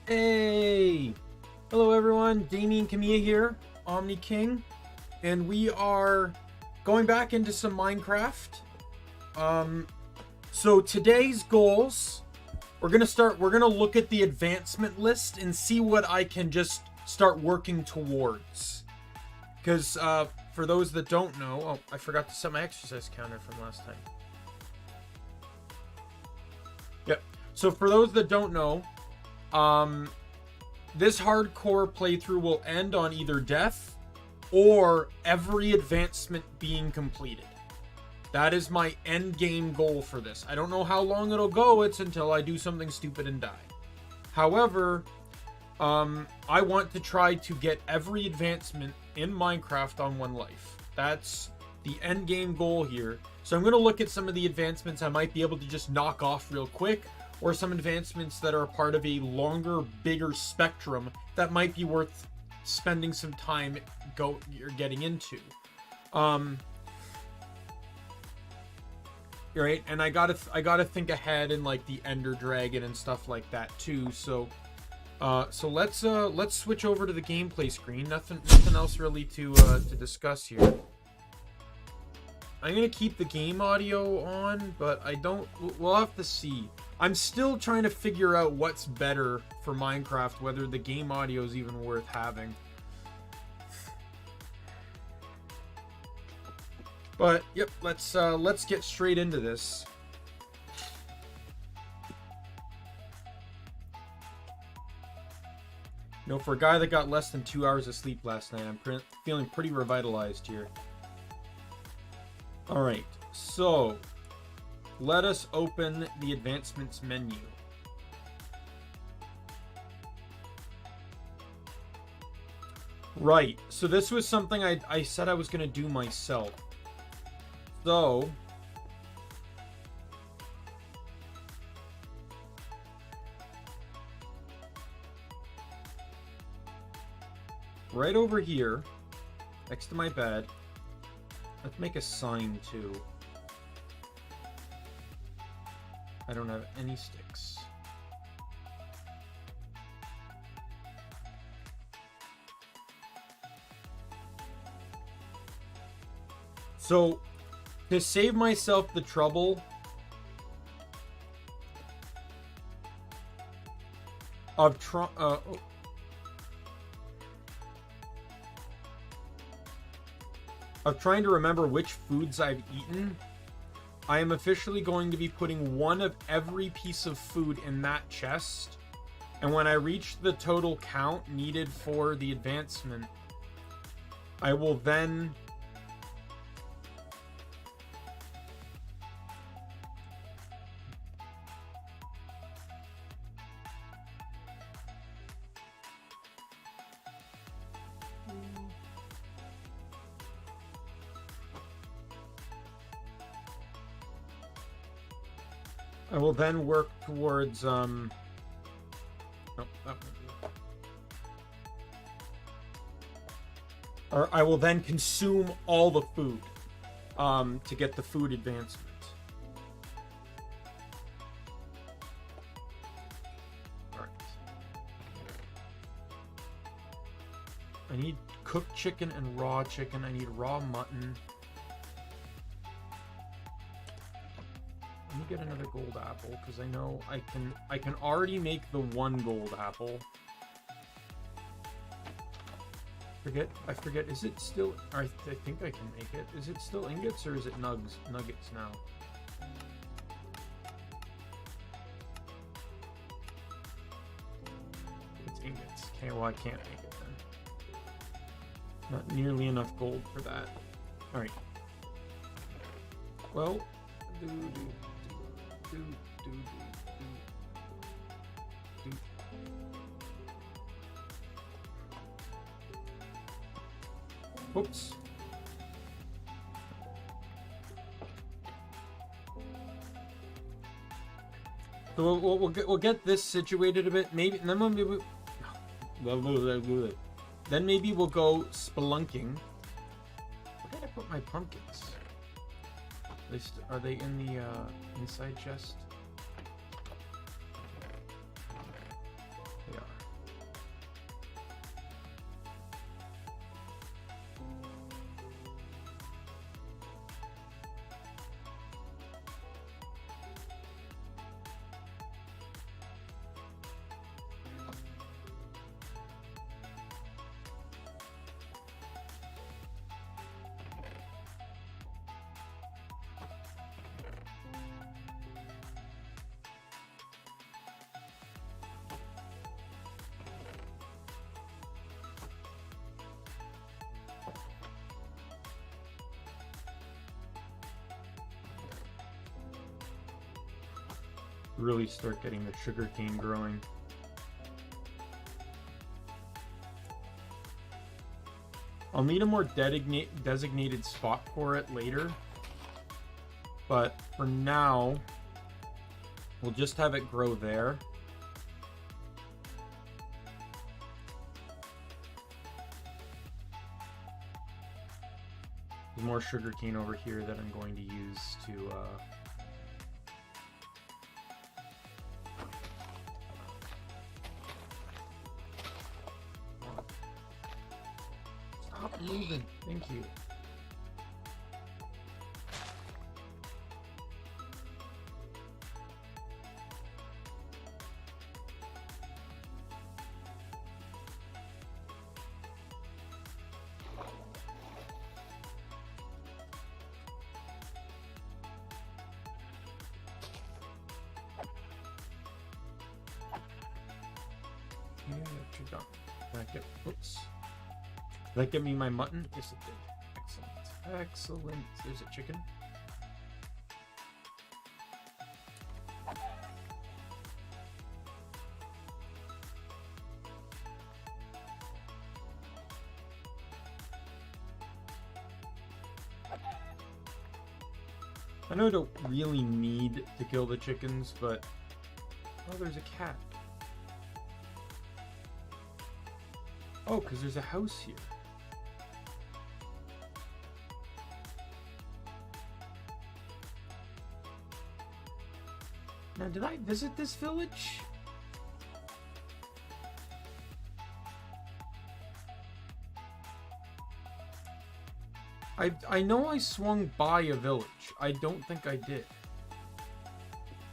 Hey! Hello everyone, Daimien Kamiya here, Omni King, and we are going back into some Minecraft. So today's goals, we're gonna look at the advancement list and see what I can just start working towards. Because for those that don't know, oh, I forgot to set my exercise counter from last time. Yep. So for those that don't know, this hardcore playthrough will end on either death or every advancement being completed. That is my end game goal for this. I don't know how long it'll go. It's until I do something stupid and die. However, I want to try to get every advancement in Minecraft on one life. That's the end game goal here. So I'm going to look at some of the advancements I might be able to just knock off real quick, or some advancements that are a part of a longer, bigger spectrum that might be worth spending some time getting into. Right, and I gotta think ahead in like the Ender Dragon and stuff like that too. So let's switch over to the gameplay screen. Nothing else really to discuss here. I'm gonna keep the game audio on, but we'll have to see. I'm still trying to figure out what's better for Minecraft, whether the game audio is even worth having. But yep, let's get straight into this. You know, for a guy that got less than 2 hours of sleep last night, I'm feeling pretty revitalized here. All right, so let us open the advancements menu. Right, so this was something I said I was going to do myself. So, right over here, next to my bed, let's make a sign too. I don't have any sticks. So, to save myself the trouble of trying to remember which foods I've eaten, I am officially going to be putting one of every piece of food in that chest, and when I reach the total count needed for the advancement, I will then work towards or I will then consume all the food to get the food advancement. All right. I need cooked chicken and raw chicken. I need raw mutton. Let me get another gold apple, because I know I can already make the one gold apple. I forget, is it still, I think I can make it. Is it still ingots or is it nuggets now? It's ingots. Okay, well I can't make it then. Not nearly enough gold for that. Alright. Well, Whoops. So we'll get this situated a bit. Maybe then maybe we'll go spelunking. Where did I put my pumpkins? Are they in the inside chest? They are. really start getting the sugarcane growing. I'll need a more designated spot for it later. But for now, we'll just have it grow there. There's more sugarcane over here that I'm going to use to stop moving. Thank you. Oops. Did that give me my mutton? Yes, it did. Excellent. Excellent. There's a chicken. I know I don't really need to kill the chickens, but... Oh, there's a cat. Oh, because there's a house here. Now, did I visit this village? I know I swung by a village. I don't think I did.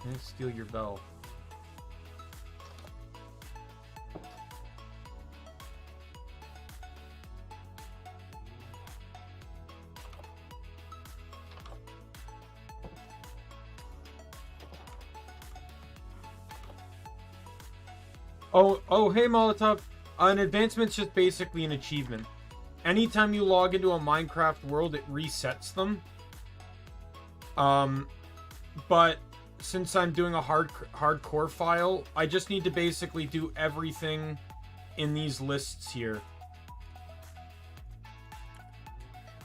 Can I steal your bell? Oh, hey Molotov. An advancement's just basically an achievement. Anytime you log into a Minecraft world, it resets them. But since I'm doing a hardcore file, I just need to basically do everything in these lists here.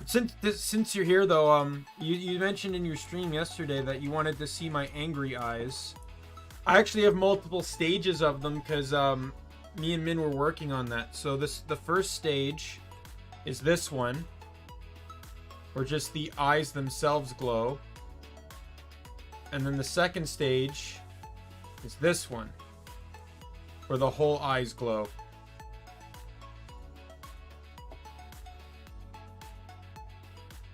Since you're here though, you mentioned in your stream yesterday that you wanted to see my angry eyes. I actually have multiple stages of them because me and Min were working on that. So the first stage is this one, where just the eyes themselves glow. And then the second stage is this one, where the whole eyes glow.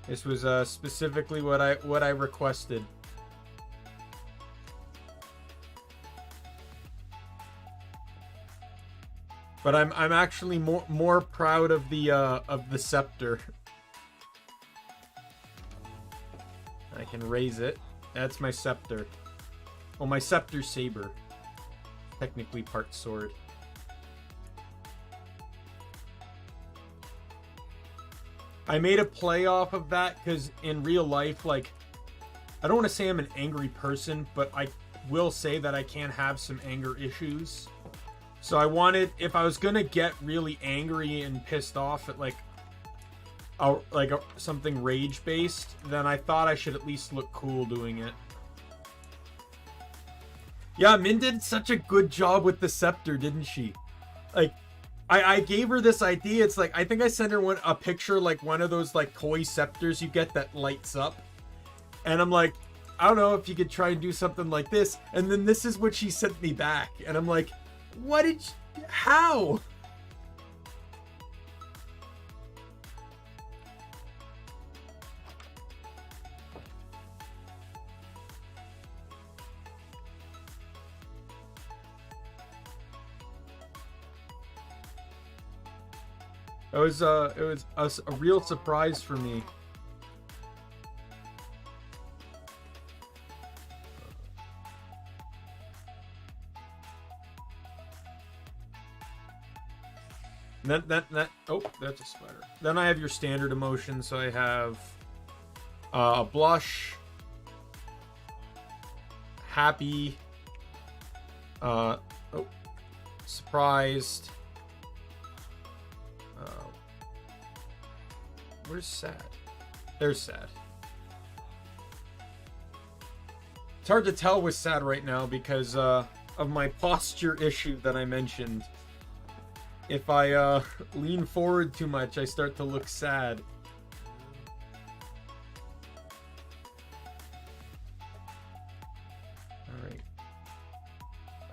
This was specifically what I requested. But I'm actually more proud of the scepter. I can raise it. That's my scepter. Well, my scepter saber. Technically part sword. I made a play off of that because in real life, like, I don't want to say I'm an angry person, but I will say that I can have some anger issues. So I wanted, if I was gonna get really angry and pissed off at something rage based, then I thought I should at least look cool doing it. Yeah, Min did such a good job with the scepter, didn't she? Like, I gave her this idea. It's like, I think I sent her a picture, like one of those like koi scepters you get that lights up. And I'm like, I don't know if you could try and do something like this. And then this is what she sent me back. And I'm like, what did you, how? It was a real surprise for me. Oh, that's a spider. Then I have your standard emotion, so I have a blush, happy, Oh, surprised. Where's Sad? There's Sad. It's hard to tell with Sad right now because of my posture issue that I mentioned. If I lean forward too much, I start to look sad. Alright.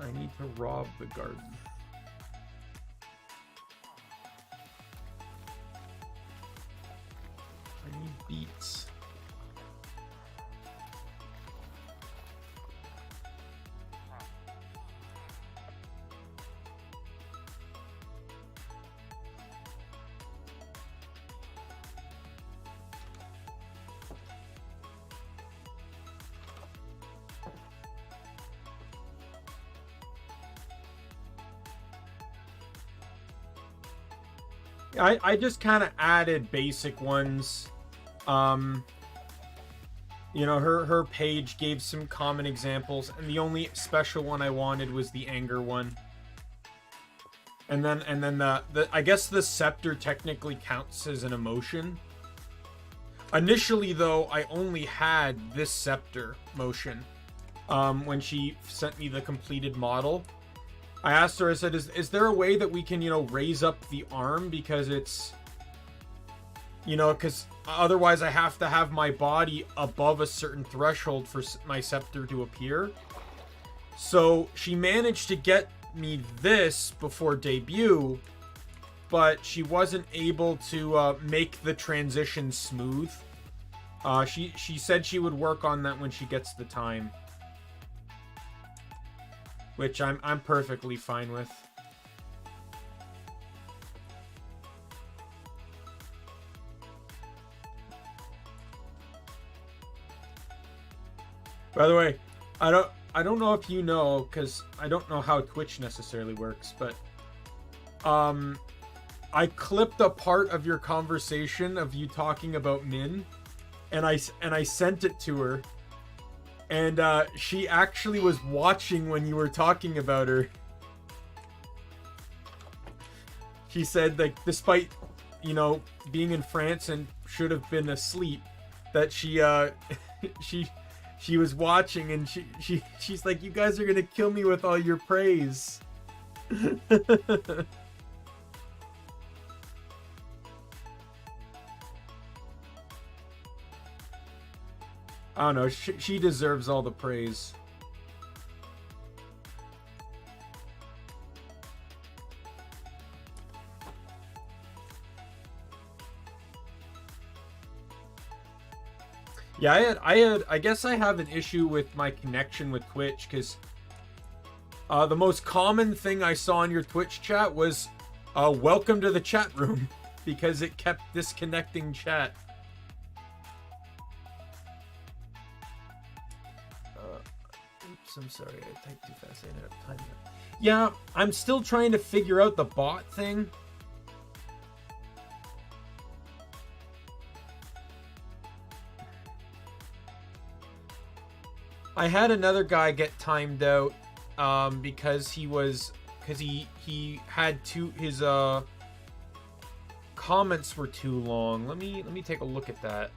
I need to rob the garden. I need beets. I just kind of added basic ones. You know, her page gave some common examples, and the only special one I wanted was the anger one. And then the I guess the scepter technically counts as an emotion. Initially, though, I only had this scepter motion. When she sent me the completed model, I asked her, I said, is there a way that we can, you know, raise up the arm? Because it's, you know, because otherwise I have to have my body above a certain threshold for my scepter to appear. So she managed to get me this before debut, but she wasn't able to make the transition smooth. She said she would work on that when she gets the time. Which I'm perfectly fine with. By the way, I don't know if you know, because I don't know how Twitch necessarily works, but I clipped a part of your conversation of you talking about Min, and I sent it to her. And she actually was watching when you were talking about her. She said, like, despite, you know, being in France and should have been asleep, that she she was watching, and she's like, you guys are gonna kill me with all your praise. I don't know, she deserves all the praise. Yeah, I guess I have an issue with my connection with Twitch, because the most common thing I saw in your Twitch chat was welcome to the chat room, because it kept disconnecting chat. Oops, I'm sorry, I typed too fast. I ended up timing it. Yeah, I'm still trying to figure out the bot thing. I had another guy get timed out because he had his comments were too long. Let me take a look at that.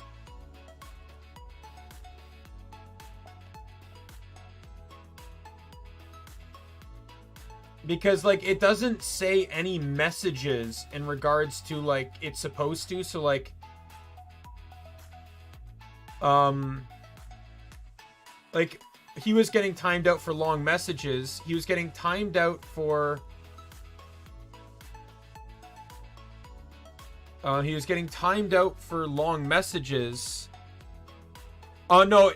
Because, like, it doesn't say any messages in regards to, like, it's supposed to. So, like, he was getting timed out for long messages. He was getting timed out for... he was getting timed out for long messages. No,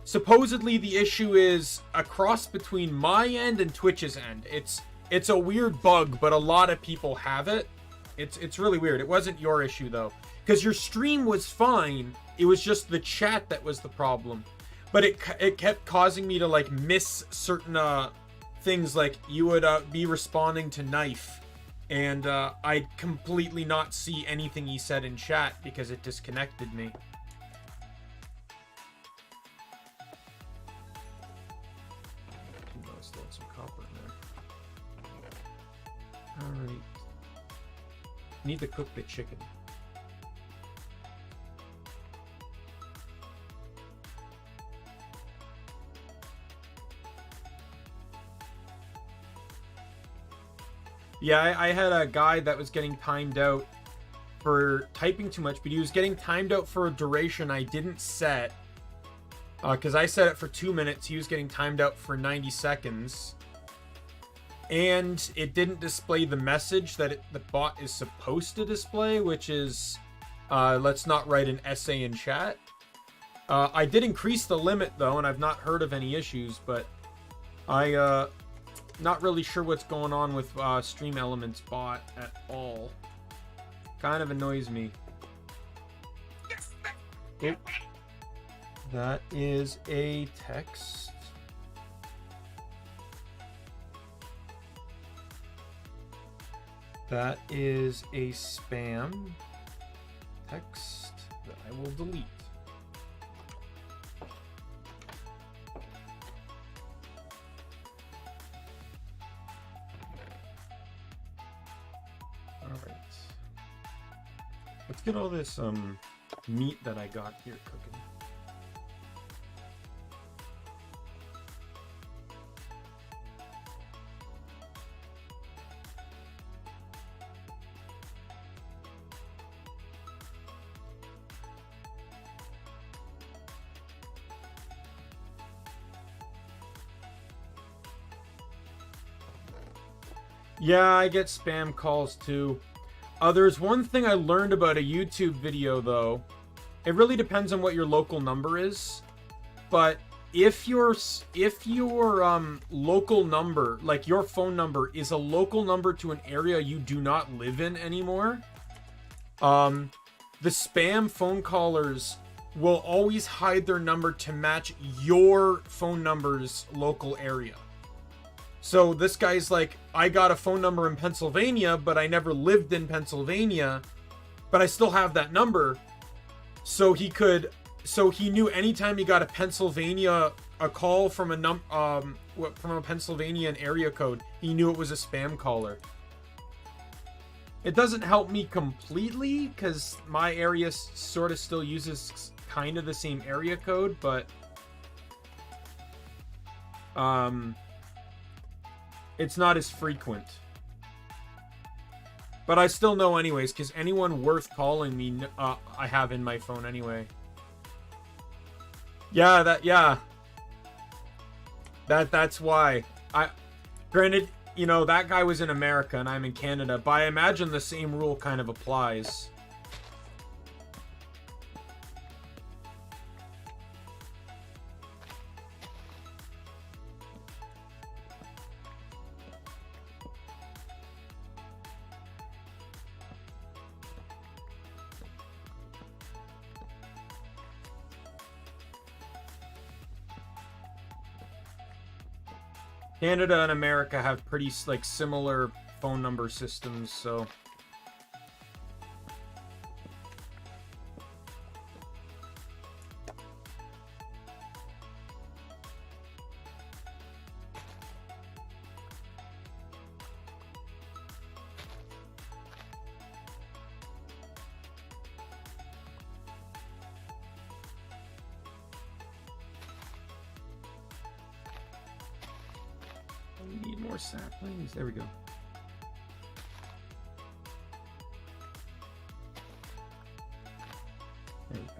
supposedly the issue is a cross between my end and Twitch's end. It's a weird bug, but a lot of people have it. It's really weird. It wasn't your issue though, because your stream was fine. It was just the chat that was the problem. But it kept causing me to, like, miss certain things, like you would be responding to Knife, and I'd completely not see anything he said in chat because it disconnected me. get some copper in there. Alright. Need to cook the chicken. Yeah, I had a guy that was getting timed out for typing too much, but he was getting timed out for a duration I didn't set. Because I set it for 2 minutes, he was getting timed out for 90 seconds. And it didn't display the message that the bot is supposed to display, which is, let's not write an essay in chat. I did increase the limit, though, and I've not heard of any issues, but not really sure what's going on with Stream Elements bot at all. Kind of annoys me. Oop. That is a text. That is a spam text that I will delete. Alright. Let's get all this meat that I got here cooking. Yeah, I get spam calls too. There's one thing I learned about a YouTube video though. It really depends on what your local number is. But if your local number, like your phone number, is a local number to an area you do not live in anymore, the spam phone callers will always hide their number to match your phone number's local area. So this guy's like, I got a phone number in Pennsylvania, but I never lived in Pennsylvania, but I still have that number. So he knew anytime he got a call from a Pennsylvania area code, he knew it was a spam caller. It doesn't help me completely because my area sort of still uses kind of the same area code, but it's not as frequent. But I still know anyways, because anyone worth calling me, I have in my phone anyway. Yeah, that's why. Granted, you know, that guy was in America and I'm in Canada, but I imagine the same rule kind of applies. Canada and America have pretty like similar phone number systems, so we need more saplings. There we go. There we go.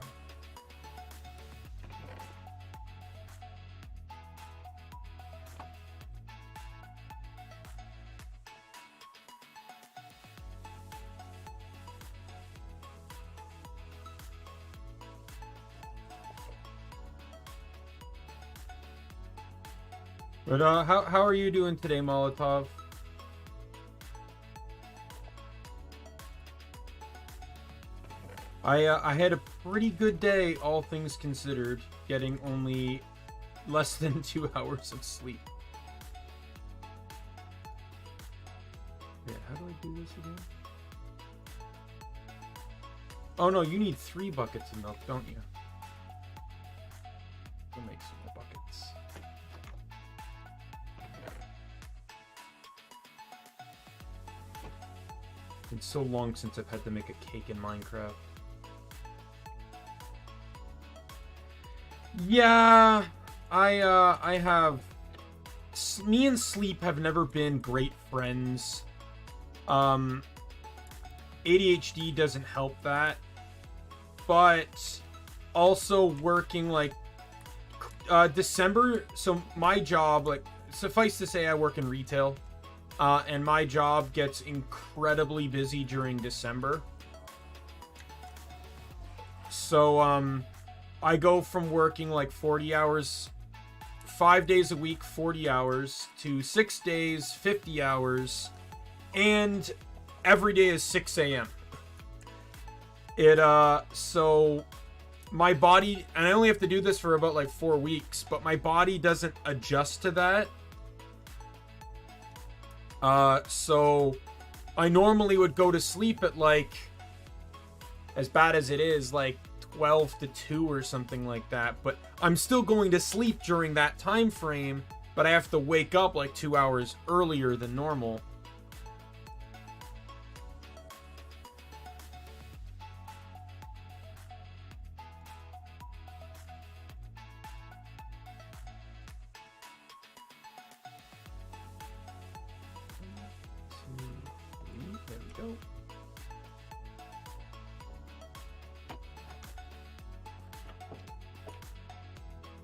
But how are you doing today, Molotov? I had a pretty good day, all things considered, getting only less than 2 hours of sleep. Yeah, how do I do this again? Oh no, you need 3 buckets of milk, don't you? We'll make some more buckets. It's so long since I've had to make a cake in Minecraft. Yeah, I have... Me and Sleep have never been great friends. ADHD doesn't help that. But also working, like... December... So my job, like... Suffice to say, I work in retail. And my job gets incredibly busy during December. So, I go from working like 40 hours, 5 days a week, 40 hours, to 6 days, 50 hours, and every day is 6 a.m. So my body, and I only have to do this for about like 4 weeks, but my body doesn't adjust to that. So I normally would go to sleep at like, as bad as it is, like 12 to 2 or something like that, but I'm still going to sleep during that time frame, but I have to wake up like 2 hours earlier than normal. There we go.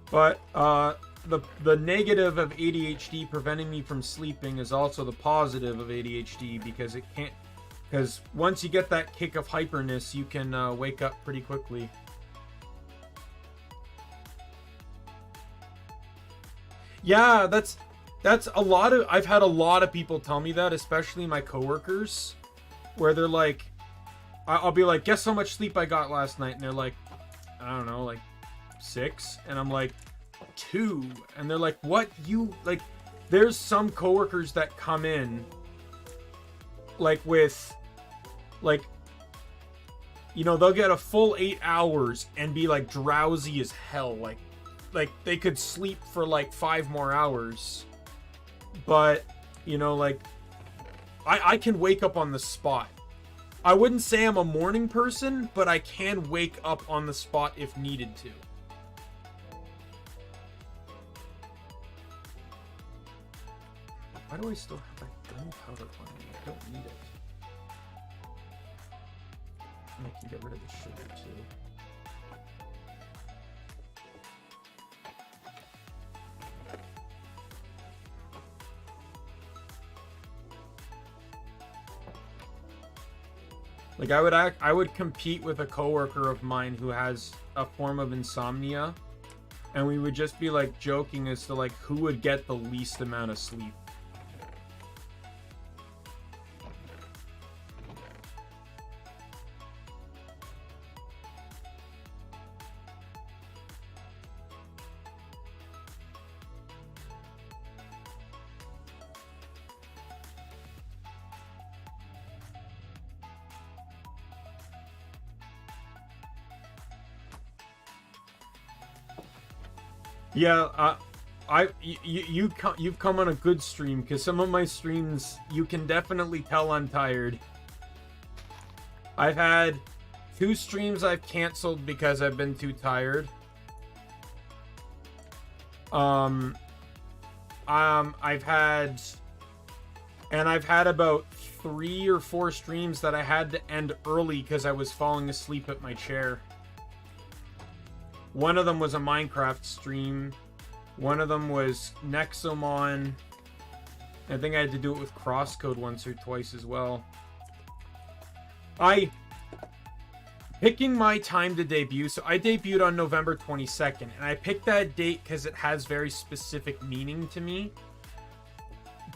But the negative of ADHD preventing me from sleeping is also the positive of ADHD, because once you get that kick of hyperness, you can wake up pretty quickly. Yeah, that's a lot of... I've had a lot of people tell me that, especially my coworkers, where they're like, I'll be like, guess how much sleep I got last night? And they're like, I don't know, like 6. And I'm like, 2. And they're like, what? You, like, there's some coworkers that come in, like, with, like, you know, they'll get a full 8 hours and be, like, drowsy as hell. Like they could sleep for, like, 5 more hours. But, you know, like, I can wake up on the spot. I wouldn't say I'm a morning person, but I can wake up on the spot if needed to. Why do I still have that gunpowder on me? I don't need it. I can get rid of the sugar too. Like, I would compete with a coworker of mine who has a form of insomnia, and we would just be like joking as to like who would get the least amount of sleep. Yeah, you've come on a good stream, because some of my streams, you can definitely tell I'm tired. I've had 2 streams I've canceled because I've been too tired. I've had about 3 or 4 streams that I had to end early because I was falling asleep at my chair. One of them was a Minecraft stream. One of them was Nexomon. I think I had to do it with Crosscode once or twice as well. Picking my time to debut. So I debuted on November 22nd. And I picked that date because it has very specific meaning to me.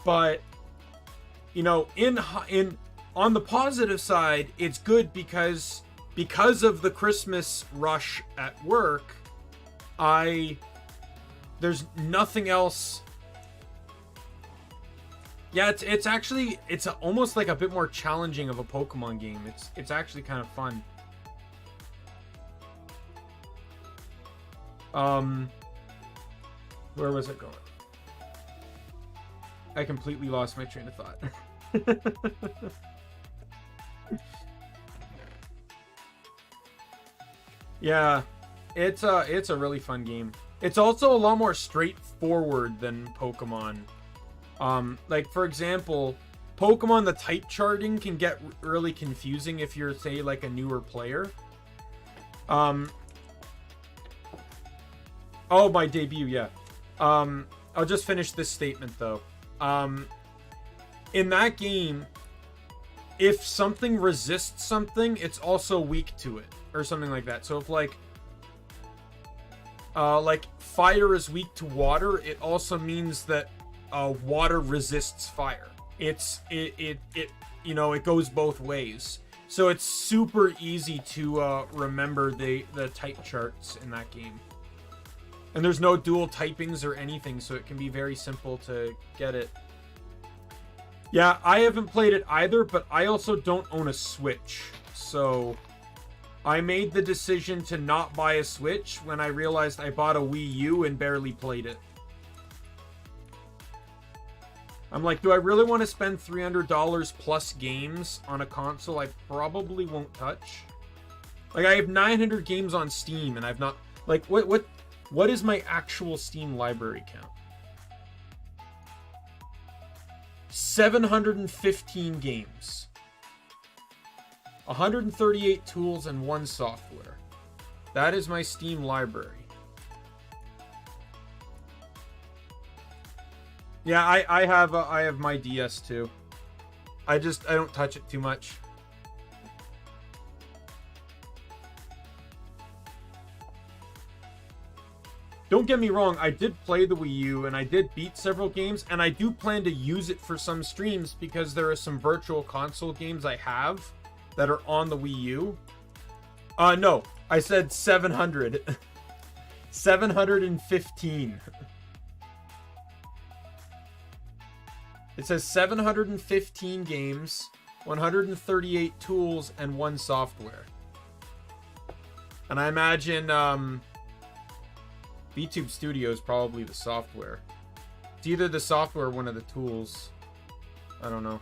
But, you know, on the positive side, it's good because of the Christmas rush at work, there's nothing else. Yeah, it's almost like a bit more challenging of a Pokemon game. It's actually kind of fun. Where was it going? I completely lost my train of thought. Yeah, it's a really fun game. It's also a lot more straightforward than Pokemon. Like for example, Pokemon, the type charting can get really confusing if you're, say, like a newer player. Oh, my debut, yeah. I'll just finish this statement though. In that game, if something resists something, it's also weak to it, or something like that. So if like fire is weak to water, it also means that water resists fire. It it goes both ways. So it's super easy to remember the type charts in that game. And there's no dual typings or anything, so it can be very simple to get it. Yeah, I haven't played it either, but I also don't own a Switch. So I made the decision to not buy a Switch when I realized I bought a Wii U and barely played it. I'm like, do I really want to spend $300 plus games on a console I probably won't touch? Like, I have 900 games on Steam, and I've not... Like, what is my actual Steam library count? 715 games. 138 tools and 1 software. That is my Steam library. Yeah, I have my DS too. I don't touch it too much. Don't get me wrong, I did play the Wii U and I did beat several games, and I do plan to use it for some streams because there are some virtual console games I have that are on the Wii U. No, I said 700. 715. It says 715 games, 138 tools, and 1 software. And I imagine Vtube Studio is probably the software. It's either the software or one of the tools. I don't know.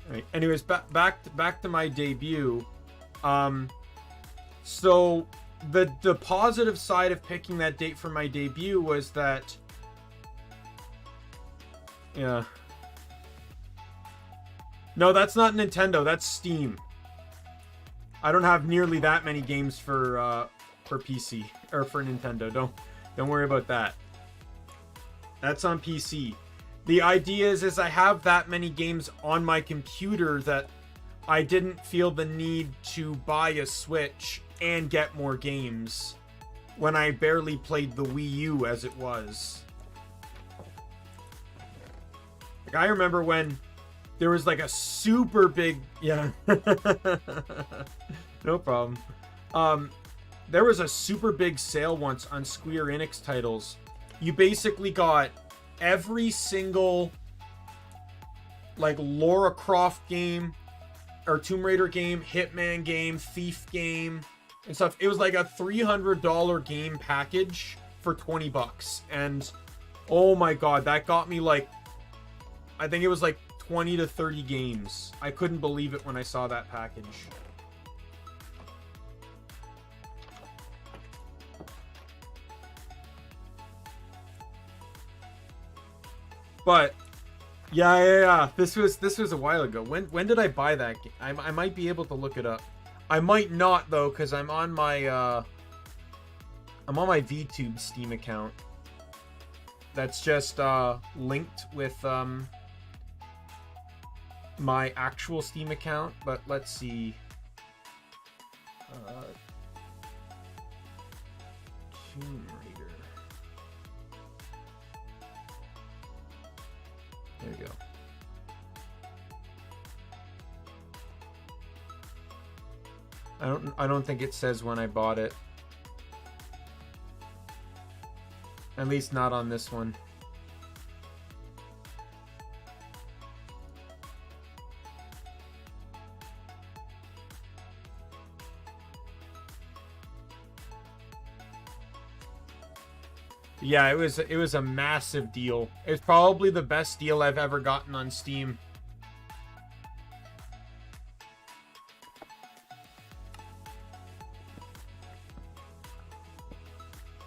Right. Anyways, back to my debut. So the positive side of picking that date for my debut was that, yeah. No, that's not Nintendo. That's Steam. I don't have nearly that many games for PC or for Nintendo. Don't worry about that. That's on PC. The idea is I have that many games on my computer that I didn't feel the need to buy a Switch and get more games when I barely played the Wii U as it was. Like, I remember when there was like a super big... Yeah. No problem. There was a super big sale once on Square Enix titles. You basically got every single like Lara Croft game or Tomb Raider game, Hitman game, Thief game and stuff. It was like a $300 game package for $20. And oh my god, that got me like, I think it was like 20 to 30 games. I couldn't believe it when I saw that package. But yeah. This was a while ago. When did I buy that game? I might be able to look it up. I might not though, because I'm on my Vtube Steam account. That's just linked with my actual Steam account. But let's see. Tomb Raider. There you go. I don't think it says when I bought it. At least not on this one. Yeah, it was a massive deal. It's probably the best deal I've ever gotten on Steam.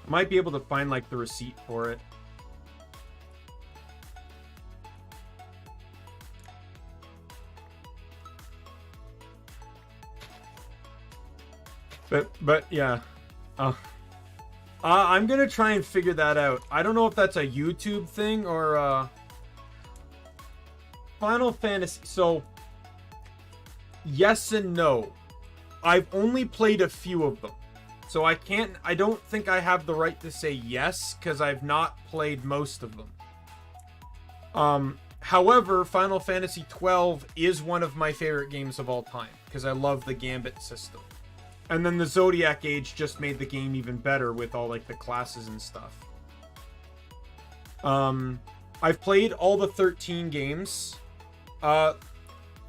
Might be able to find like the receipt for it. But yeah. I'm gonna try and figure that out. I don't know if that's a YouTube thing or Final Fantasy. So yes and no. I've only played a few of them. So I don't think I have the right to say yes, because I've not played most of them. However, Final Fantasy 12 is one of my favorite games of all time, because I love the Gambit system. And then the Zodiac Age just made the game even better with all like the classes and stuff. I've played all the 13 games. For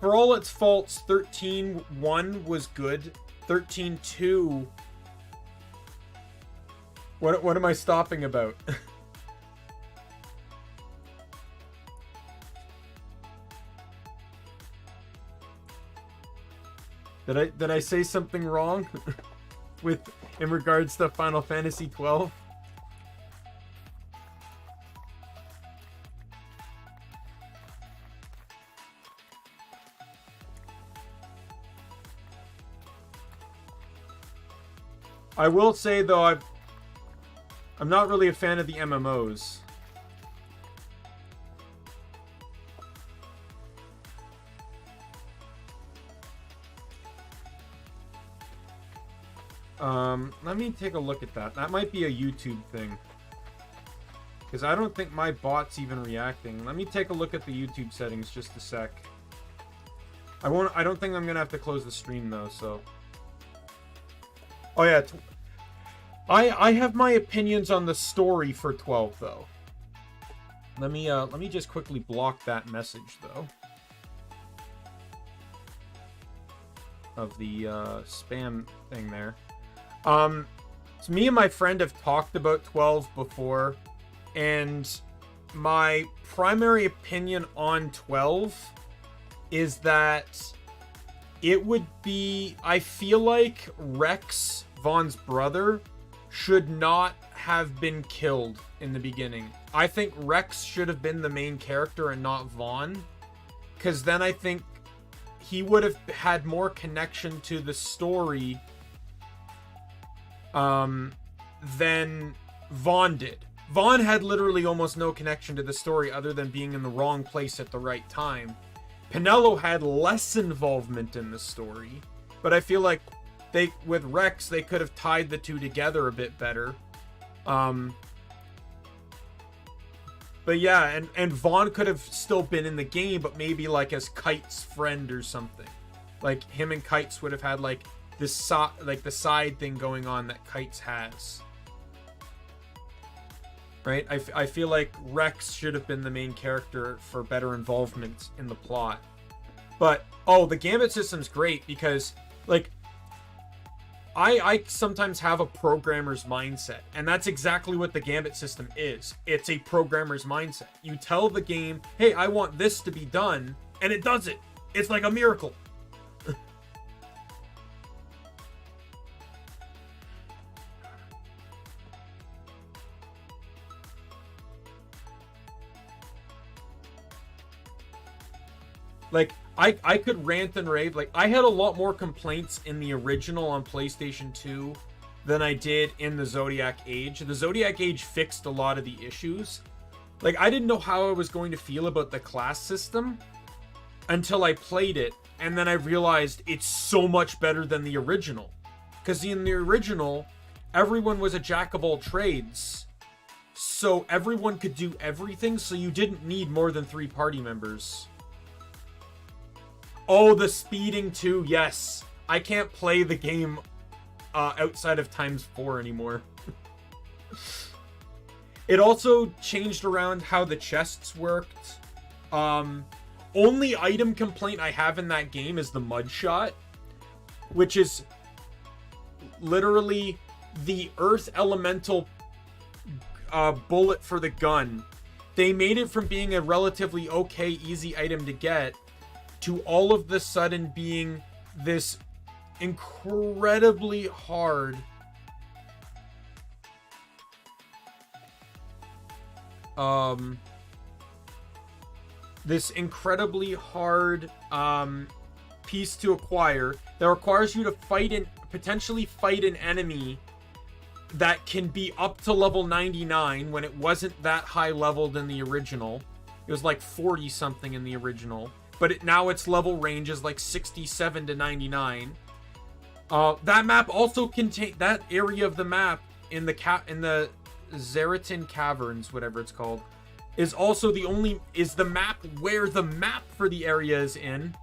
all its faults, 13.1 was good. 13.2... What am I stopping about? Did I say something wrong in regards to Final Fantasy 12? I will say though, I'm not really a fan of the MMOs. Let me take a look at that. That might be a YouTube thing. Because I don't think my bot's even reacting. Let me take a look at the YouTube settings just a sec. I don't think I'm gonna have to close the stream though, so. Oh yeah, I have my opinions on the story for 12 though. Let me just quickly block that message though. Of the spam thing there. So me and my friend have talked about 12 before, and my primary opinion on 12 is that it would be, I feel like Rex, Vaughn's brother, should not have been killed in the beginning. I think Rex should have been the main character and not Vaughn, because then I think he would have had more connection to the story than Vaughn did. Vaughn had literally almost no connection to the story other than being in the wrong place at the right time. Penelo had less involvement in the story, but I feel like with Rex, they could have tied the two together a bit better. But yeah, and Vaughn could have still been in the game, but maybe like as Kite's friend or something. Like him and Kites would have had like this the side thing going on that Kites has. Right? I feel like Rex should have been the main character for better involvement in the plot. But the Gambit system's great because like I sometimes have a programmer's mindset, and that's exactly what the Gambit system is. It's a programmer's mindset. You tell the game, hey, I want this to be done, and it does it. It's like a miracle. Like, I could rant and rave. Like, I had a lot more complaints in the original on PlayStation 2 than I did in the Zodiac Age. The Zodiac Age fixed a lot of the issues. Like, I didn't know how I was going to feel about the class system until I played it, and then I realized it's so much better than the original. Because in the original, everyone was a jack of all trades, so everyone could do everything, so you didn't need more than 3 party members. Oh, the speeding too, yes. I can't play the game outside of ×4 anymore. It also changed around how the chests worked. Only item complaint I have in that game is the mud shot, which is literally the earth elemental bullet for the gun. They made it from being a relatively okay, easy item to get to all of the sudden being this incredibly hard piece to acquire that requires you to potentially fight an enemy that can be up to level 99 when it wasn't that high leveled in the original. It was like 40 something in the original, but now its level range is like 67 to 99. That map also that area of the map in the Zeratin Caverns, whatever it's called, is also the map where the map for the area is in.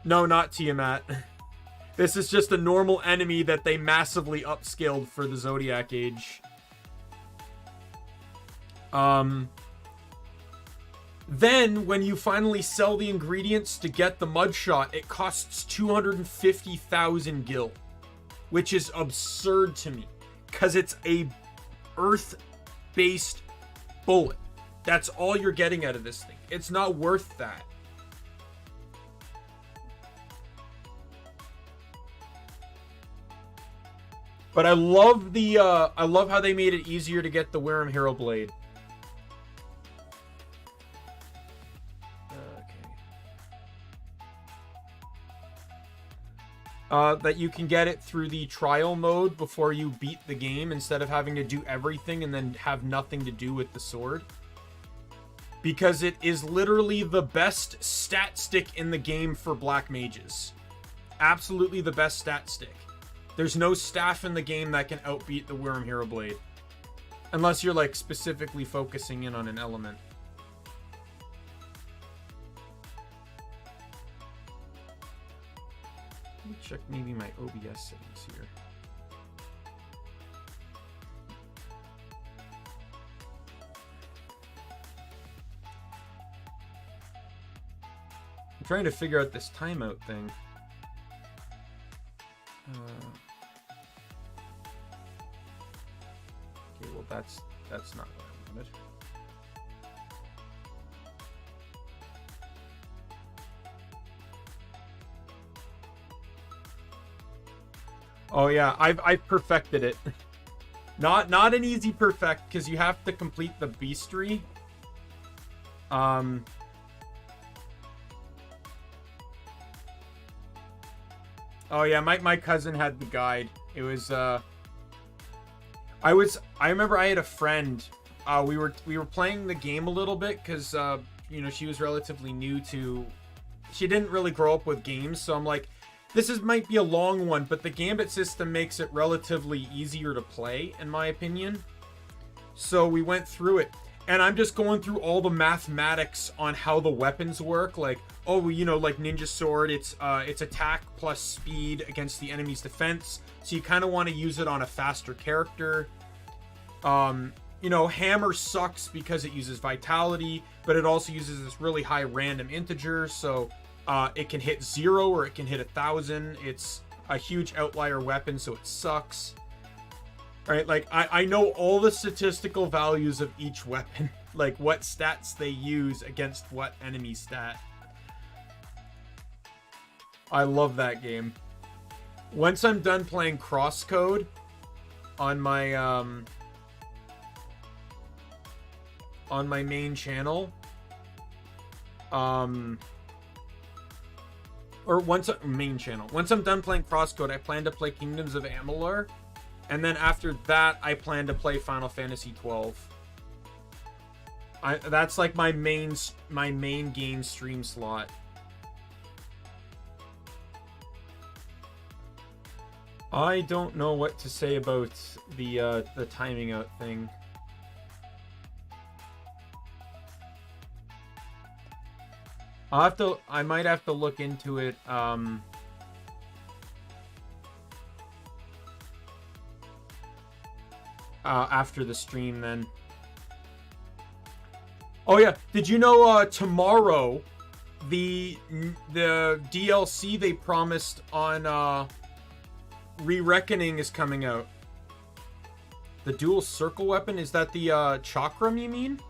No, not Tiamat. This is just a normal enemy that they massively upscaled for the Zodiac Age. Then, when you finally sell the ingredients to get the mudshot, it costs 250,000 gil. Which is absurd to me. Because it's a earth-based bullet. That's all you're getting out of this thing. It's not worth that. But I love how they made it easier to get the Wyrm Hero Blade. That you can get it through the trial mode before you beat the game instead of having to do everything and then have nothing to do with the sword. Because it is literally the best stat stick in the game for black mages. Absolutely the best stat stick. There's no staff in the game that can outbeat the Wyrm Hero Blade. Unless you're like specifically focusing in on an element. Let me check maybe my OBS settings here. I'm trying to figure out this timeout thing. Okay, well that's not what I wanted. Oh yeah, I've perfected it. Not an easy perfect because you have to complete the beastry. Oh yeah, my cousin had the guide. It was I remember I had a friend. We were playing the game a little bit because you know, she was relatively new to. She didn't really grow up with games, so I'm like, might be a long one, but the gambit system makes it relatively easier to play, in my opinion. So we went through it, and I'm just going through all the mathematics on how the weapons work. Like, oh, you know, like Ninja Sword, it's attack plus speed against the enemy's defense. So you kind of want to use it on a faster character. You know, Hammer sucks because it uses Vitality, but it also uses this really high random integer, so it can hit 0 or it can hit 1,000. It's a huge outlier weapon, so it sucks. Right? Like, I know all the statistical values of each weapon. Like, what stats they use against what enemy stat. I love that game. Once I'm done playing Crosscode on my main channel, once I'm done playing Crosscode, I plan to play Kingdoms of Amalur, and then after that, I plan to play Final Fantasy 12. That's like my main game stream slot. I don't know what to say about the timing out thing. I might have to look into it. After the stream, then. Oh yeah, did you know tomorrow the DLC they promised on Re-Reckoning is coming out? The dual circle weapon? Is that the chakram you mean?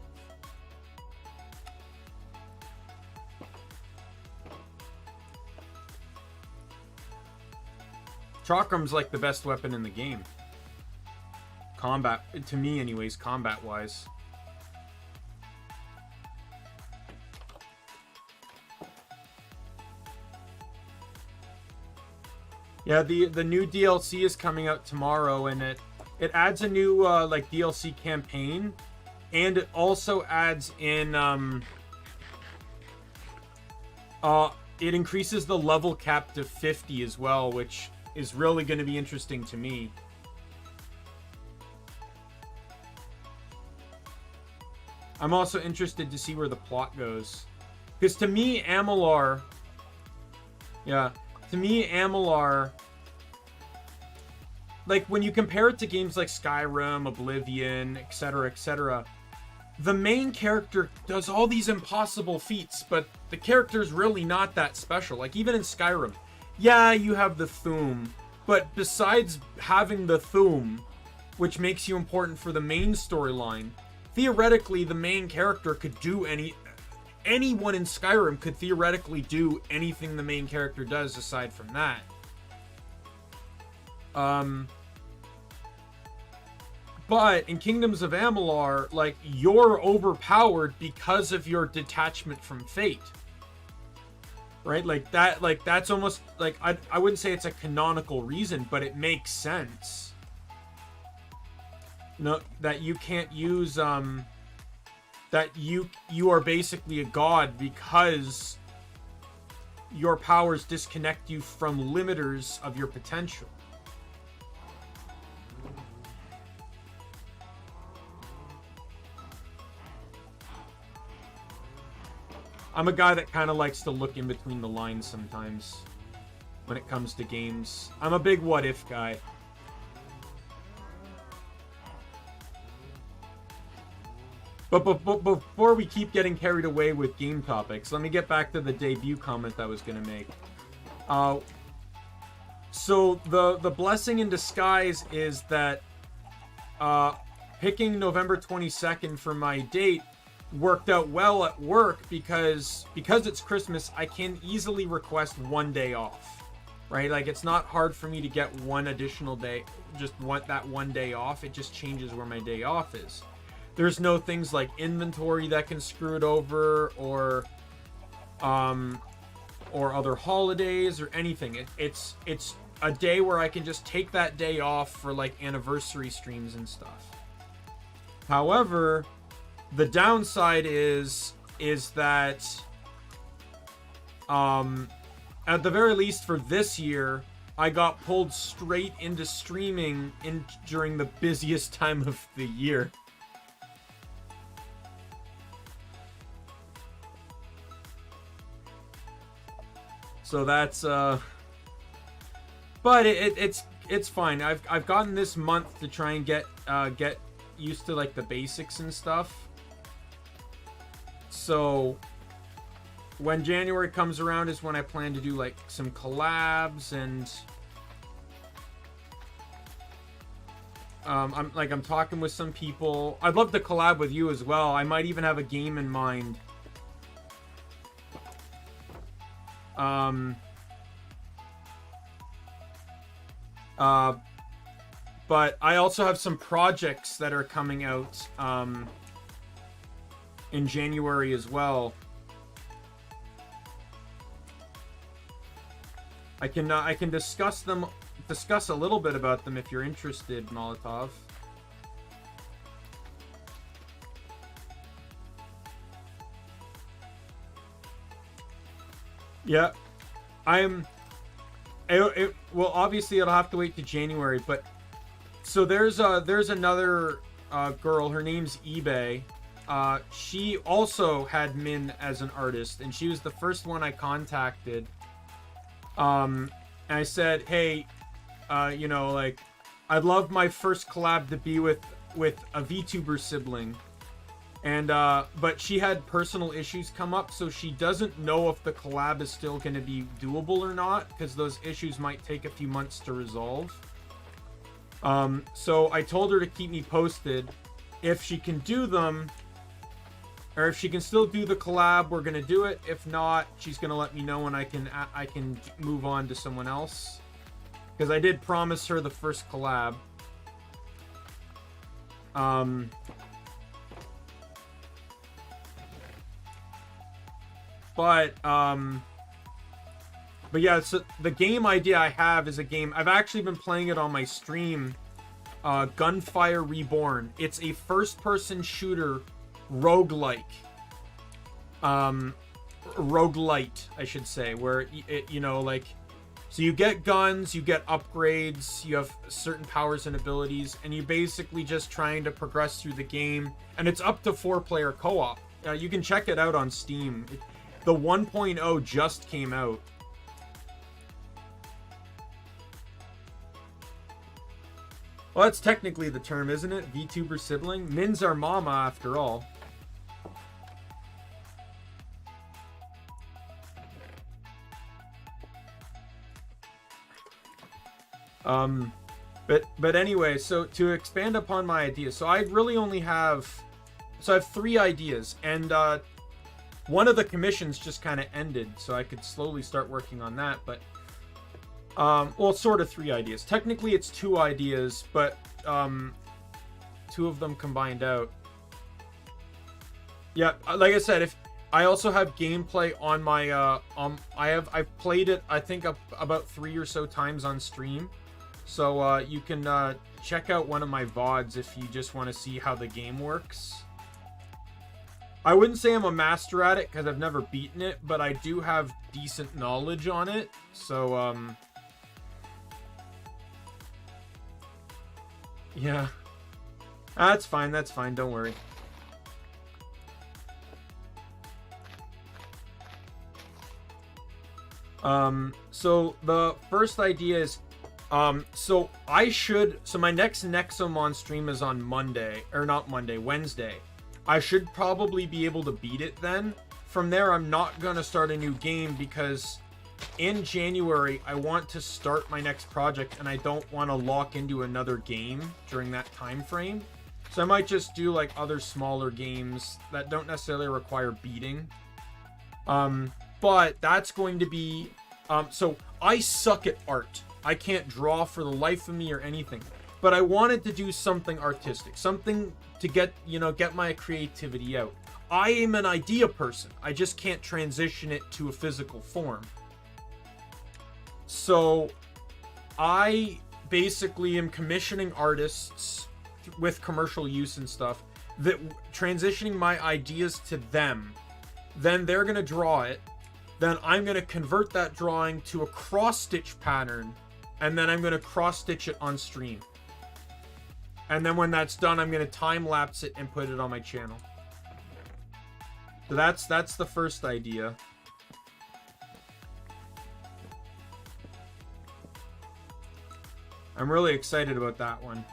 Chakram's like the best weapon in the game. Combat, to me anyways, combat-wise. Yeah, the new DLC is coming out tomorrow, and it adds a new like DLC campaign, and it also adds in it increases the level cap to 50 as well, which is really going to be interesting to me. I'm also interested to see where the plot goes, because to me Amalar, like when you compare it to games like Skyrim, Oblivion, etc., the main character does all these impossible feats, but the character's really not that special. Like even in Skyrim, yeah, you have the Thu'um, but besides having the Thu'um, which makes you important for the main storyline, theoretically the main character could do anyone in Skyrim could theoretically do anything the main character does aside from that. But in Kingdoms of Amalur, like, you're overpowered because of your detachment from fate. Right? Like that's almost like, I wouldn't say it's a canonical reason, but it makes sense. No, that you can't use that you are basically a god because your powers disconnect you from limiters of your potential. I'm a guy that kind of likes to look in between the lines sometimes when it comes to games. I'm a big what if guy. But before we keep getting carried away with game topics, let me get back to the debut comment I was going to make. So the blessing in disguise is that picking November 22nd for my date worked out well at work because it's Christmas. I can easily request one day off, right? Like, it's not hard for me to get one additional day, just want that one day off. It just changes where my day off is. There's no things like inventory that can screw it over, or other holidays or anything. It's a day where I can just take that day off for like anniversary streams and stuff. However, the downside is that at the very least for this year, I got pulled straight into streaming during the busiest time of the year. So that's but it's fine. I've gotten this month to try and get used to like the basics and stuff. So when January comes around is when I plan to do like some collabs, and I'm talking with some people. I'd love to collab with you as well. I might even have a game in mind. But I also have some projects that are coming out in January as well. I can discuss a little bit about them if you're interested, Molotov. Yeah, well, obviously it'll have to wait to January, but so there's another girl. Her name's eBay. She also had Min as an artist, and she was the first one I contacted. And I said, hey, you know, like, I'd love my first collab to be with a VTuber sibling. And, but she had personal issues come up, so she doesn't know if the collab is still going to be doable or not, because those issues might take a few months to resolve. So I told her to keep me posted. If she can do them, or if she can still do the collab, we're gonna do it. If not, she's gonna let me know and I can move on to someone else. Because I did promise her the first collab. But yeah, so the game idea I have is a game, I've actually been playing it on my stream, Gunfire Reborn. It's a first-person shooter roguelike. Roguelite, I should say, where, you know, like, so you get guns, you get upgrades, you have certain powers and abilities, and you're basically just trying to progress through the game, and it's up to 4-player co-op. You can check it out on Steam. The 1.0 just came out. Well, that's technically the term, isn't it? VTuber sibling? Min's our mama, after all. But anyway, so to expand upon my ideas, so I really only have, so I have 3 ideas, and one of the commissions just kind of ended, so I could slowly start working on that, but well, sort of 3 ideas. Technically it's 2 ideas, but 2 of them combined out. Yeah, like I said, if I also have gameplay on my I've played it, I think, about 3 or so times on stream. So you can check out one of my VODs if you just want to see how the game works. I wouldn't say I'm a master at it because I've never beaten it, but I do have decent knowledge on it. So yeah, that's fine. That's fine. Don't worry. So the first idea is, so my next Nexomon stream is on Monday, or not Monday, Wednesday. I should probably be able to beat it then. From there, I'm not gonna start a new game because in January, I want to start my next project and I don't want to lock into another game during that time frame. So I might just do like other smaller games that don't necessarily require beating. But that's going to be, so I suck at art. I can't draw for the life of me or anything, but I wanted to do something artistic, something to get my creativity out. I am an idea person. I just can't transition it to a physical form. So I basically am commissioning artists with commercial use and stuff, that transitioning my ideas to them. Then they're going to draw it. Then I'm going to convert that drawing to a cross-stitch pattern, and then I'm going to cross-stitch it on stream. And then when that's done, I'm going to time-lapse it and put it on my channel. So that's the first idea. I'm really excited about that one.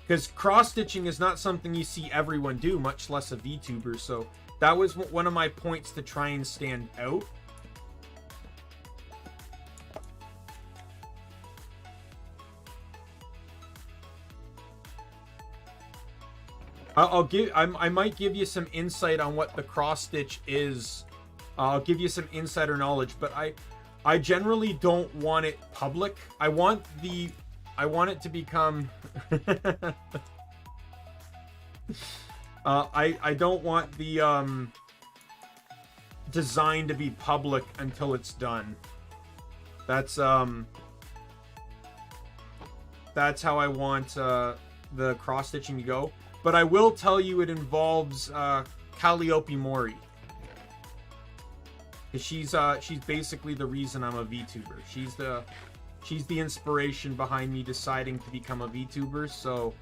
Because cross-stitching is not something you see everyone do, much less a VTuber, so that was one of my points to try and stand out. I might give you some insight on what the cross stitch is. I'll give you some insider knowledge, but I generally don't want it public. I want it to become I don't want the design to be public until it's done. That's how I want the cross stitching to go. But I will tell you it involves Calliope Mori. Because she's basically the reason I'm a VTuber. She's the inspiration behind me deciding to become a VTuber, so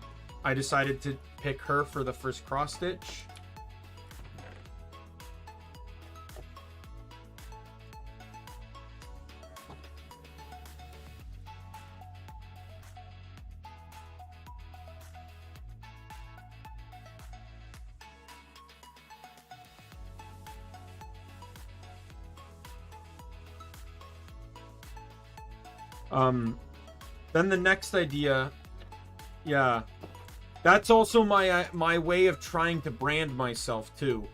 I decided to pick her for the first cross stitch. Then the next idea, yeah, that's also my way of trying to brand myself too.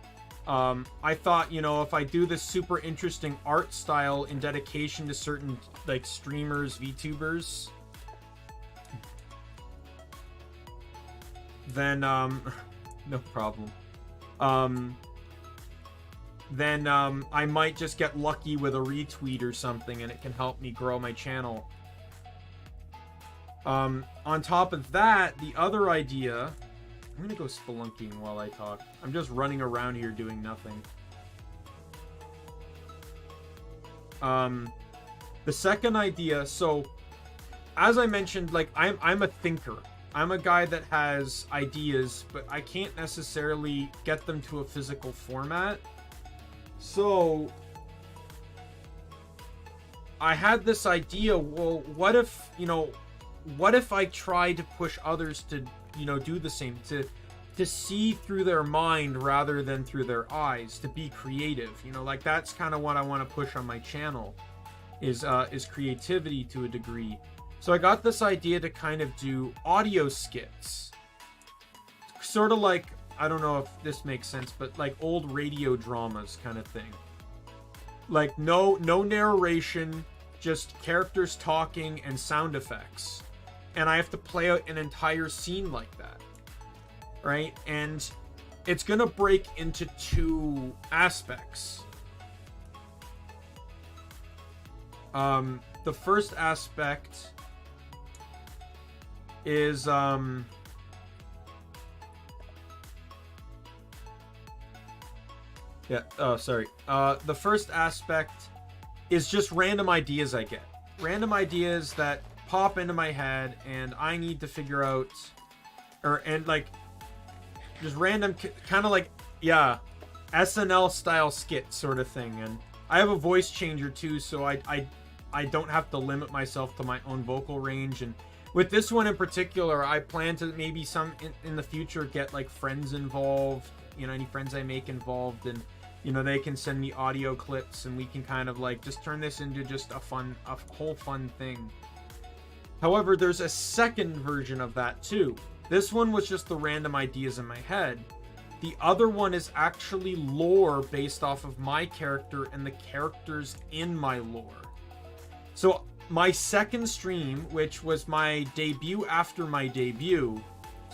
I thought, you know, if I do this super interesting art style in dedication to certain like streamers, VTubers, then no problem. Then I might just get lucky with a retweet or something, and it can help me grow my channel. On top of that, the other idea, I'm gonna go spelunking while I talk. I'm just running around here doing nothing. The second idea, so as I mentioned, like I'm a thinker. I'm a guy that has ideas, but I can't necessarily get them to a physical format. So I had this idea, well, what if, you know, what if I try to push others to, you know, do the same, to see through their mind rather than through their eyes, to be creative, you know, like that's kind of what I want to push on my channel, is creativity to a degree. So I got this idea to kind of do audio skits, sort of like, I don't know if this makes sense, but like old radio dramas kind of thing. Like no narration, just characters talking and sound effects. And I have to play out an entire scene like that. Right? And it's going to break into two aspects. The first aspect is the first aspect is just random ideas I get. Random ideas that pop into my head and I need to figure out, and like just random kind of like, yeah, SNL style skit sort of thing. And I have a voice changer too, so I don't have to limit myself to my own vocal range. And with this one in particular, I plan to maybe in the future get like friends involved, you know, any friends I make involved, and you know, they can send me audio clips and we can kind of like just turn this into just a whole fun thing. However, there's a second version of that too. This one was just the random ideas in my head. The other one is actually lore based off of my character and the characters in my lore. So my second stream, which was my debut after my debut,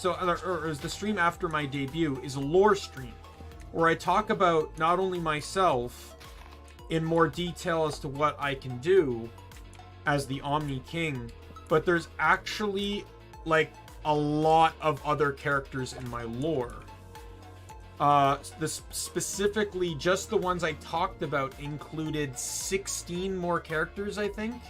or is the stream after my debut, is a lore stream where I talk about not only myself in more detail as to what I can do as the Omni King, but there's actually like a lot of other characters in my lore. Specifically, just the ones I talked about included 16 more characters, I think.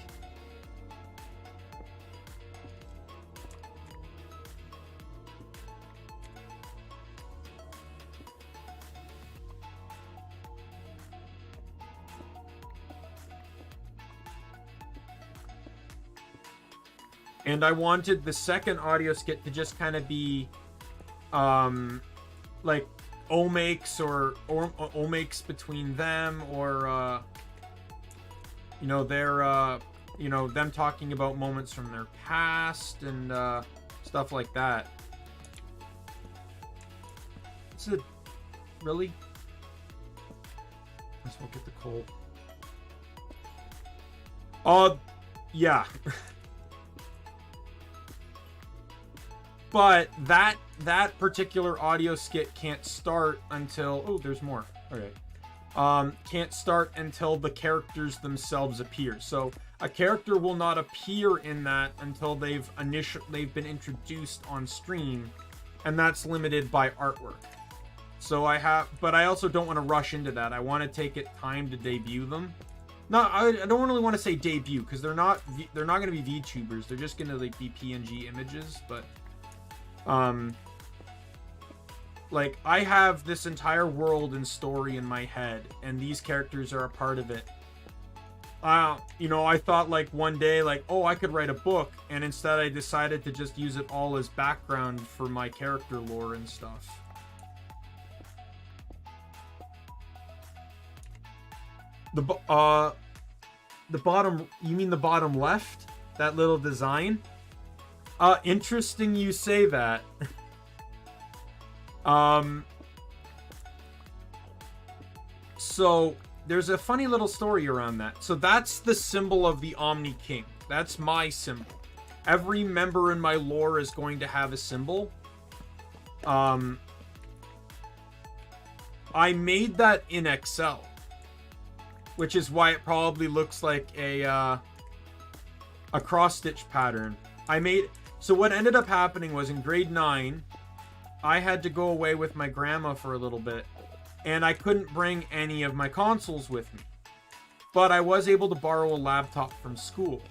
And I wanted the second audio skit to just kind of be like omakes or omakes between them, or you know, their you know, them talking about moments from their past and stuff like that. It's a really, let's look at the coal. Yeah. But that particular audio skit can't start until, oh, there's more. Okay. Can't start until the characters themselves appear. So a character will not appear in that until they've been introduced on stream, and that's limited by artwork. So but I also don't want to rush into that. I want to take it time to debut them. No, I don't really want to say debut, because they're not going to be VTubers. They're just going to like be PNG images, but like I have this entire world and story in my head, and these characters are a part of it. You know, I thought like one day, like, oh, I could write a book, and instead I decided to just use it all as background for my character lore and stuff. The bottom, you mean the bottom left? that little design. Interesting you say that. So there's a funny little story around that. So that's the symbol of the Omni King. That's my symbol. Every member in my lore is going to have a symbol. I made that in Excel, which is why it probably looks like a cross-stitch pattern. So what ended up happening was in grade 9, I had to go away with my grandma for a little bit, and I couldn't bring any of my consoles with me. But I was able to borrow a laptop from school.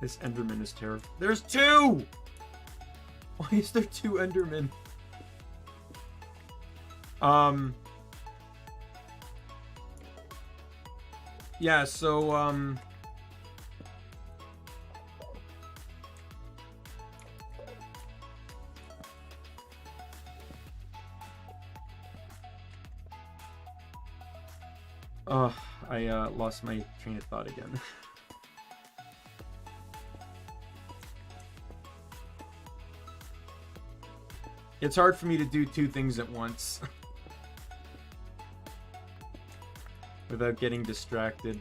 This Enderman is terrible. There's 2! Why is there 2 Endermen? Yeah, so, I lost my train of thought again. It's hard for me to do 2 things at once. Without getting distracted.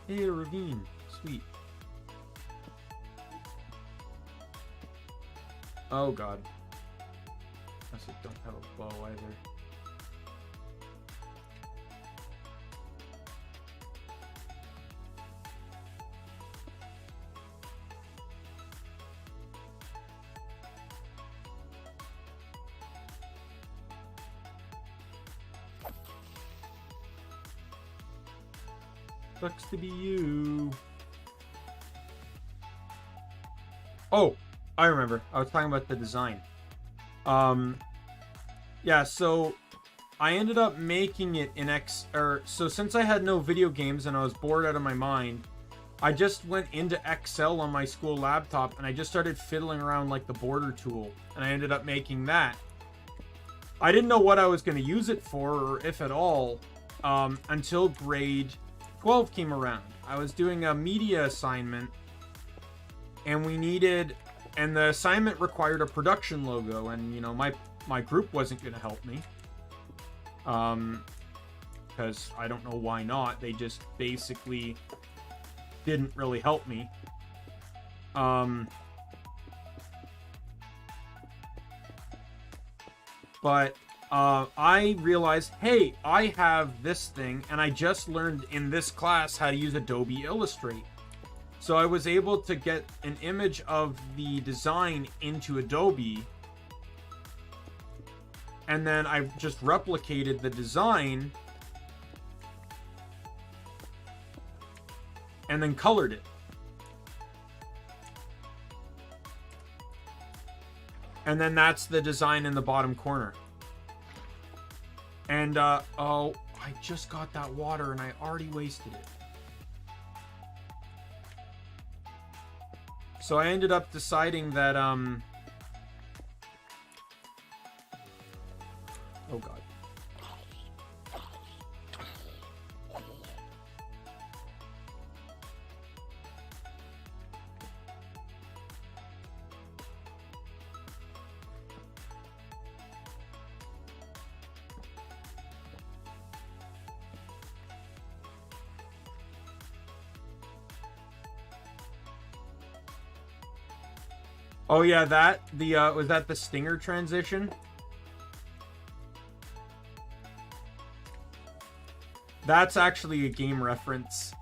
Hey, a ravine. Sweet. Oh god. I also don't have a bow either. Sucks to be you. Oh, I remember. I was talking about the design. Yeah, so I ended up making it in so since I had no video games and I was bored out of my mind, I just went into Excel on my school laptop and I just started fiddling around like the border tool, and I ended up making that. I didn't know what I was going to use it for, or if at all, until grade 12 came around. I was doing a media assignment, and the assignment required a production logo, and you know, my group wasn't going to help me, because I don't know why not. They just basically didn't really help me. But I realized, hey, I have this thing, and I just learned in this class how to use Adobe Illustrate. So I was able to get an image of the design into Adobe, and then I just replicated the design and then colored it. And then that's the design in the bottom corner. And, oh, I just got that water and I already wasted it. So I ended up deciding that, oh god. Oh yeah, was that the Stinger transition? That's actually a game reference.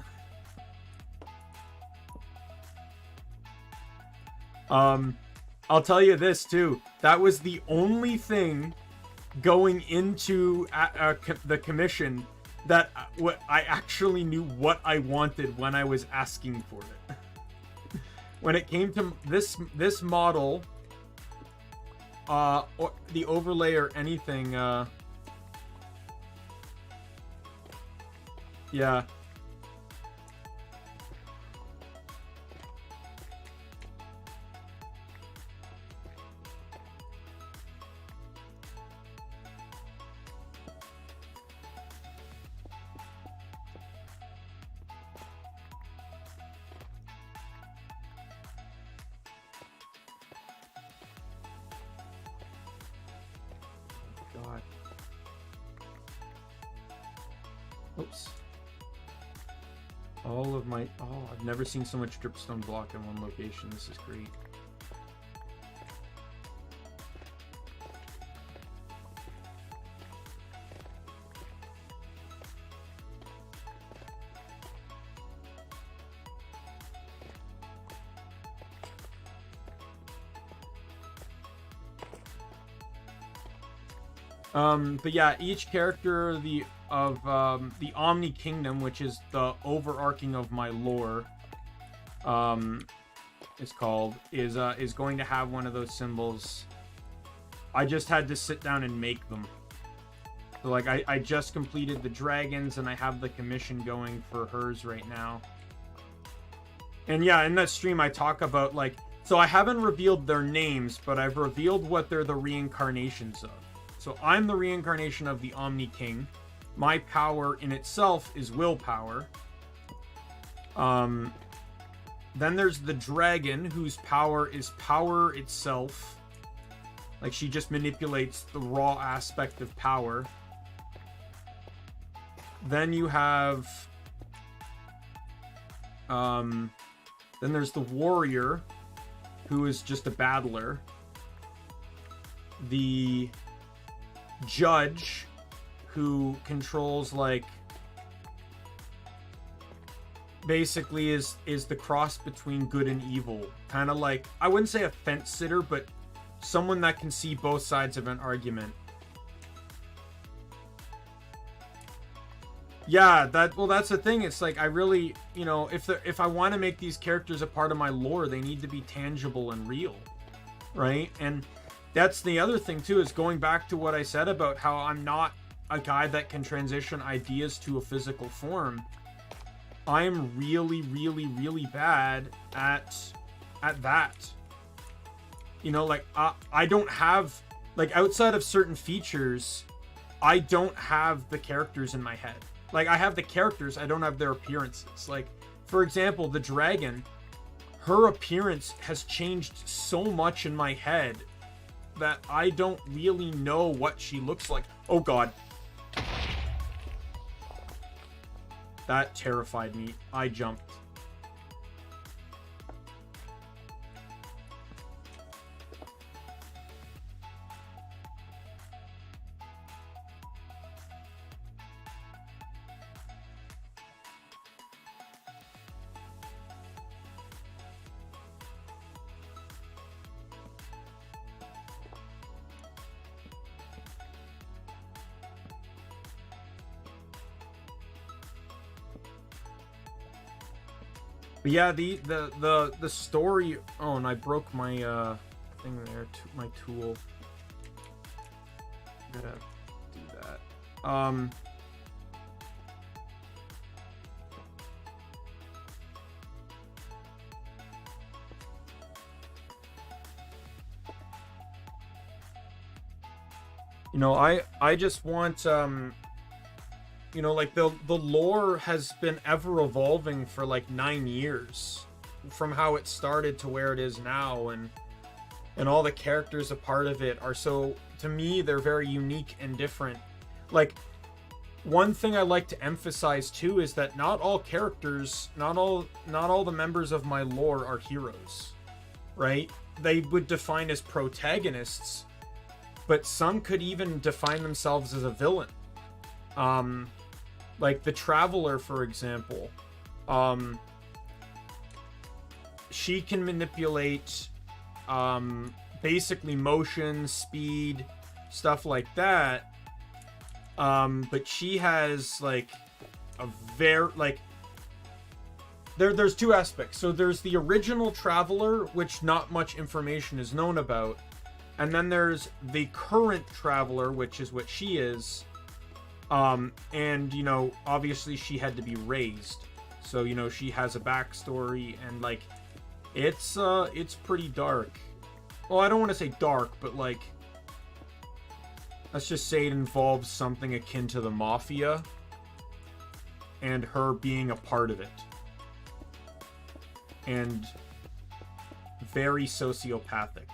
I'll tell you this too. That was the only thing going into the commission that what I actually knew what I wanted when I was asking for it. When it came to this model, or the overlay or anything, yeah. God. Oops. All of my... Oh, I've never seen so much dripstone block in one location. This is great. But yeah, each character of the Omni Kingdom, which is the overarching of my lore, is going to have one of those symbols. I just had to sit down and make them. So like I just completed the dragons and I have the commission going for hers right now. And yeah, in that stream I talk about like, so I haven't revealed their names, but I've revealed what they're the reincarnations of. So I'm the reincarnation of the Omni King. My power in itself is willpower. Then there's the dragon, whose power is power itself. Like, she just manipulates the raw aspect of power. Then you have... then there's the warrior, who is just a battler. The judge, who controls, like, basically is the cross between good and evil. Kind of like, I wouldn't say a fence sitter, but someone that can see both sides of an argument. Yeah, that's the thing. It's like, I really, you know, if I want to make these characters a part of my lore, they need to be tangible and real, right? And that's the other thing too, is going back to what I said about how I'm not a guy that can transition ideas to a physical form. I am really, really, really bad at that. You know, like, I don't have, like, outside of certain features, I don't have the characters in my head. Like, I have the characters, I don't have their appearances. Like, for example, the dragon, her appearance has changed so much in my head that I don't really know what she looks like. Oh god. That terrified me. I jumped. But yeah, the story. Oh, and I broke my thing there. My tool. Gotta do that. You know, I just want you know, like, the lore has been ever evolving for like 9 years from how it started to where it is now, and all the characters a part of it are, so to me they're very unique and different. Like, one thing I like to emphasize too is that not all characters, not all the members of my lore are heroes, right? They would define as protagonists, but some could even define themselves as a villain. Like the Traveler, for example, she can manipulate basically motion, speed, stuff like that. But she has like a very like there's two aspects. So there's the original Traveler, which not much information is known about, and then there's the current Traveler, which is what she is. And you know, obviously she had to be raised, so you know she has a backstory, and like it's pretty dark. Well, I don't want to say dark, but like let's just say it involves something akin to the Mafia and her being a part of it. And very sociopathic.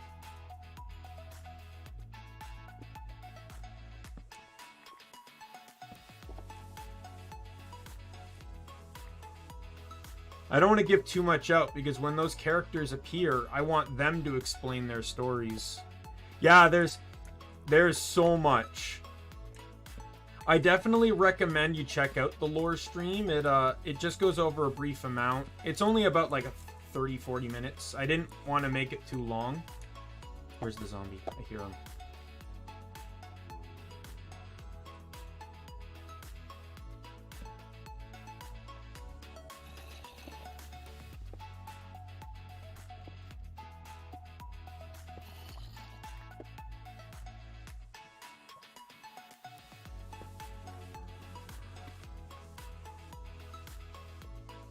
I don't want to give too much out because when those characters appear, I want them to explain their stories. Yeah, there's so much. I definitely recommend you check out the lore stream. It just goes over a brief amount. It's only about like 30-40 minutes. I didn't want to make it too long. Where's the zombie? I hear him.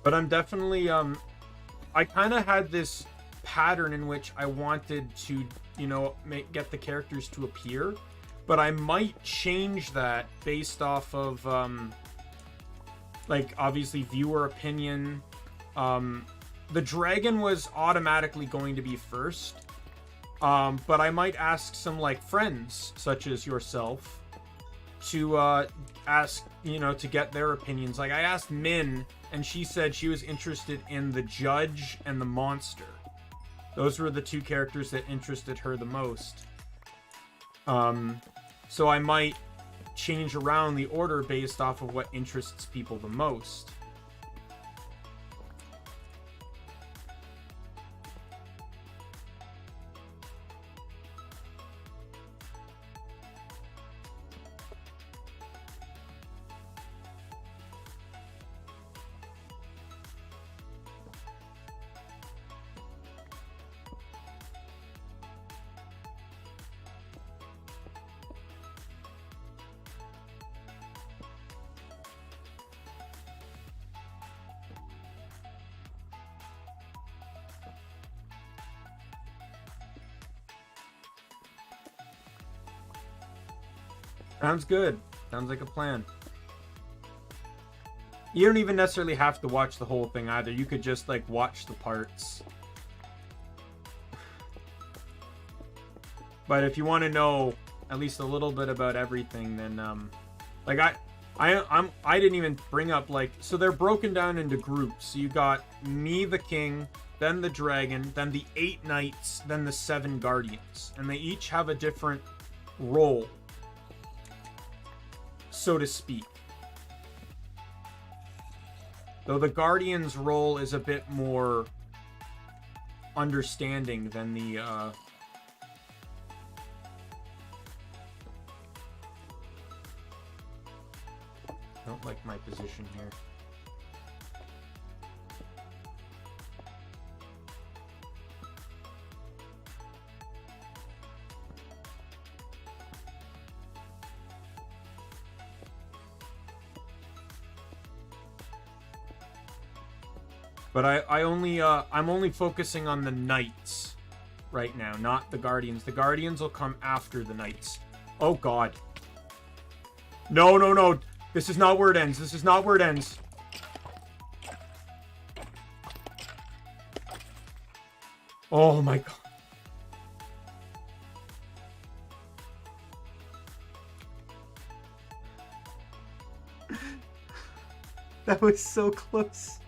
But I'm definitely, I kind of had this pattern in which I wanted to, you know, get the characters to appear. But I might change that based off of, like, obviously viewer opinion. The dragon was automatically going to be first. But I might ask some, like, friends, such as yourself, to ask, you know, to get their opinions. Like, I asked Min, and she said she was interested in the judge and the monster. Those were the two characters that interested her the most. So I might change around the order based off of what interests people the most. Sounds good. Sounds like a plan. You don't even necessarily have to watch the whole thing either. You could just, like, watch the parts. But if you want to know at least a little bit about everything, then, like, I didn't even bring up, like, so they're broken down into groups. So you got me, the king, then the dragon, then the 8 knights, then the 7 guardians. And they each have a different role, so to speak. Though the Guardian's role is a bit more understanding than the, I don't like my position here. But I'm only focusing on the knights right now, not the guardians. The guardians will come after the knights. Oh god. No, no, no. This is not where it ends. This is not where it ends. Oh my god. That was so close.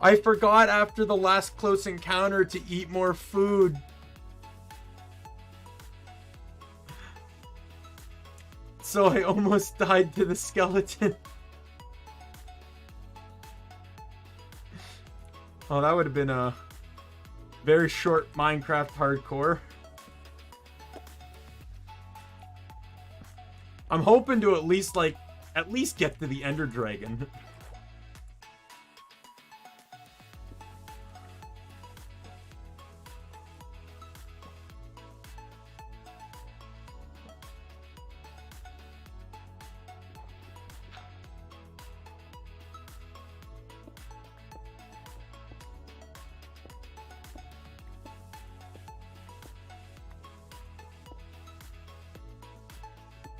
I forgot after the last close encounter to eat more food. So I almost died to the skeleton. Oh, that would have been a Very short Minecraft hardcore. I'm hoping to at least get to the Ender Dragon.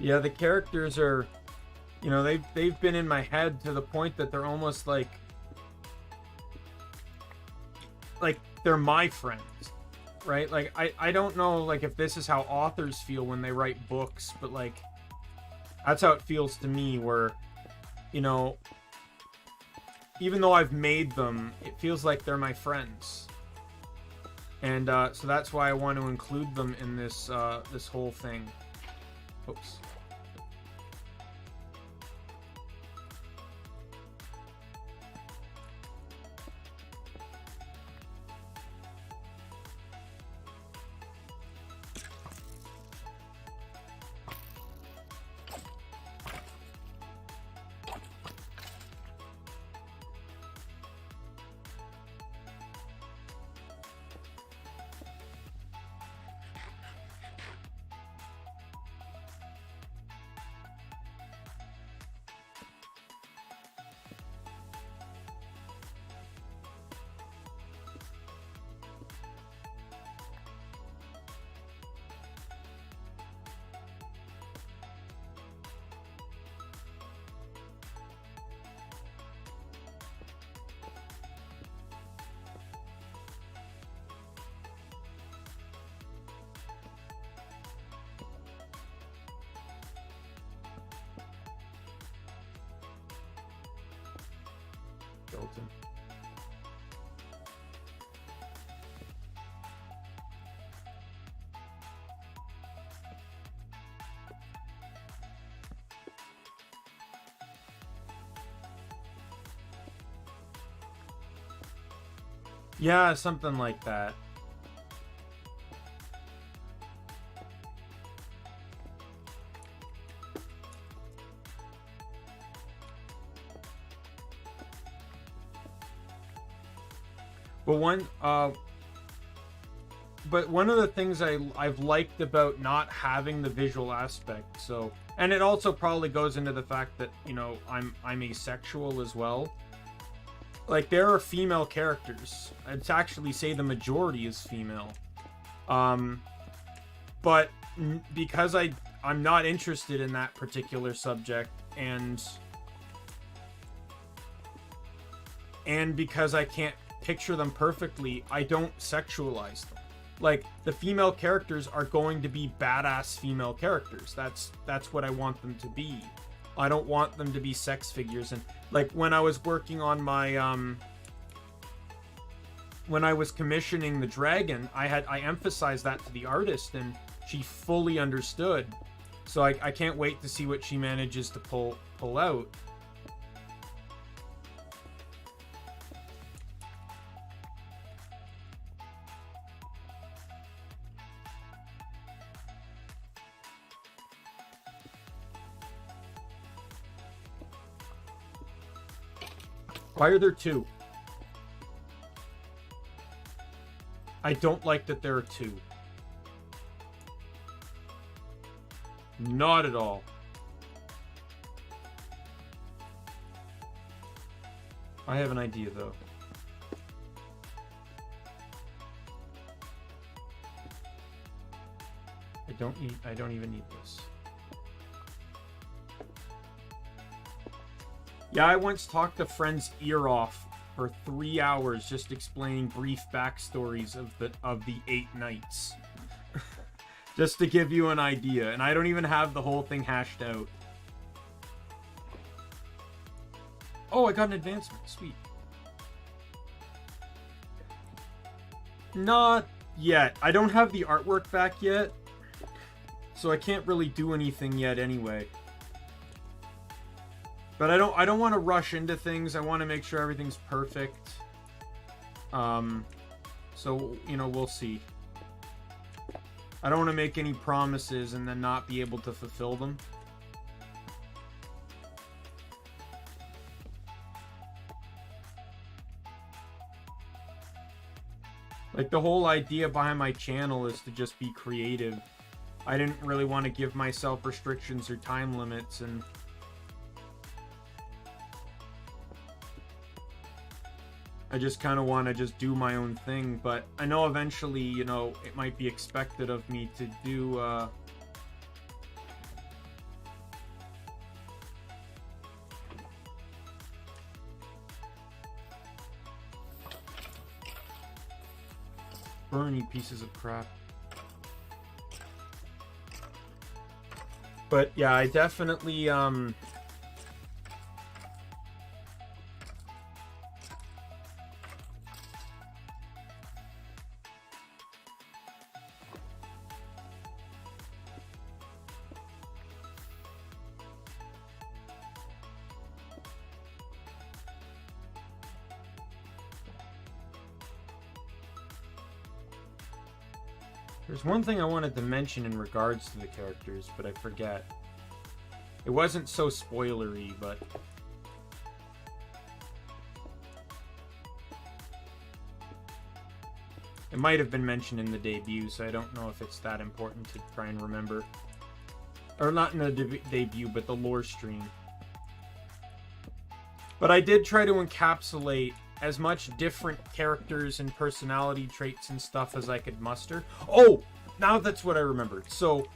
Yeah, the characters are, you know, they've been in my head to the point that they're almost like they're my friends, right? Like I don't know like if this is how authors feel when they write books, but like that's how it feels to me where, you know, even though I've made them, it feels like they're my friends. And so that's why I want to include them in this this whole thing. Oops. Skeleton. Yeah, something like that. But one of the things I've liked about not having the visual aspect, so, and it also probably goes into the fact that, you know, I'm asexual as well. Like, there are female characters. I'd actually say the majority is female. But because I'm not interested in that particular subject, and because I can't picture them perfectly, I don't sexualize them. Like, the female characters are going to be badass female characters. That's what I want them to be. I don't want them to be sex figures. And like when I was working on my when I was commissioning the dragon, I emphasized that to the artist, and she fully understood. So I can't wait to see what she manages to pull out. Why are there two? I don't like that there are two. Not at all. I have an idea though. I don't even need this. Yeah, I once talked a friend's ear off for 3 hours just explaining brief backstories of the 8 Knights. Just to give you an idea, and I don't even have the whole thing hashed out. Oh, I got an advancement. Sweet. Not yet. I don't have the artwork back yet, so I can't really do anything yet anyway. But I don't want to rush into things. I want to make sure everything's perfect. So, you know, we'll see. I don't want to make any promises and then not be able to fulfill them. Like, the whole idea behind my channel is to just be creative. I didn't really want to give myself restrictions or time limits, and I just kind of want to just do my own thing. But I know eventually, you know, it might be expected of me to do burn, you pieces of crap. But yeah, I definitely there's one thing I wanted to mention in regards to the characters, but I forget. It wasn't so spoilery, but it might have been mentioned in the debut, so I don't know if it's that important to try and remember. Or not in the debut, but the lore stream. But I did try to encapsulate as much different characters and personality traits and stuff as I could muster. Oh, now that's what I remembered. So,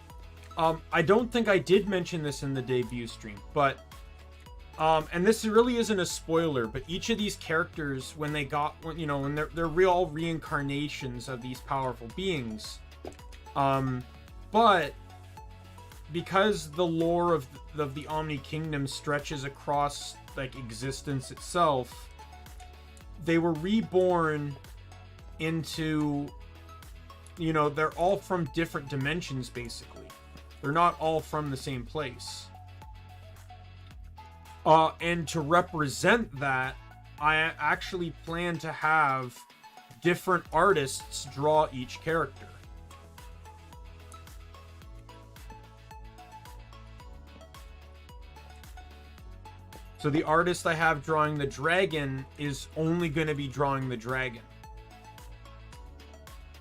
I don't think I did mention this in the debut stream, but, and this really isn't a spoiler, but each of these characters, when they got, you know, when they're real reincarnations of these powerful beings, but because the lore of the Omni Kingdom stretches across, like, existence itself, they were reborn into, you know, they're all from different dimensions, basically. They're not all from the same place. And to represent that, I actually plan to have different artists draw each character. So the artist I have drawing the dragon is only going to be drawing the dragon.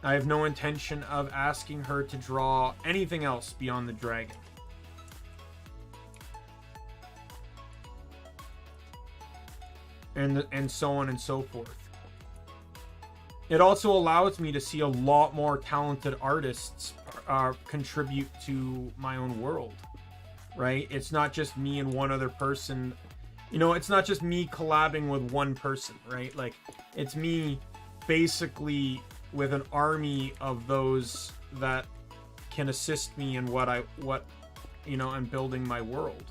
I have no intention of asking her to draw anything else beyond the dragon. And so on and so forth. It also allows me to see a lot more talented artists contribute to my own world, right? It's not just me and one other person. You know, it's not just me collabing with one person, right? Like, it's me basically with an army of those that can assist me in what you know, and building my world.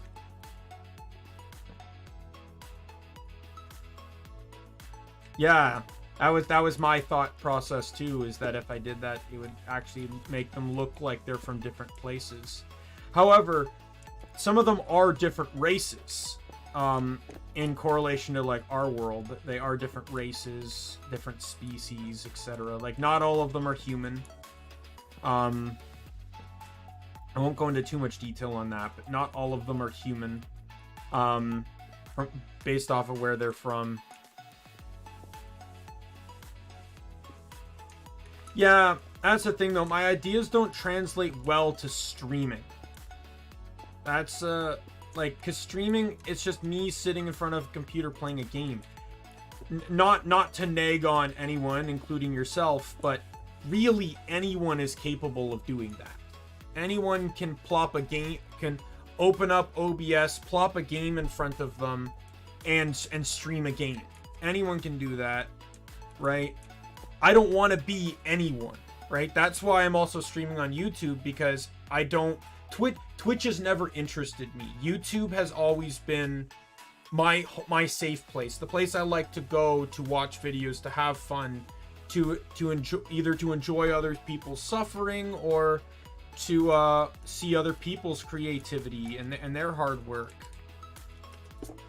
Yeah, that was my thought process too, is that if I did that, it would actually make them look like they're from different places. However, some of them are different races. In correlation to, like, our world, they are different races, different species, etc. Like, not all of them are human. I won't go into too much detail on that, but not all of them are human. Based off of where they're from. Yeah, that's the thing though. My ideas don't translate well to streaming. That's like, cause streaming, it's just me sitting in front of a computer playing a game. Not to nag on anyone, including yourself, but really anyone is capable of doing that. Anyone can plop a game, can open up OBS, plop a game in front of them, and stream a game. Anyone can do that, right? I don't want to be anyone, right? That's why I'm also streaming on YouTube, because I don't... Twitch has never interested me. YouTube has always been my safe place, the place I like to go to watch videos, to have fun, to enjoy, either to enjoy other people's suffering or to see other people's creativity and their hard work.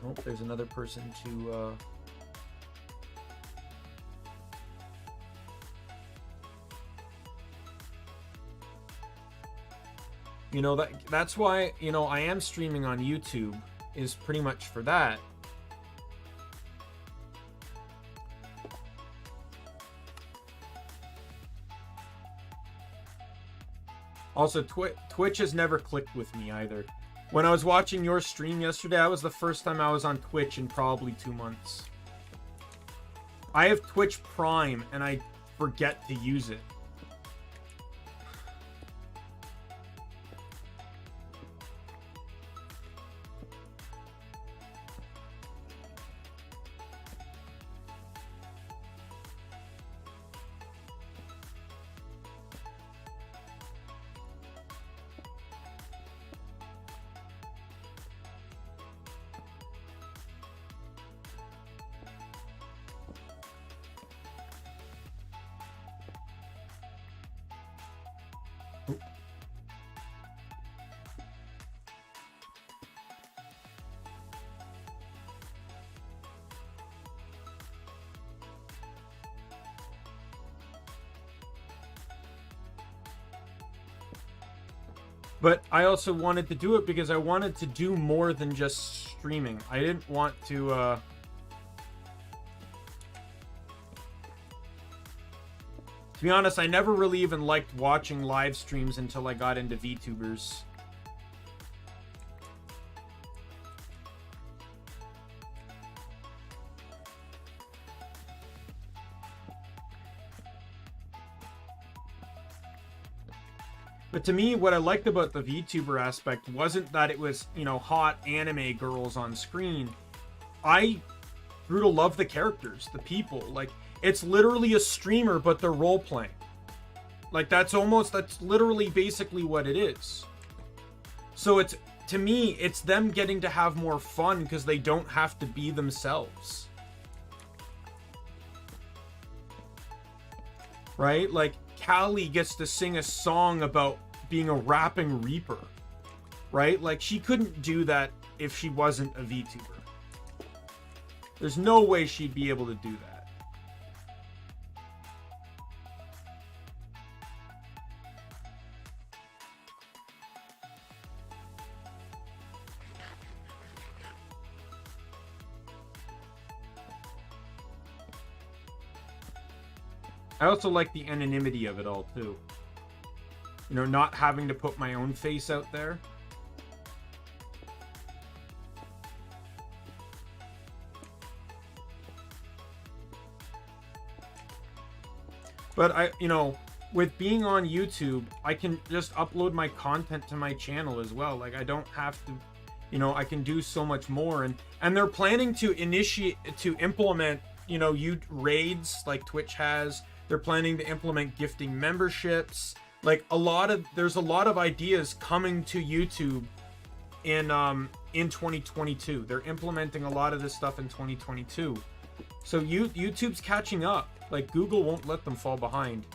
Oh, there's another person to You know, that's why, you know, I am streaming on YouTube, is pretty much for that. Also, Twitch has never clicked with me either. When I was watching your stream yesterday, that was the first time I was on Twitch in probably 2 months. I have Twitch Prime, and I forget to use it. But I also wanted to do it because I wanted to do more than just streaming. I didn't want to, to be honest, I never really even liked watching live streams until I got into VTubers. But to me, what I liked about the VTuber aspect wasn't that it was, you know, hot anime girls on screen. I grew to love the characters, the people. Like, it's literally a streamer, but they're role-playing. Like, that's literally basically what it is. So it's, to me, it's them getting to have more fun because they don't have to be themselves. Right? Like, Callie gets to sing a song about being a rapping reaper, right? Like, she couldn't do that if she wasn't a VTuber. There's no way she'd be able to do that. I also like the anonymity of it all, too. You know, not having to put my own face out there. But you know, with being on YouTube, I can just upload my content to my channel as well. Like, I don't have to, you know, I can do so much more. And they're planning to implement, you know, raids like Twitch has. They're planning to implement gifting memberships. Like, there's a lot of ideas coming to YouTube in 2022. They're implementing a lot of this stuff in 2022. So YouTube's catching up. Like, Google won't let them fall behind.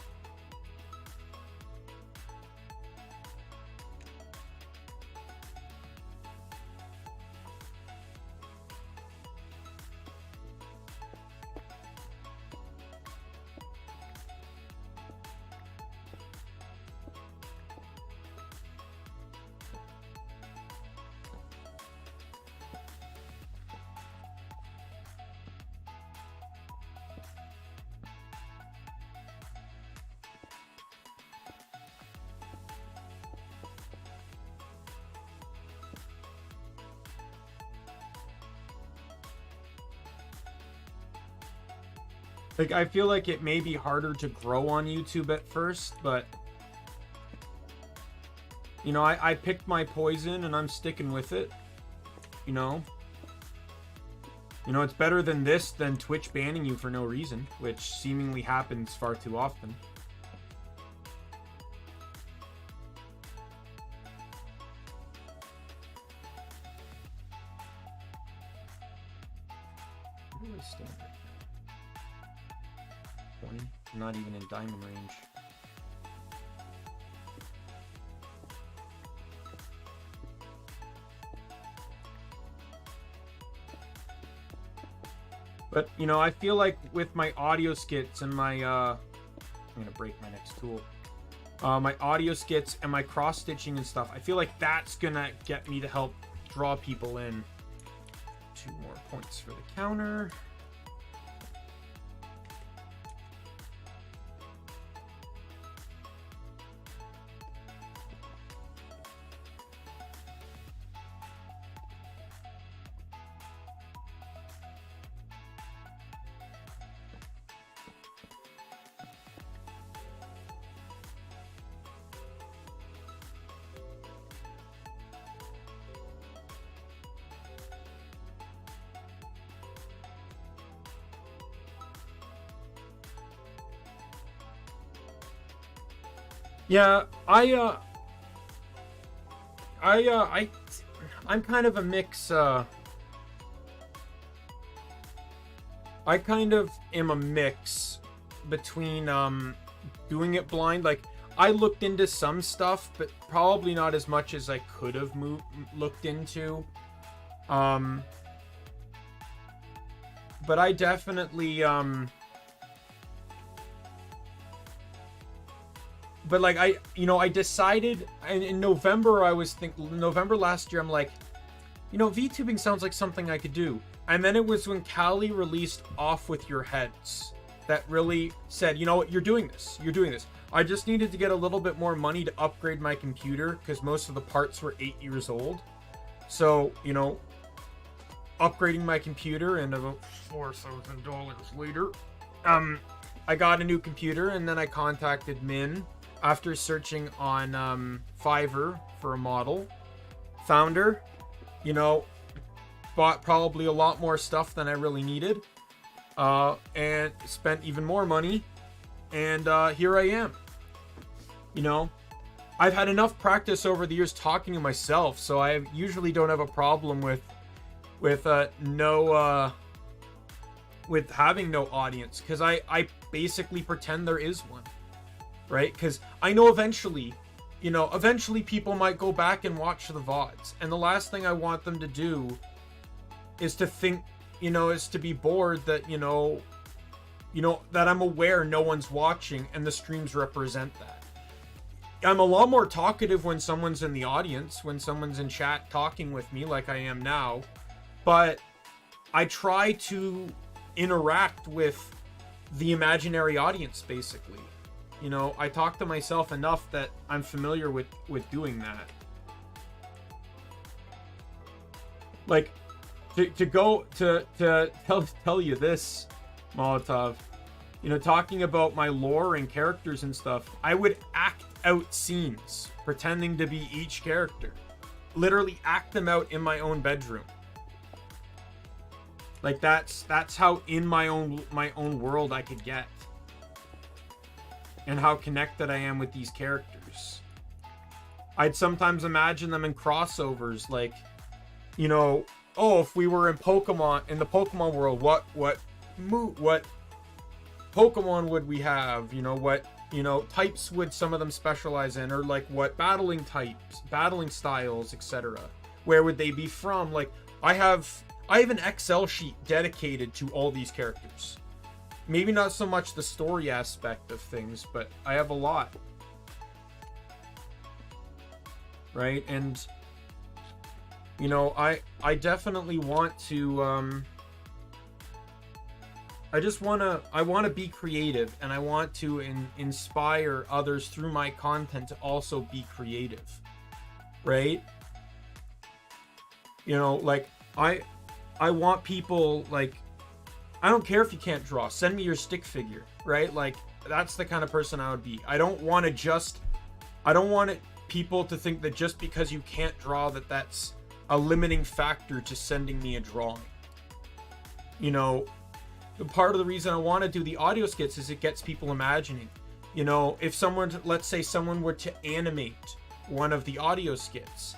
Like, I feel like it may be harder to grow on YouTube at first, but, you know, I picked my poison and I'm sticking with it, you know? You know, it's better than Twitch banning you for no reason, which seemingly happens far too often. Where do I stand right now? 20? I'm not even in diamond range. But, you know, I feel like with my audio skits and my, I'm gonna break my next tool. my audio skits, and my cross stitching and stuff. I feel like that's gonna get me to help draw people in. 2 more points for the counter. Yeah, I'm kind of a mix. I kind of am a mix between doing it blind. Like, I looked into some stuff, but probably not as much as I could have looked into. But I definitely but like I decided in November, November last year, I'm like, VTubing sounds like something I could do. And then it was when Callie released Off With Your Heads that really said, you know what, you're doing this. I just needed to get a little bit more money to upgrade my computer because most of the parts were 8 years old. So, upgrading my computer, and about $4,000 later, I got a new computer, and then I contacted Min after searching on Fiverr for a model. Found her, bought probably a lot more stuff than I really needed, and spent even more money, and here I am. I've had enough practice over the years talking to myself, so I usually don't have a problem with having no audience, because I basically pretend there is one, right? Because I know eventually people might go back and watch the VODs, and the last thing I want them to do is to think, is to be bored that, that I'm aware no one's watching and the streams represent that. I'm a lot more talkative when someone's in the audience, when someone's in chat talking with me like I am now, but I try to interact with the imaginary audience, basically. I talk to myself enough that I'm familiar with doing that. Like, to tell you this, Molotov, talking about my lore and characters and stuff, I would act out scenes pretending to be each character. Literally act them out in my own bedroom. Like, that's how in my own world I could get, and how connected I am with these characters. I'd sometimes imagine them in crossovers, like, if we were in the Pokemon world, what Pokemon would we have? What types would some of them specialize in, or like what battling types, battling styles, etc. Where would they be from? Like, I have an Excel sheet dedicated to all these characters. Maybe not so much the story aspect of things, but I have a lot. Right? And I definitely want to I want to be creative, and I want to inspire others through my content to also be creative, right? Like, I want people, like, I don't care if you can't draw, send me your stick figure, right? Like, that's the kind of person I would be. I don't want people to think that just because you can't draw that's a limiting factor to sending me a drawing. The part of the reason I want to do the audio skits is it gets people imagining. If let's say someone were to animate one of the audio skits,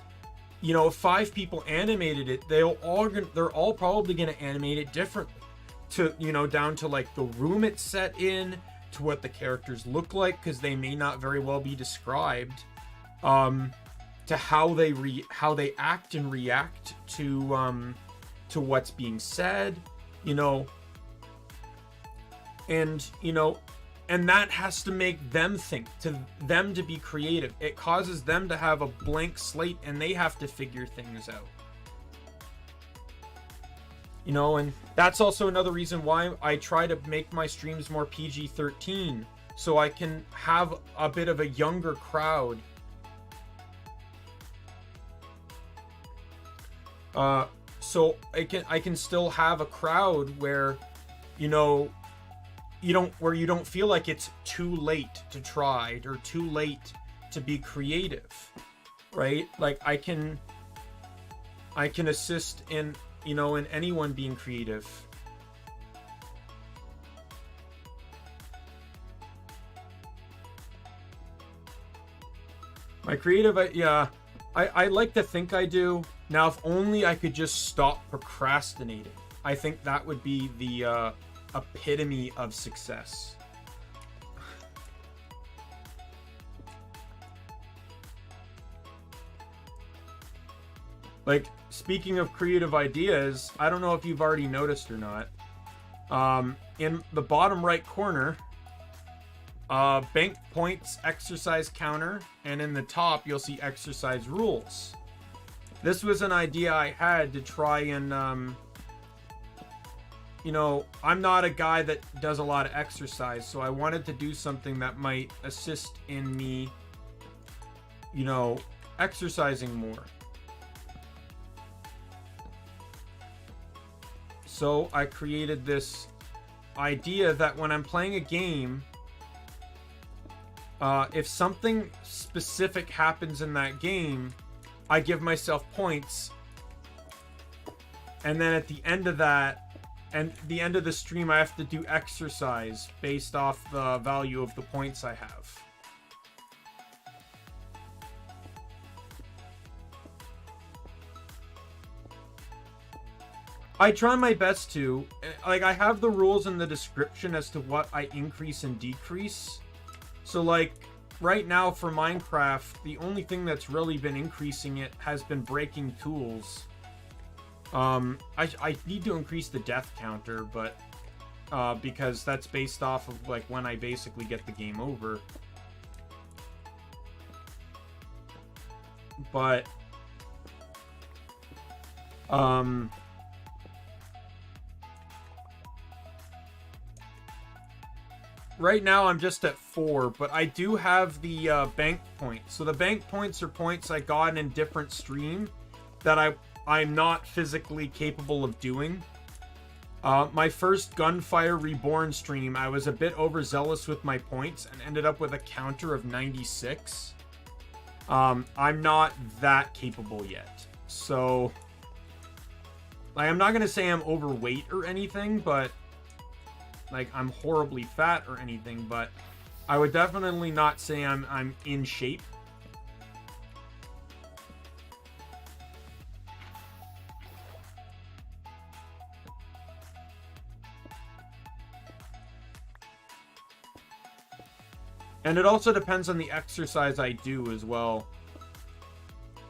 if 5 people animated it, they're all probably going to animate it differently, to down to like the room it's set in, to what the characters look like, because they may not very well be described, to how they act and react to what's being said, and And that has to make them think, to them to be creative. It causes them to have a blank slate and they have to figure things out. You know, and that's also another reason why I try to make my streams more PG-13, so I can have a bit of a younger crowd. So I can still have a crowd where, you know, you don't feel like it's too late to try or too late to be creative, right? Like I can assist in, you know, in anyone being creative. My creative, yeah, I like to think I do. Now, if only I could just stop procrastinating. I think that would be the epitome of success. Like, speaking of creative ideas, I don't know if you've already noticed or not. In the bottom right corner, bank points exercise counter, and in the top you'll see exercise rules. This was an idea I had to try and, you know, I'm not a guy that does a lot of exercise, so I wanted to do something that might assist in me, you know, exercising more. So I created this idea that when I'm playing a game, if something specific happens in that game, I give myself points, and then at the end of that, and the end of the stream, I have to do exercise based off the value of the points I have. I try my best to, like, I have the rules in the description as to what I increase and decrease. So, like, right now for Minecraft, the only thing that's really been increasing it has been breaking tools. I need to increase the death counter, but because that's based off of like when I basically get the game over. But right now I'm just at 4, but I do have the bank points. So the bank points are points I got in different stream that I'm not physically capable of doing. My first Gunfire Reborn stream, I was a bit overzealous with my points and ended up with a counter of 96. I'm not that capable yet. So, like, I'm not going to say I'm overweight or anything, but, like, I'm horribly fat or anything, but I would definitely not say I'm in shape. And it also depends on the exercise I do as well.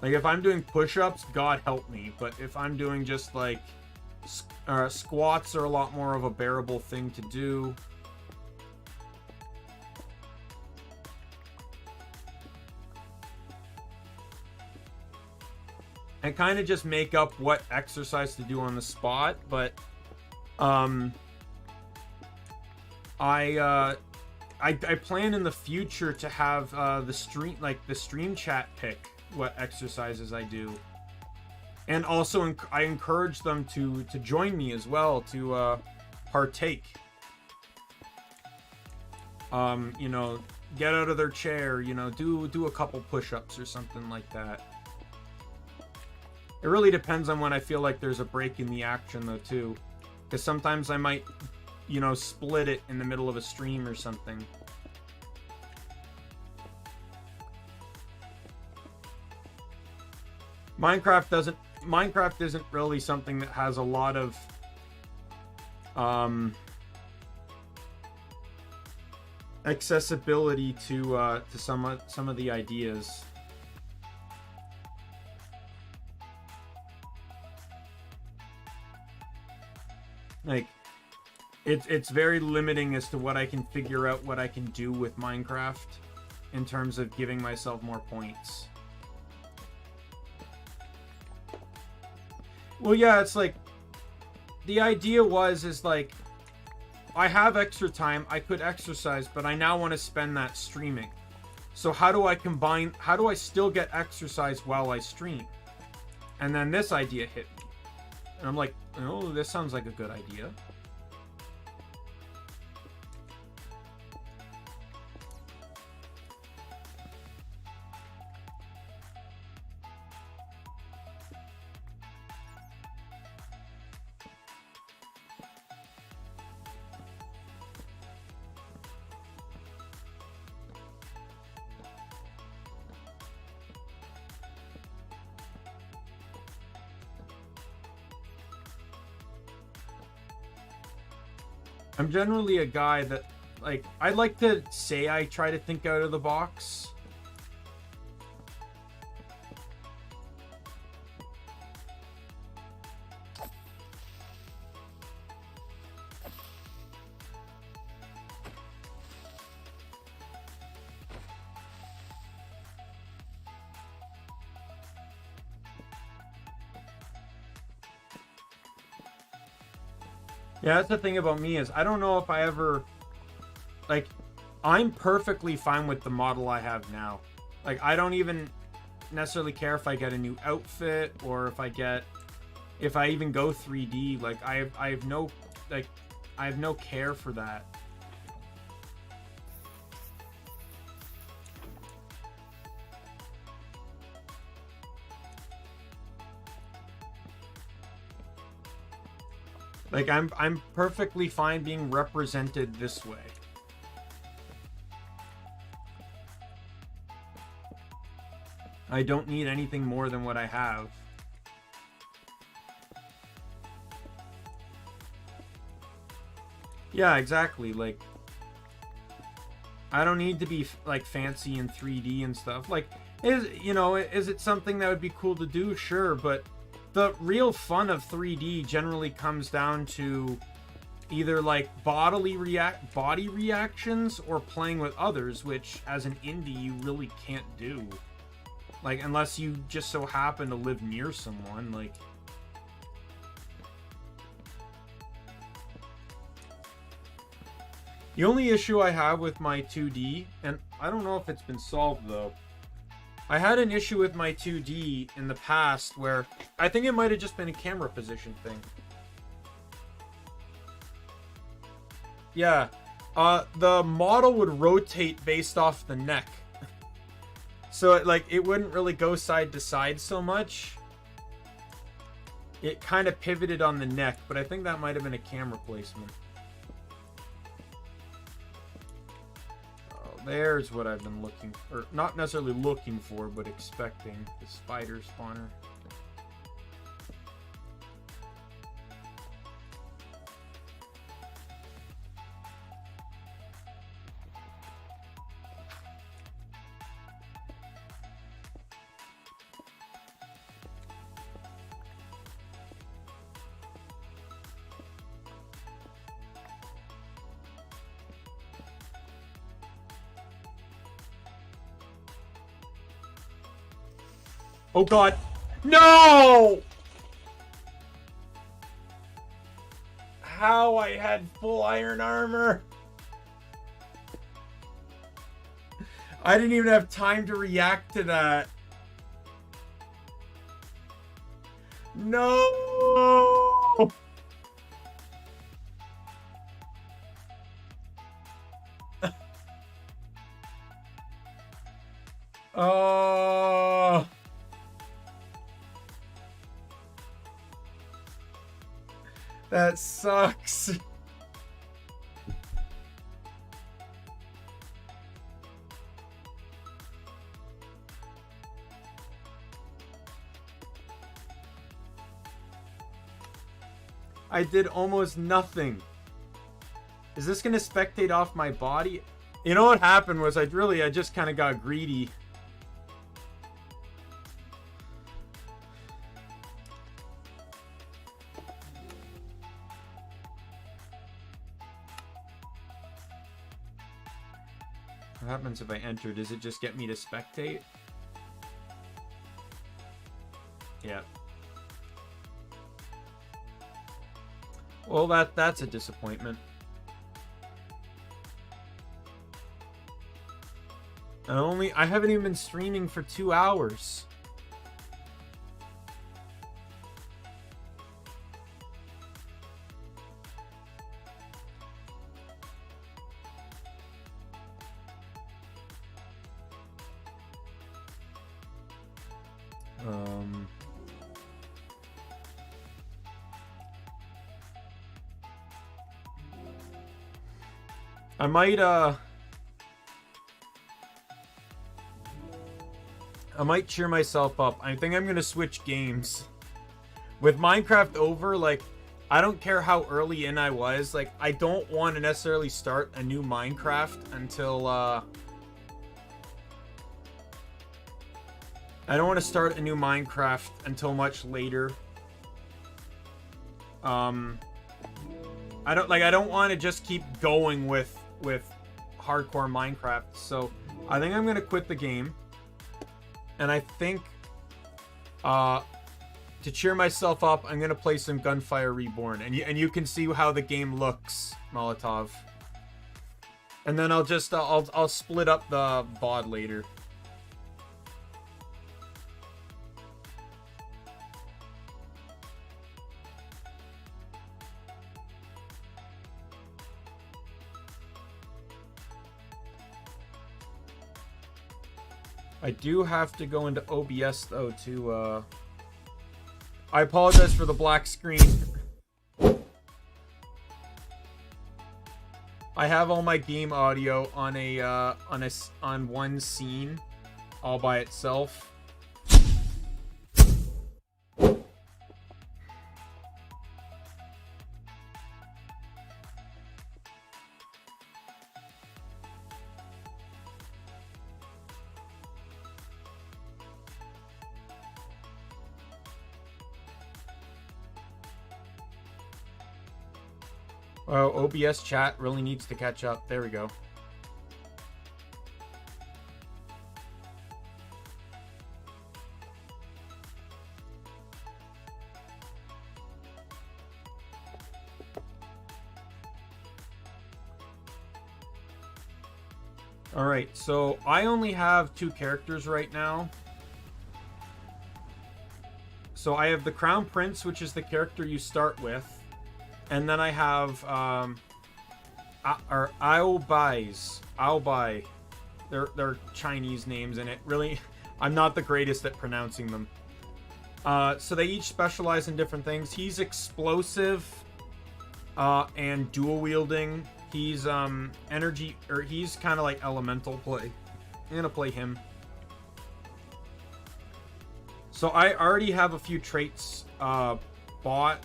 Like, if I'm doing push-ups, God help me. But if I'm doing just, like, squats are a lot more of a bearable thing to do. I kind of just make up what exercise to do on the spot, but I plan in the future to have the stream chat pick what exercises I do, and also I encourage them to join me as well, to partake. You know, get out of their chair, you know, do a couple push-ups or something like that. It really depends on when I feel like there's a break in the action though too, because sometimes I might, you know, split it in the middle of a stream or something. Minecraft isn't really something that has a lot of accessibility to some of the ideas. Like, It's very limiting as to what I can figure out, what I can do with Minecraft in terms of giving myself more points. Well, yeah, it's like the idea is like I have extra time, I could exercise, but I now want to spend that streaming. So how do I still get exercise while I stream? And then this idea hit me. And I'm like, oh, this sounds like a good idea. I'm generally a guy that, like, I'd like to say I try to think out of the box. Yeah, that's the thing about me is I don't know if I ever, like, I'm perfectly fine with the model I have now. Like, I don't even necessarily care if I get a new outfit or if I even go 3D. Like, I have no care for that. Like, I'm perfectly fine being represented this way. I don't need anything more than what I have. Yeah, exactly. Like, I don't need to be like fancy in 3D and stuff. Like, is it something that would be cool to do? Sure, but the real fun of 3D generally comes down to either like body reactions or playing with others, which as an indie you really can't do. Like, unless you just so happen to live near someone, like. The only issue I have with my 2D, and I don't know if it's been solved though. I had an issue with my 2D in the past where I think it might have just been a camera position thing. Yeah, the model would rotate based off the neck. So it wouldn't really go side to side so much. It kind of pivoted on the neck, but I think that might have been a camera placement. There's what I've been looking for. Or not necessarily looking for, but expecting. The spider spawner. Oh god. No! How I had full iron armor. I didn't even have time to react to that. No! Oh. That sucks. I did almost nothing. Is this gonna spectate off my body? You know what happened was I just kind of got greedy. What happens if I enter? Does it just get me to spectate? Yeah. Well, that's a disappointment. I haven't even been streaming for 2 hours. I might cheer myself up. I think I'm gonna switch games. With Minecraft over, like, I don't care how early in I was. Like, I don't want to necessarily start a new Minecraft until, I don't want to start a new Minecraft until much later. I don't want to just keep going with hardcore Minecraft. So, I think I'm gonna quit the game. And I think, to cheer myself up, I'm gonna play some Gunfire Reborn, and you can see how the game looks, Molotov. And then I'll just I'll split up the VOD later. I do have to go into OBS though to I apologize for the black screen. I have all my game audio on on one scene all by itself. Oh, OBS chat really needs to catch up. There we go. All right, so I only have 2 characters right now. So I have the Crown Prince, which is the character you start with. And then I have Aobai. They're Chinese names, and it really, I'm not the greatest at pronouncing them. So they each specialize in different things. He's explosive and dual wielding. He's energy, or he's kind of like elemental play. I'm gonna play him. So I already have a few traits bought.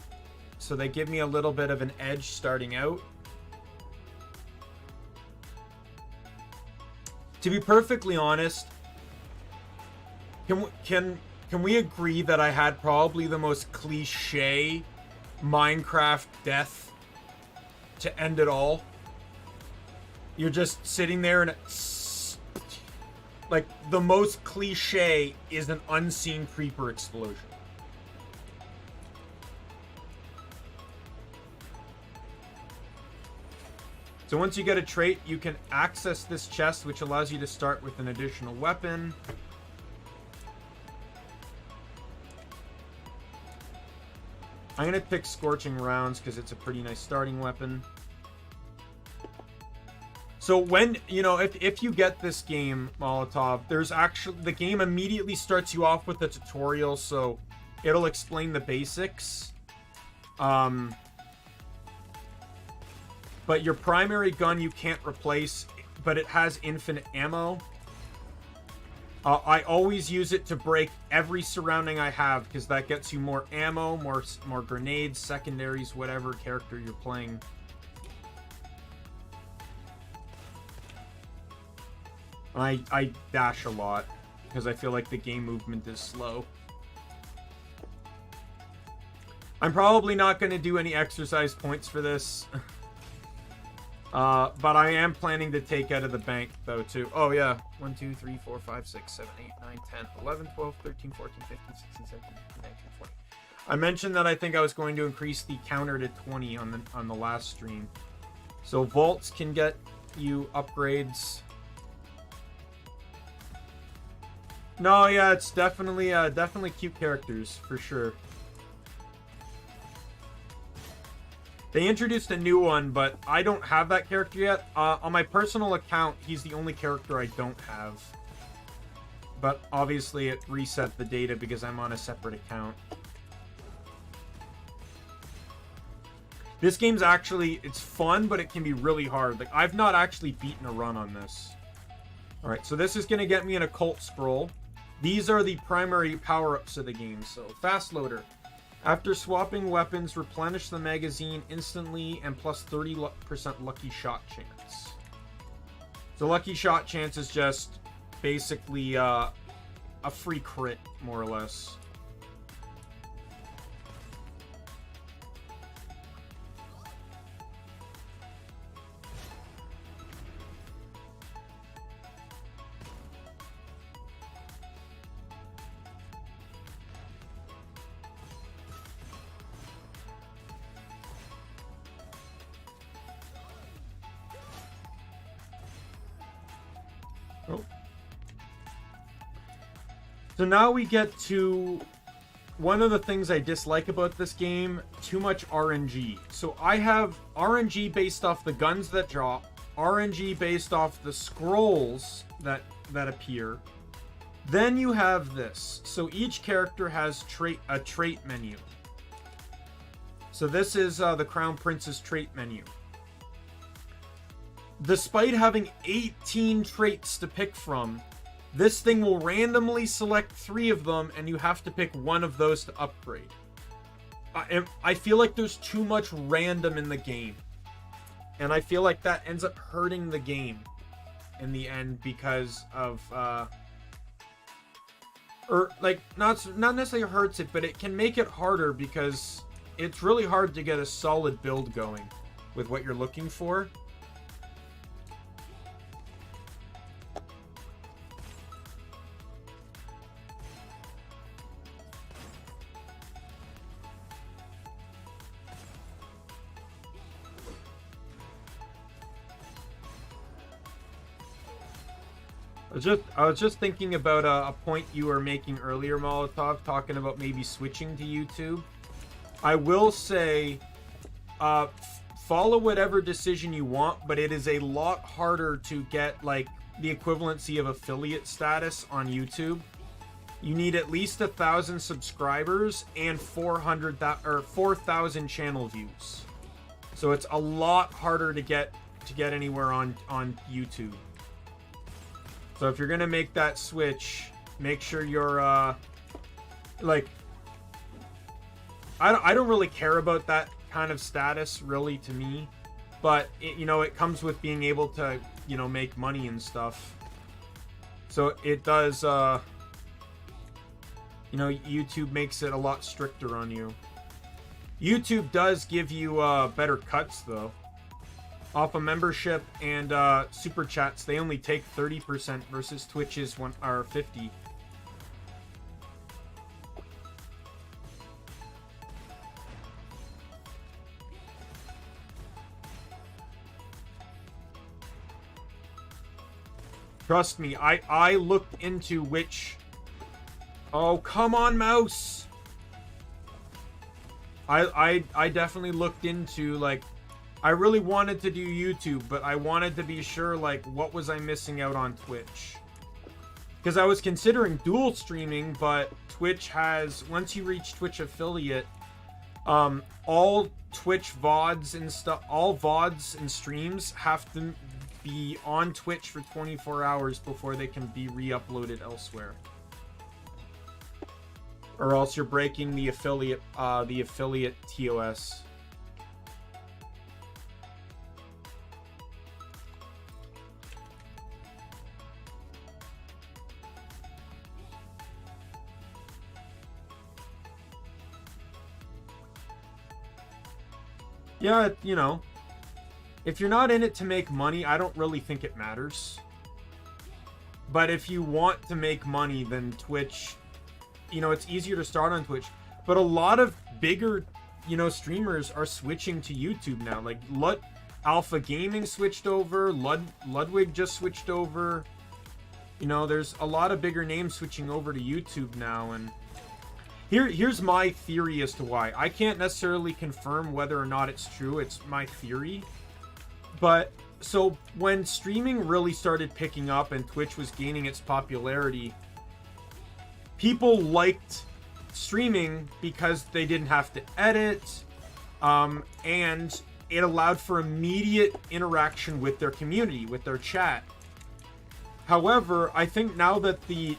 So they give me a little bit of an edge starting out. To be perfectly honest, can we agree that I had probably the most cliche Minecraft death to end it all? You're just sitting there and like the most cliche is an unseen creeper explosion. So once you get a trait, you can access this chest, which allows you to start with an additional weapon. I'm going to pick Scorching Rounds because it's a pretty nice starting weapon. So when, you know, if you get this game, Molotov, there's actually, the game immediately starts you off with a tutorial, so it'll explain the basics. But your primary gun you can't replace, but it has infinite ammo. I always use it to break every surrounding I have, because that gets you more ammo, more grenades, secondaries, whatever character you're playing. I dash a lot, because I feel like the game movement is slow. I'm probably not going to do any exercise points for this. But I am planning to take out of the bank, though, too. Oh, yeah. 1, 2, 3, 4, 5, 6, 7, 8, 9, 10, 11, 12, 13, 14, 15, 16, 17, 18, 19, 20. I mentioned that I think I was going to increase the counter to 20 on the last stream. So vaults can get you upgrades. No, yeah, it's definitely cute characters, for sure. They introduced a new one, but I don't have that character yet. On my personal account, he's the only character I don't have. But obviously it reset the data because I'm on a separate account. This game's actually, it's fun, but it can be really hard. Like, I've not actually beaten a run on this. Alright, so this is going to get me an occult scroll. These are the primary power-ups of the game. So, fast loader. After swapping weapons, replenish the magazine instantly and plus 30% lucky shot chance. So lucky shot chance is just basically a free crit, more or less. Oh. So now we get to one of the things I dislike about this game, too much RNG. So I have RNG based off the guns that drop, RNG based off the scrolls that appear. Then you have this. So each character has a trait menu. So this is the Crown Prince's trait menu. Despite having 18 traits to pick from, this thing will randomly select 3 of them, and you have to pick one of those to upgrade. I feel like there's too much random in the game. And I feel like that ends up hurting the game in the end because of... or, like, not necessarily hurts it, but it can make it harder because it's really hard to get a solid build going with what you're looking for. I was just thinking about a point you were making earlier, Molotov, talking about maybe switching to YouTube. I will say, follow whatever decision you want, but it is a lot harder to get like the equivalency of affiliate status on YouTube. You need at least 1,000 subscribers and 4,000 channel views. So it's a lot harder to get anywhere on YouTube. So if you're gonna make that switch, make sure you're like, I don't really care about that kind of status really to me, but it, you know, it comes with being able to, you know, make money and stuff. So it does, you know, YouTube makes it a lot stricter on you. YouTube does give you better cuts though. Off a membership and super chats, they only take 30% versus Twitch's 50%. Trust me, I looked into which... Oh, come on, mouse! I definitely looked into, like... I really wanted to do YouTube, but I wanted to be sure, like, what was I missing out on Twitch? Because I was considering dual streaming, but Twitch has... Once you reach Twitch affiliate, all Twitch VODs and stuff... All VODs and streams have to be on Twitch for 24 hours before they can be re-uploaded elsewhere. Or else you're breaking the affiliate TOS. Yeah, you know, If you're not in it to make money, I don't really think it matters. But if you want to make money, then Twitch, you know, it's easier to start on Twitch. But a lot of bigger, you know, streamers are switching to YouTube now. Like Alpha Gaming switched over, Ludwig just switched over. You know, there's a lot of bigger names switching over to YouTube now. And here's my theory as to why. I can't necessarily confirm whether or not it's true. It's my theory. But so when streaming really started picking up and Twitch was gaining its popularity, people liked streaming because they didn't have to edit, and it allowed for immediate interaction with their community, with their chat. However, I think now that the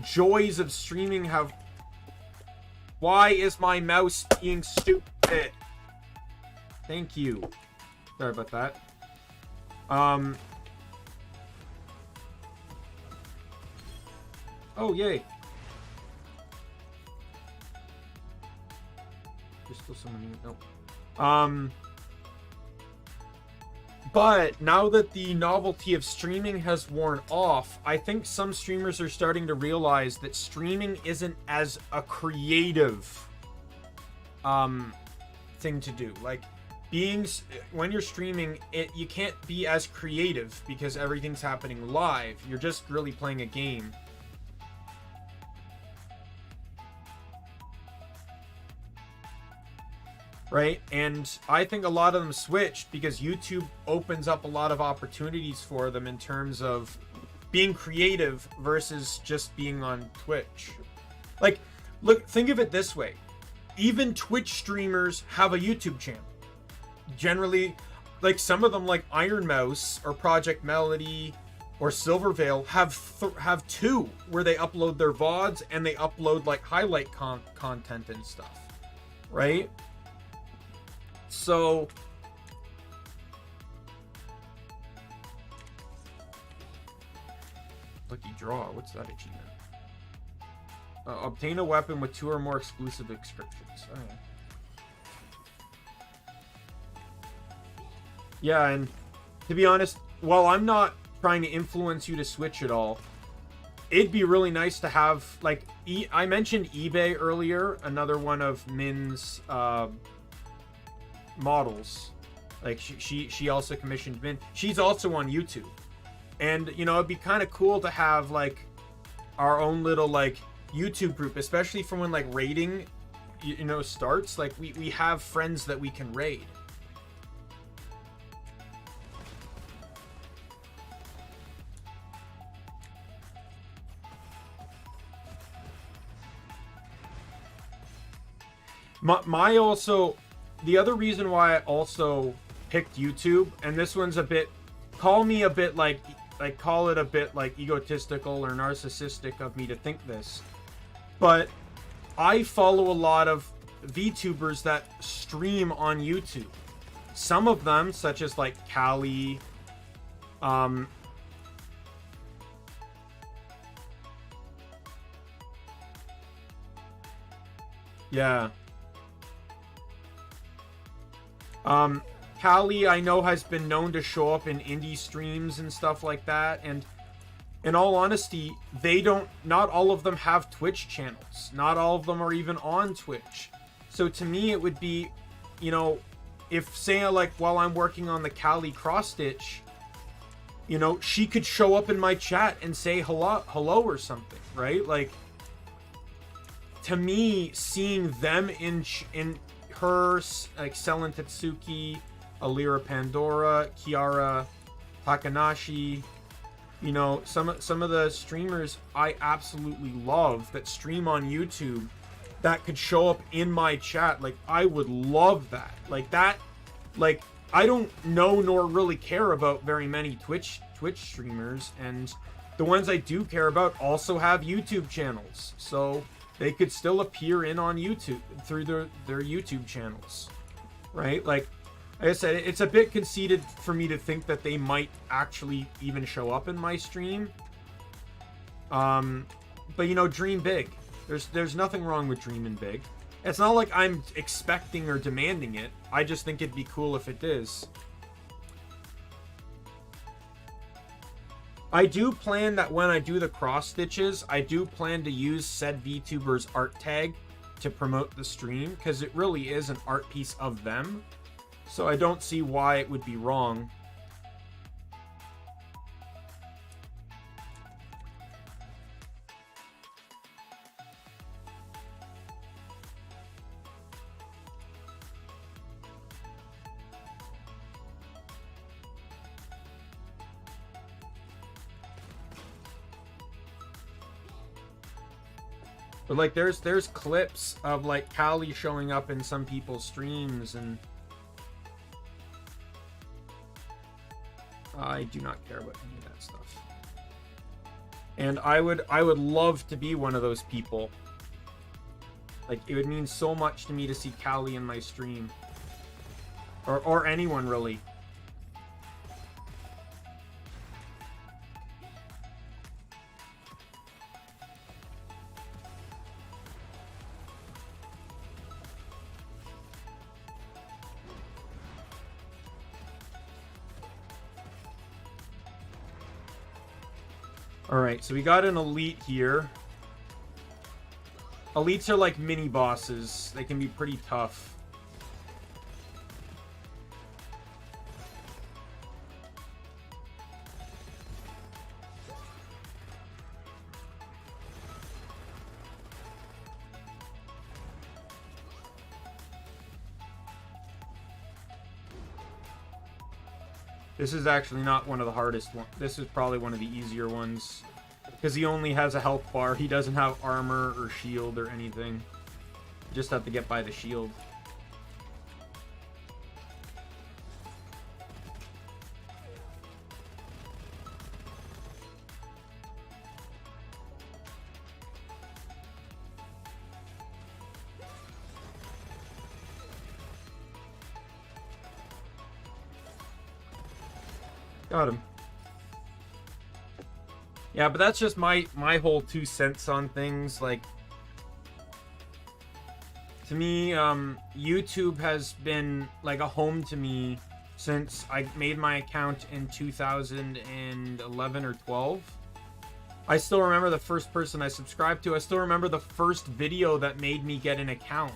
joys of streaming have... Why is my mouse being stupid? Thank you. Sorry about that. Oh, yay. There's still someone here. No. But now that the novelty of streaming has worn off, I think some streamers are starting to realize that streaming isn't as a creative thing to do. Like, when you're streaming, you can't be as creative because everything's happening live. You're just really playing a game. Right? And I think a lot of them switched because YouTube opens up a lot of opportunities for them in terms of being creative versus just being on Twitch. Like, look, think of it this way. Even Twitch streamers have a YouTube channel. Generally, like some of them, like Iron Mouse or Project Melody or Silvervale, have two where they upload their VODs and they upload like highlight content and stuff, right? So lucky draw. What's that achievement? Obtain a weapon with 2 or more exclusive inscriptions. All right. Yeah, and to be honest, while I'm not trying to influence you to switch at all, it'd be really nice to have, like, I mentioned eBay earlier, another one of Min's models. Like, she also commissioned Min. She's also on YouTube. And, you know, it'd be kind of cool to have, like, our own little, like, YouTube group, especially for when, like, raiding, you know, starts. Like, we have friends that we can raid. My also, the other reason why I also picked YouTube, and this one's a bit, call it a bit like egotistical or narcissistic of me to think this, but I follow a lot of VTubers that stream on YouTube. Some of them, such as like Callie, yeah. Callie, I know, has been known to show up in indie streams and stuff like that, and in all honesty, not all of them have Twitch channels. Not all of them are even on Twitch. So to me, it would be, you know, if, say, like, while I'm working on the Callie cross-stitch, you know, she could show up in my chat and say hello or something, right? Like, to me, seeing them in her, like Selen Tetsuki, Alira Pandora, Kiara Takanashi, you know, some of the streamers I absolutely love that stream on YouTube that could show up in my chat. Like, I would love that. Like that, like, I don't know nor really care about very many Twitch streamers, and the ones I do care about also have YouTube channels, so they could still appear in on YouTube through their YouTube channels, right? Like I said, it's a bit conceited for me to think that they might actually even show up in my stream. But you know, dream big. There's nothing wrong with dreaming big. It's not like I'm expecting or demanding it. I just think it'd be cool if it is. I do plan that when I do the cross stitches, I do plan to use said VTuber's art tag to promote the stream, because it really is an art piece of them. So I don't see why it would be wrong. But like there's clips of like Callie showing up in some people's streams, and I do not care about any of that stuff. And I would love to be one of those people. Like, it would mean so much to me to see Callie in my stream. Or anyone really. Alright, so we got an elite here. Elites are like mini bosses. They can be pretty tough. This is actually not one of the hardest ones. This is probably one of the easier ones. Because he only has a health bar. He doesn't have armor or shield or anything. You just have to get by the shield. Got him. Yeah, but that's just my whole 2 cents on things. Like, to me, YouTube has been like a home to me since I made my account in 2011 or 12. I still remember the first person I subscribed to. I still remember the first video that made me get an account.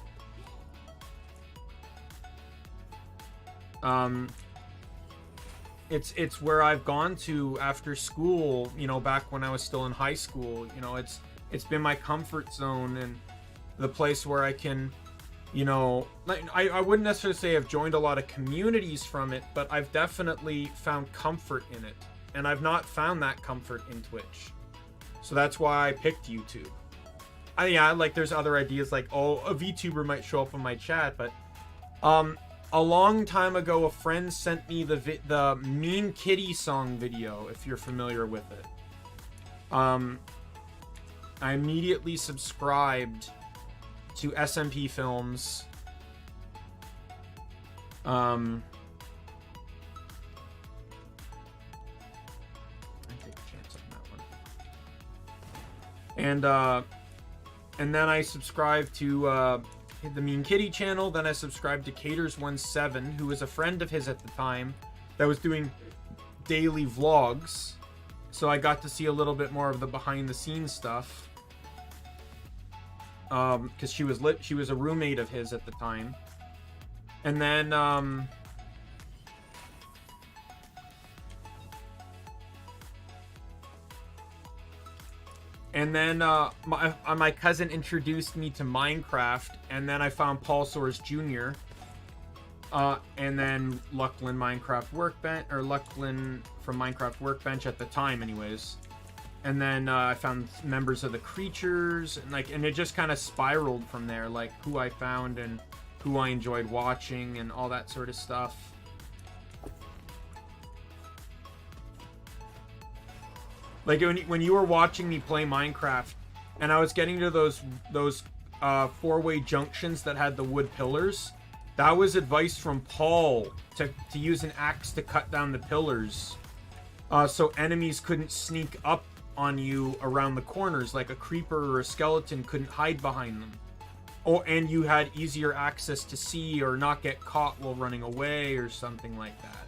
It's where I've gone to after school, you know, back when I was still in high school. You know, it's been my comfort zone and the place where I can, you know, I wouldn't necessarily say I've joined a lot of communities from it, but I've definitely found comfort in it. And I've not found that comfort in Twitch. So that's why I picked YouTube. Yeah, like there's other ideas like, oh, a VTuber might show up in my chat, but a long time ago, a friend sent me the Mean Kitty song video, if you're familiar with it. I immediately subscribed to SMP Films. I take a chance on that one. And then I subscribed to the Mean Kitty channel. Then I subscribed to Caters17, who was a friend of his at the time that was doing daily vlogs. So I got to see a little bit more of the behind the scenes stuff. Because she was a roommate of his at the time. And then my cousin introduced me to Minecraft, and then I found Paul Soares Jr. And then Lucklin Minecraft Workbench, or Lucklin from Minecraft Workbench at the time, anyways. And then I found members of the Creatures, and it just kind of spiraled from there, like who I found and who I enjoyed watching and all that sort of stuff. Like when you were watching me play Minecraft, and I was getting to those four-way junctions that had the wood pillars, that was advice from Paul to use an axe to cut down the pillars, so enemies couldn't sneak up on you around the corners, like a creeper or a skeleton couldn't hide behind them. Oh, and you had easier access to see or not get caught while running away or something like that.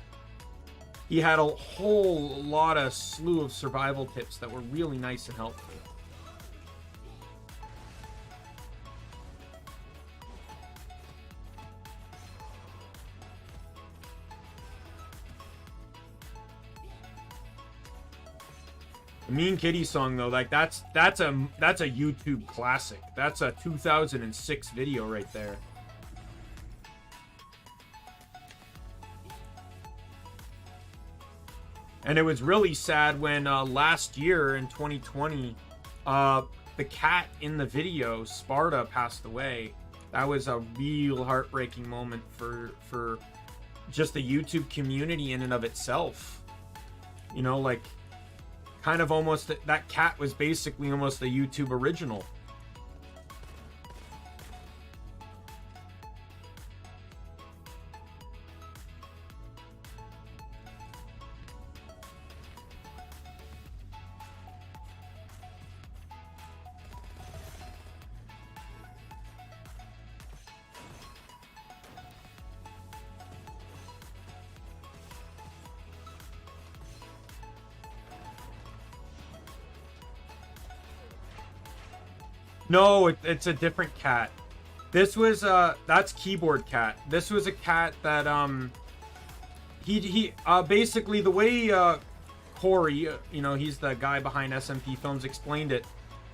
he had a whole lot of slew of survival tips that were really nice and helpful. The Mean Kitty song though, like that's a YouTube classic. That's a 2006 video right there. And it was really sad when last year in 2020, the cat in the video, Sparta, passed away. That was a real heartbreaking moment for just the YouTube community in and of itself. You know, like, kind of almost, that cat was basically almost a YouTube original. No, it's a different cat. This was that's Keyboard Cat. This was a cat that he basically the way Corey, you know, he's the guy behind SMP Films, explained it.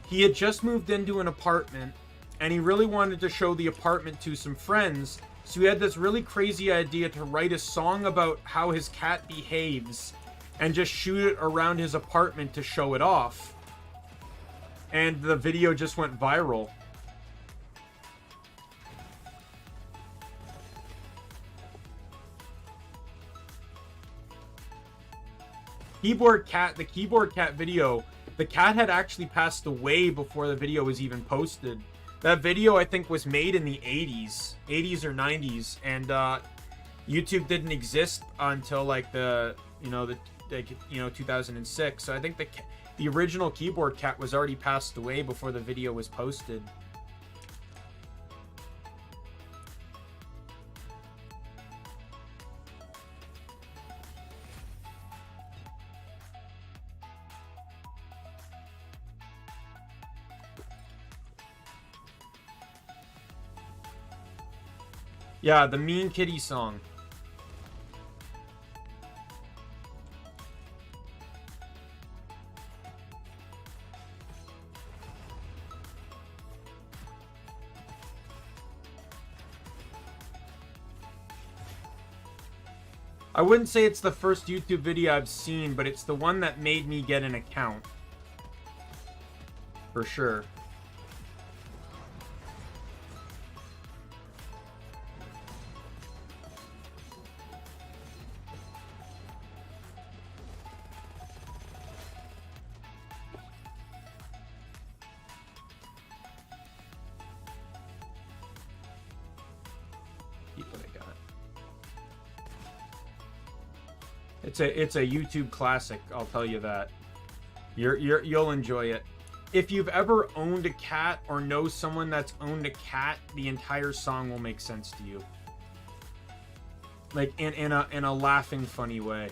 He had just moved into an apartment and he really wanted to show the apartment to some friends. So he had this really crazy idea to write a song about how his cat behaves and just shoot it around his apartment to show it off. And the video just went viral. Keyboard Cat, the Keyboard Cat video, the cat had actually passed away before the video was even posted. That video, I think, was made in the 80s or 90s, and YouTube didn't exist until like the 2006. So I think the original Keyboard Cat was already passed away before the video was posted. Yeah, the Mean Kitty song. I wouldn't say it's the first YouTube video I've seen, but it's the one that made me get an account. For sure. It's a YouTube classic, I'll tell you that. You'll enjoy it. If you've ever owned a cat or know someone that's owned a cat, the entire song will make sense to you. Like in a laughing, funny way.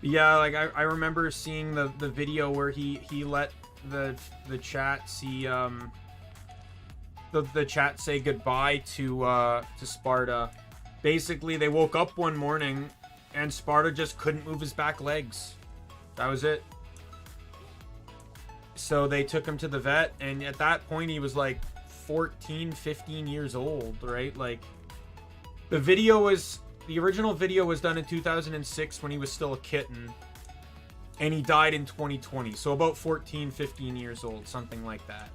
Yeah, like I remember seeing the video where he let the chat see the chat say goodbye to Sparta. Basically, they woke up one morning and Sparta just couldn't move his back legs. That was it. So they took him to the vet, and at that point he was like 14, 15 years old, right? Like, the original video was done in 2006 when he was still a kitten, and he died in 2020. So about 14, 15 years old, something like that.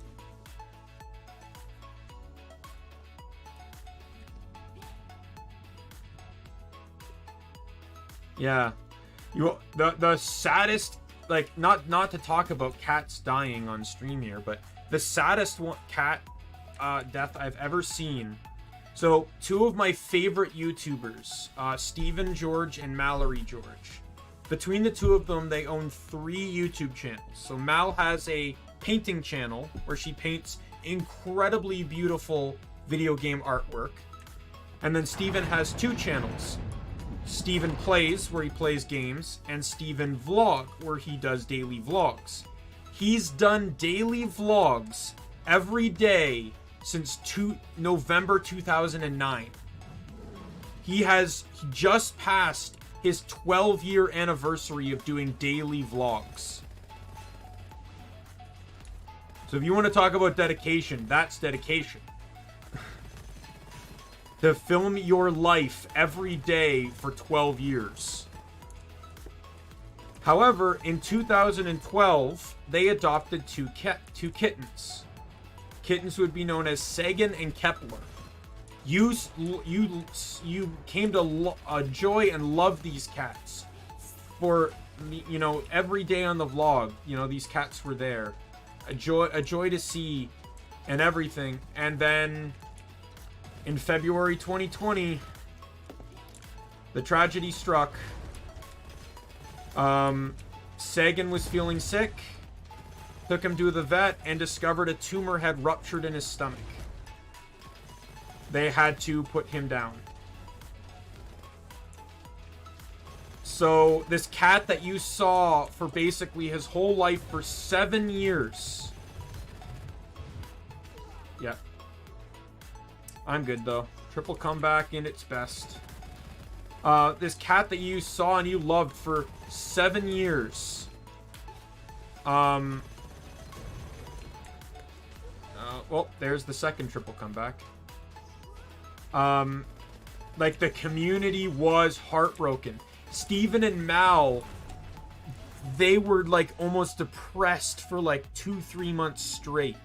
Yeah, the saddest, like, not to talk about cats dying on stream here, but the saddest cat death I've ever seen. So two of my favorite YouTubers, Steven George and Mallory George. Between the two of them, they own 3 YouTube channels. So Mal has a painting channel where she paints incredibly beautiful video game artwork. And then Steven has two channels. Steven Plays, where he plays games, and Steven Vlog, where he does daily vlogs. He's done daily vlogs every day since November 2009. He has just passed his 12-year anniversary of doing daily vlogs. So if you want to talk about dedication, that's dedication. To film your life every day for 12 years. However, in 2012, they adopted two kittens. Kittens would be known as Sagan and Kepler. You came to enjoy and love these cats for, you know, every day on the vlog. You know, these cats were there, a joy to see, and everything. And then in February 2020, the tragedy struck. Sagan was feeling sick, took him to the vet, and discovered a tumor had ruptured in his stomach. They had to put him down. So this cat that you saw for basically his whole life for 7 years. Yeah. I'm good though. Triple comeback in its best. This cat that you saw and you loved for 7 years. Well, there's the second triple comeback. Like, the community was heartbroken. Steven and Mal, they were like almost depressed for like 2-3 months straight.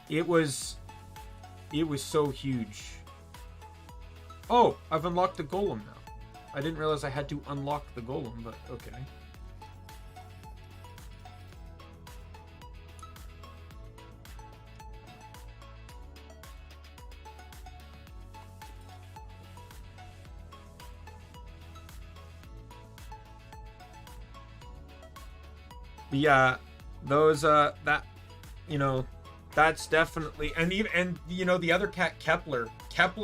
It was so huge. Oh, I've unlocked the golem now. I didn't realize I had to unlock the golem, but okay. But yeah, those that, you know, that's definitely, and you know, the other cat, Kepler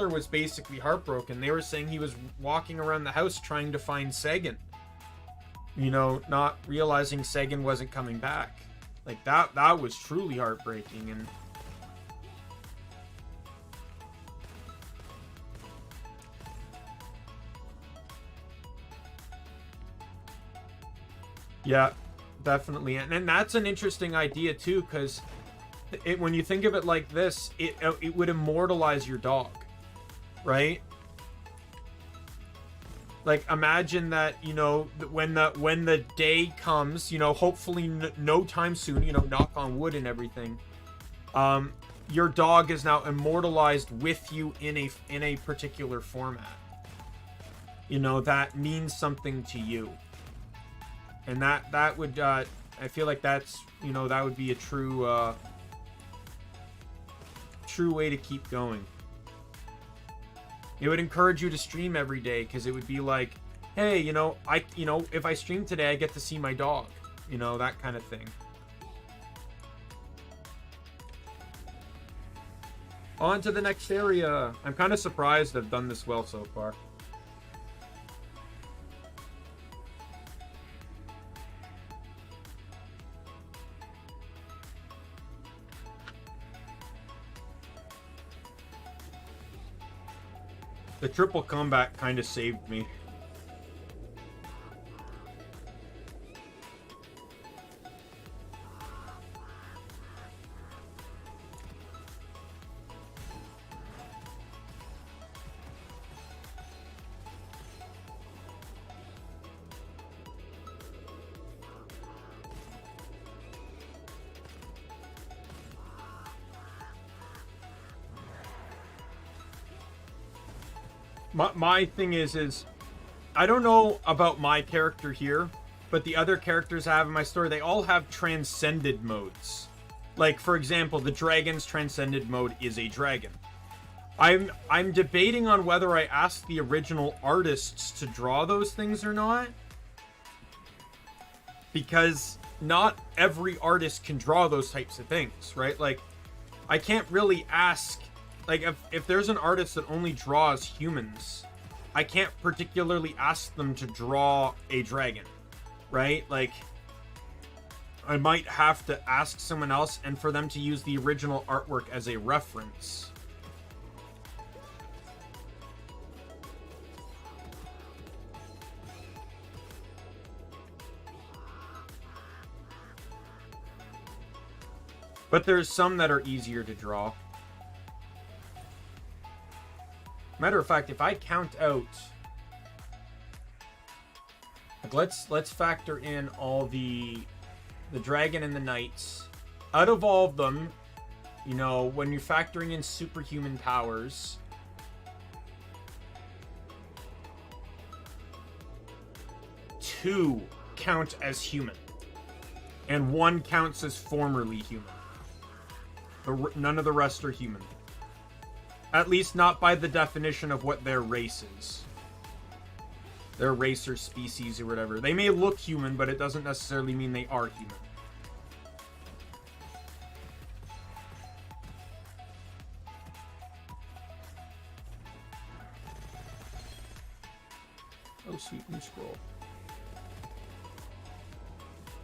was basically heartbroken. They were saying he was walking around the house trying to find Sagan, you know, not realizing Sagan wasn't coming back. Like, that was truly heartbreaking. And yeah, definitely. And that's an interesting idea too, because when you think of it like this, it would immortalize your dog, right? Like, imagine that, you know, when the day comes, you know, hopefully no time soon, you know, knock on wood and everything, your dog is now immortalized with you in a particular format. You know, that means something to you. And that would, I feel like that's, you know, that would be a true way to keep going. It would encourage you to stream every day, because it would be like, hey, you know, if I stream today, I get to see my dog, you know, that kind of thing. On to the next area. I'm kind of surprised I've done this well so far. The triple comeback kind of saved me. My thing is I don't know about my character here, but the other characters I have in my story, they all have transcended modes. Like, for example, the dragon's transcended mode is a dragon. I'm debating on whether I ask the original artists to draw those things or not, because not every artist can draw those types of things, right? Like, I can't really ask, like, if there's an artist that only draws humans, I can't particularly ask them to draw a dragon, right? Like, I might have to ask someone else and for them to use the original artwork as a reference. But there's some that are easier to draw. Matter of fact, if I count out, like, let's factor in all the dragon and the knights. Out of all of them, you know, when you're factoring in superhuman powers, two count as human, and one counts as formerly human. None of the rest are human. At least not by the definition of what their race is. Their race or species or whatever. They may look human, but it doesn't necessarily mean they are human. Oh, sweet new scroll.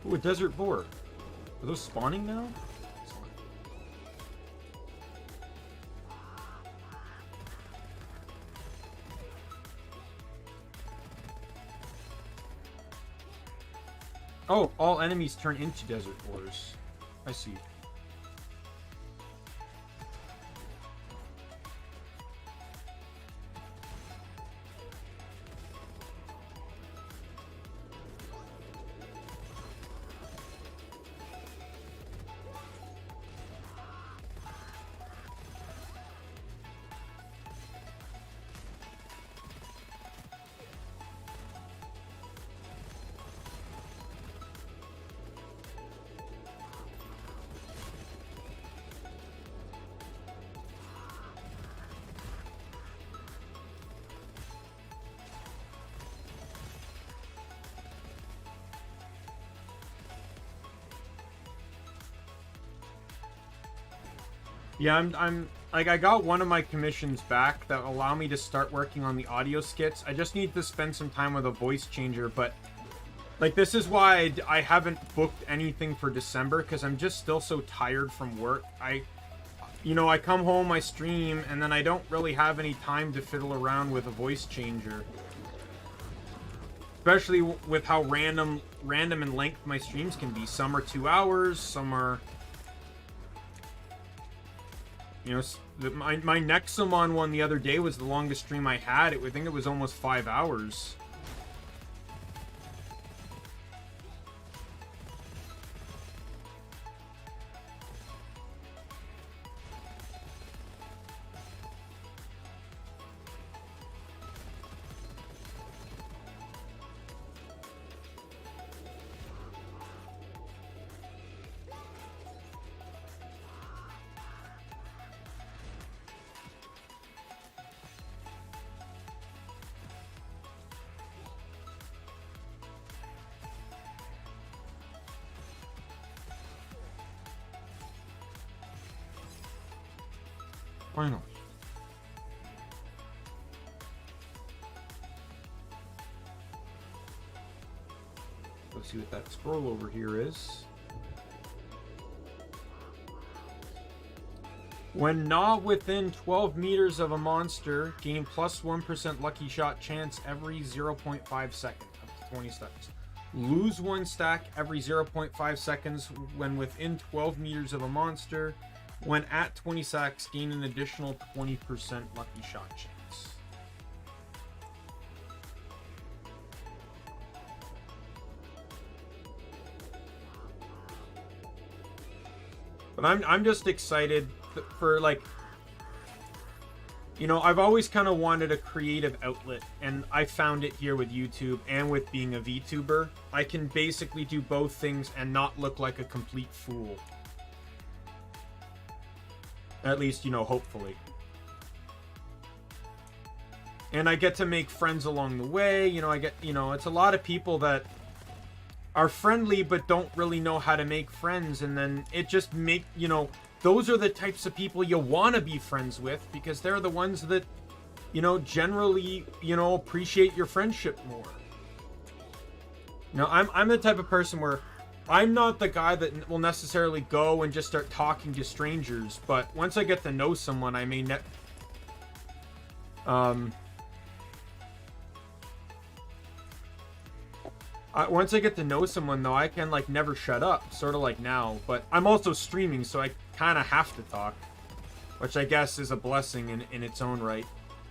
Ooh, a desert boar. Are those spawning now? Oh, all enemies turn into desert boars. I see. Yeah, I'm like, I got one of my commissions back that allow me to start working on the audio skits. I just need to spend some time with a voice changer, but like, this is why I haven't booked anything for December, because I'm just still so tired from work. You know, I come home, I stream, and then I don't really have any time to fiddle around with a voice changer. Especially with how random in length my streams can be. Some are 2 hours, some are... You know, my Nexomon one the other day was the longest stream I had. I think it was almost 5 hours. Why not? Let's see what that scroll over here is. When not within 12 meters of a monster, gain plus 1% lucky shot chance every 0.5 seconds, up to 20 stacks. Lose 1 stack every 0.5 seconds when within 12 meters of a monster. When at 20 stacks, gain an additional 20% lucky shot chance. But I'm just excited for, like, you know, I've always kind of wanted a creative outlet, and I found it here with YouTube and with being a VTuber. I can basically do both things and not look like a complete fool. At least, you know, hopefully. And I get to make friends along the way. You know, I get, you know, it's a lot of people that are friendly but don't really know how to make friends, and then it just make, you know, those are the types of people you want to be friends with, because they're the ones that, you know, generally, you know, appreciate your friendship more. You know, I'm the type of person where I'm not the guy that will necessarily go and just start talking to strangers, but once I get to know someone, I may once I get to know someone, though, I can, like, never shut up, sort of like now. But I'm also streaming, so I kind of have to talk, which I guess is a blessing in its own right,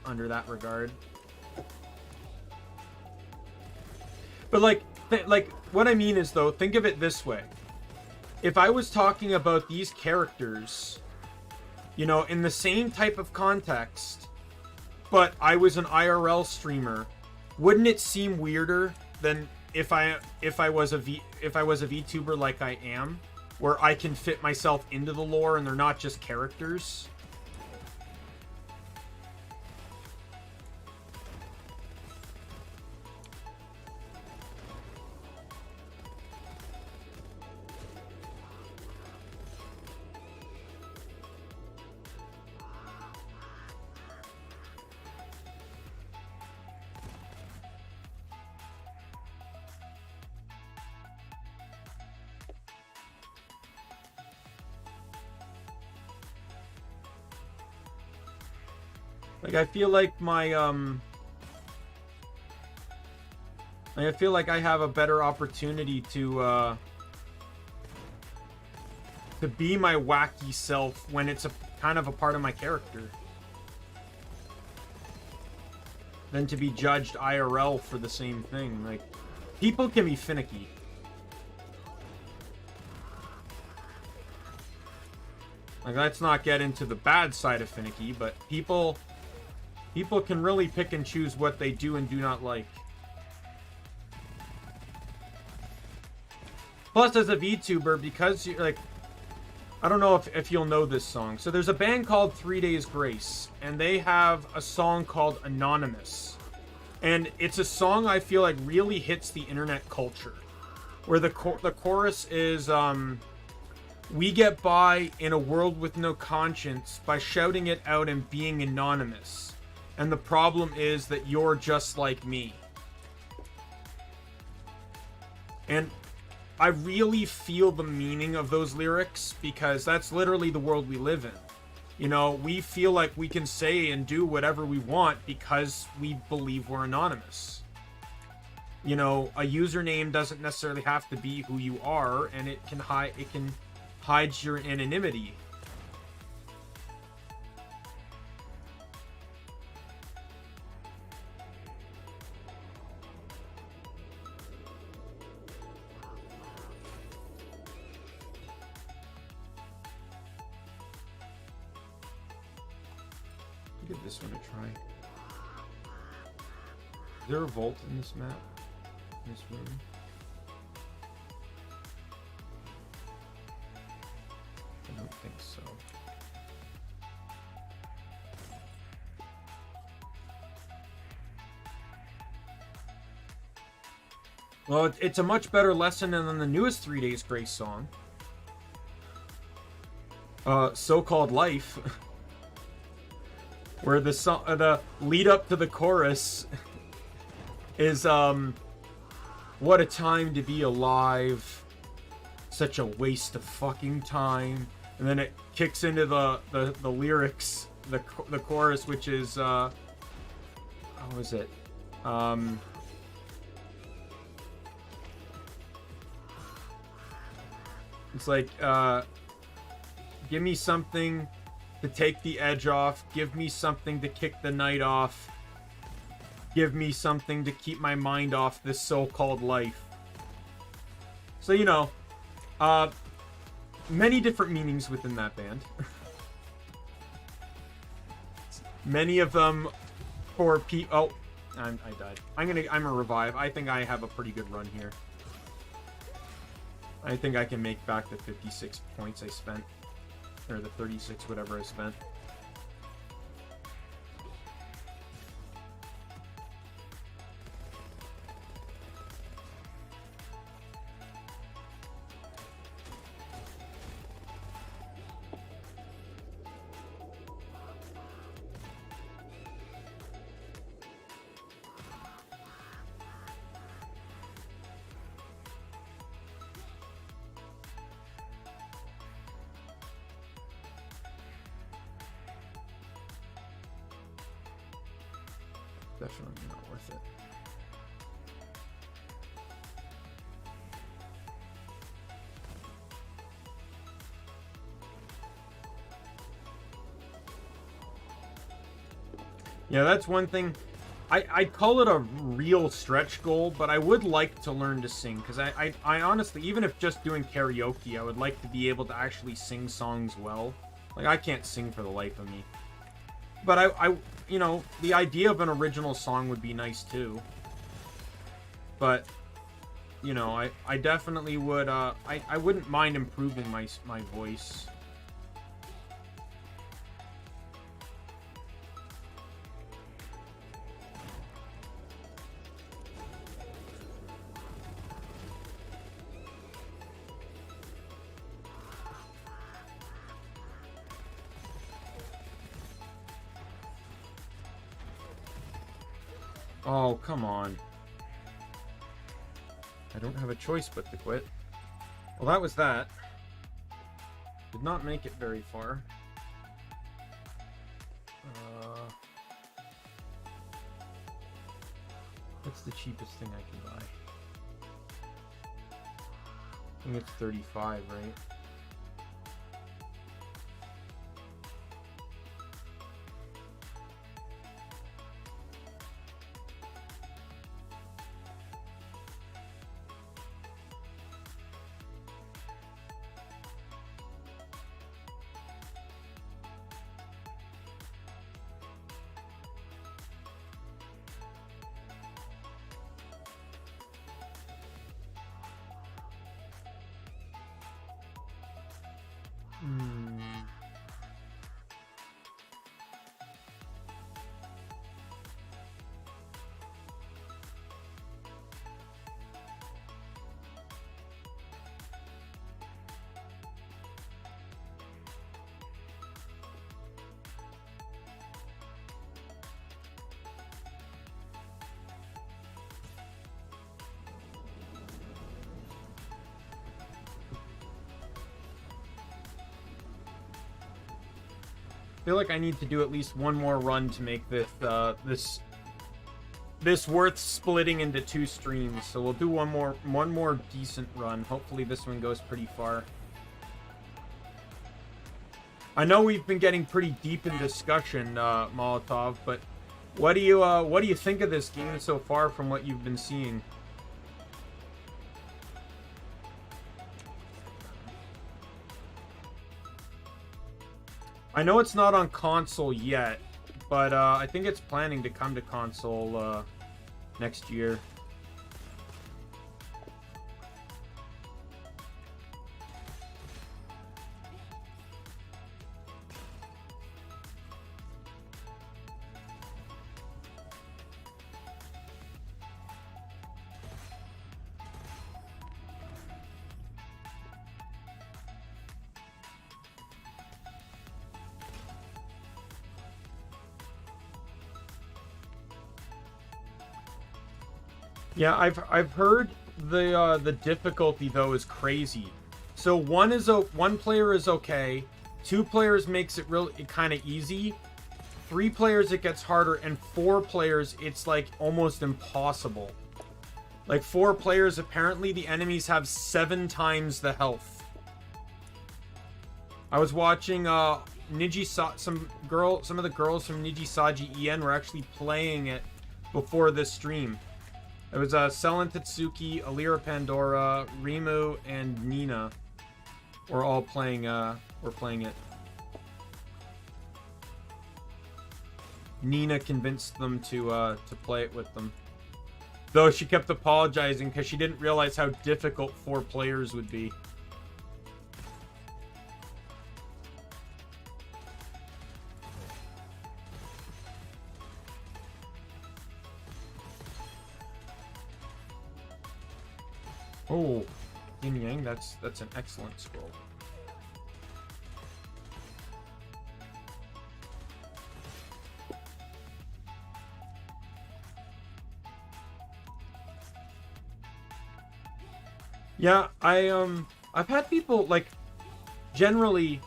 under that regard. But, like, what I mean is, though, think of it this way. If I was talking about these characters, you know, in the same type of context, but I was an IRL streamer, wouldn't it seem weirder than if I was a VTuber like I am, where I can fit myself into the lore and they're not just characters? Like, I feel like my, I feel like I have a better opportunity to be my wacky self when it's a kind of a part of my character, than to be judged IRL for the same thing. Like, people can be finicky. Like, let's not get into the bad side of finicky, but people can really pick and choose what they do and do not like. Plus, as a VTuber, because you're like, I don't know if you'll know this song. So there's a band called 3 Days Grace, and they have a song called Anonymous. And it's a song I feel like really hits the internet culture, where the chorus is, we get by in a world with no conscience by shouting it out and being anonymous. And the problem is that you're just like me. And I really feel the meaning of those lyrics, because that's literally the world we live in. You know, we feel like we can say and do whatever we want because we believe we're anonymous. You know, a username doesn't necessarily have to be who you are, and it can hide your anonymity. Give this one a try. Is there a vault in this map? In this room? I don't think so. Well, it's a much better lesson than the newest 3 Days Grace song. So-called Life. Where the lead up to the chorus is, what a time to be alive. Such a waste of fucking time. And then it kicks into the lyrics, the chorus, which is, how is it? It's like, give me something to take the edge off. Give me something to kick the night off. Give me something to keep my mind off this so-called life. So, you know, many different meanings within that band. Many of them for people. Oh, I died. I'm gonna revive. I think I have a pretty good run here. I think I can make back the 56 points I spent. Or the 36, whatever I spent. Definitely not worth it. Yeah, that's one thing. I'd call it a real stretch goal, but I would like to learn to sing, because I honestly, even if just doing karaoke, I would like to be able to actually sing songs well. Like, I can't sing for the life of me. But I you know, the idea of an original song would be nice too. But, you know, I definitely would, I wouldn't mind improving my voice. Oh, come on. I don't have a choice but to quit. Well, that was that. Did not make it very far. What's the cheapest thing I can buy? I think it's 35, right? I feel like I need to do at least one more run to make this this worth splitting into 2 streams. So we'll do one more decent run. Hopefully this one goes pretty far. I know we've been getting pretty deep in discussion, Molotov, but what do you think of this game so far from what you've been seeing? I know it's not on console yet, but I think it's planning to come to console next year. Yeah, I've heard the difficulty though is crazy. So one player is okay, 2 players makes it kind of easy, 3 players it gets harder, and 4 players it's like almost impossible. Like 4 players, apparently the enemies have 7 times the health. I was watching some of the girls from Nijisaji En were actually playing it before this stream. It was Selen Tatsuki, Alira Pandora, Rimu, and Nina were all playing it. Nina convinced them to play it with them. Though she kept apologizing because she didn't realize how difficult 4 players would be. Oh, Yin Yang, that's an excellent scroll. Yeah, I've had people like generally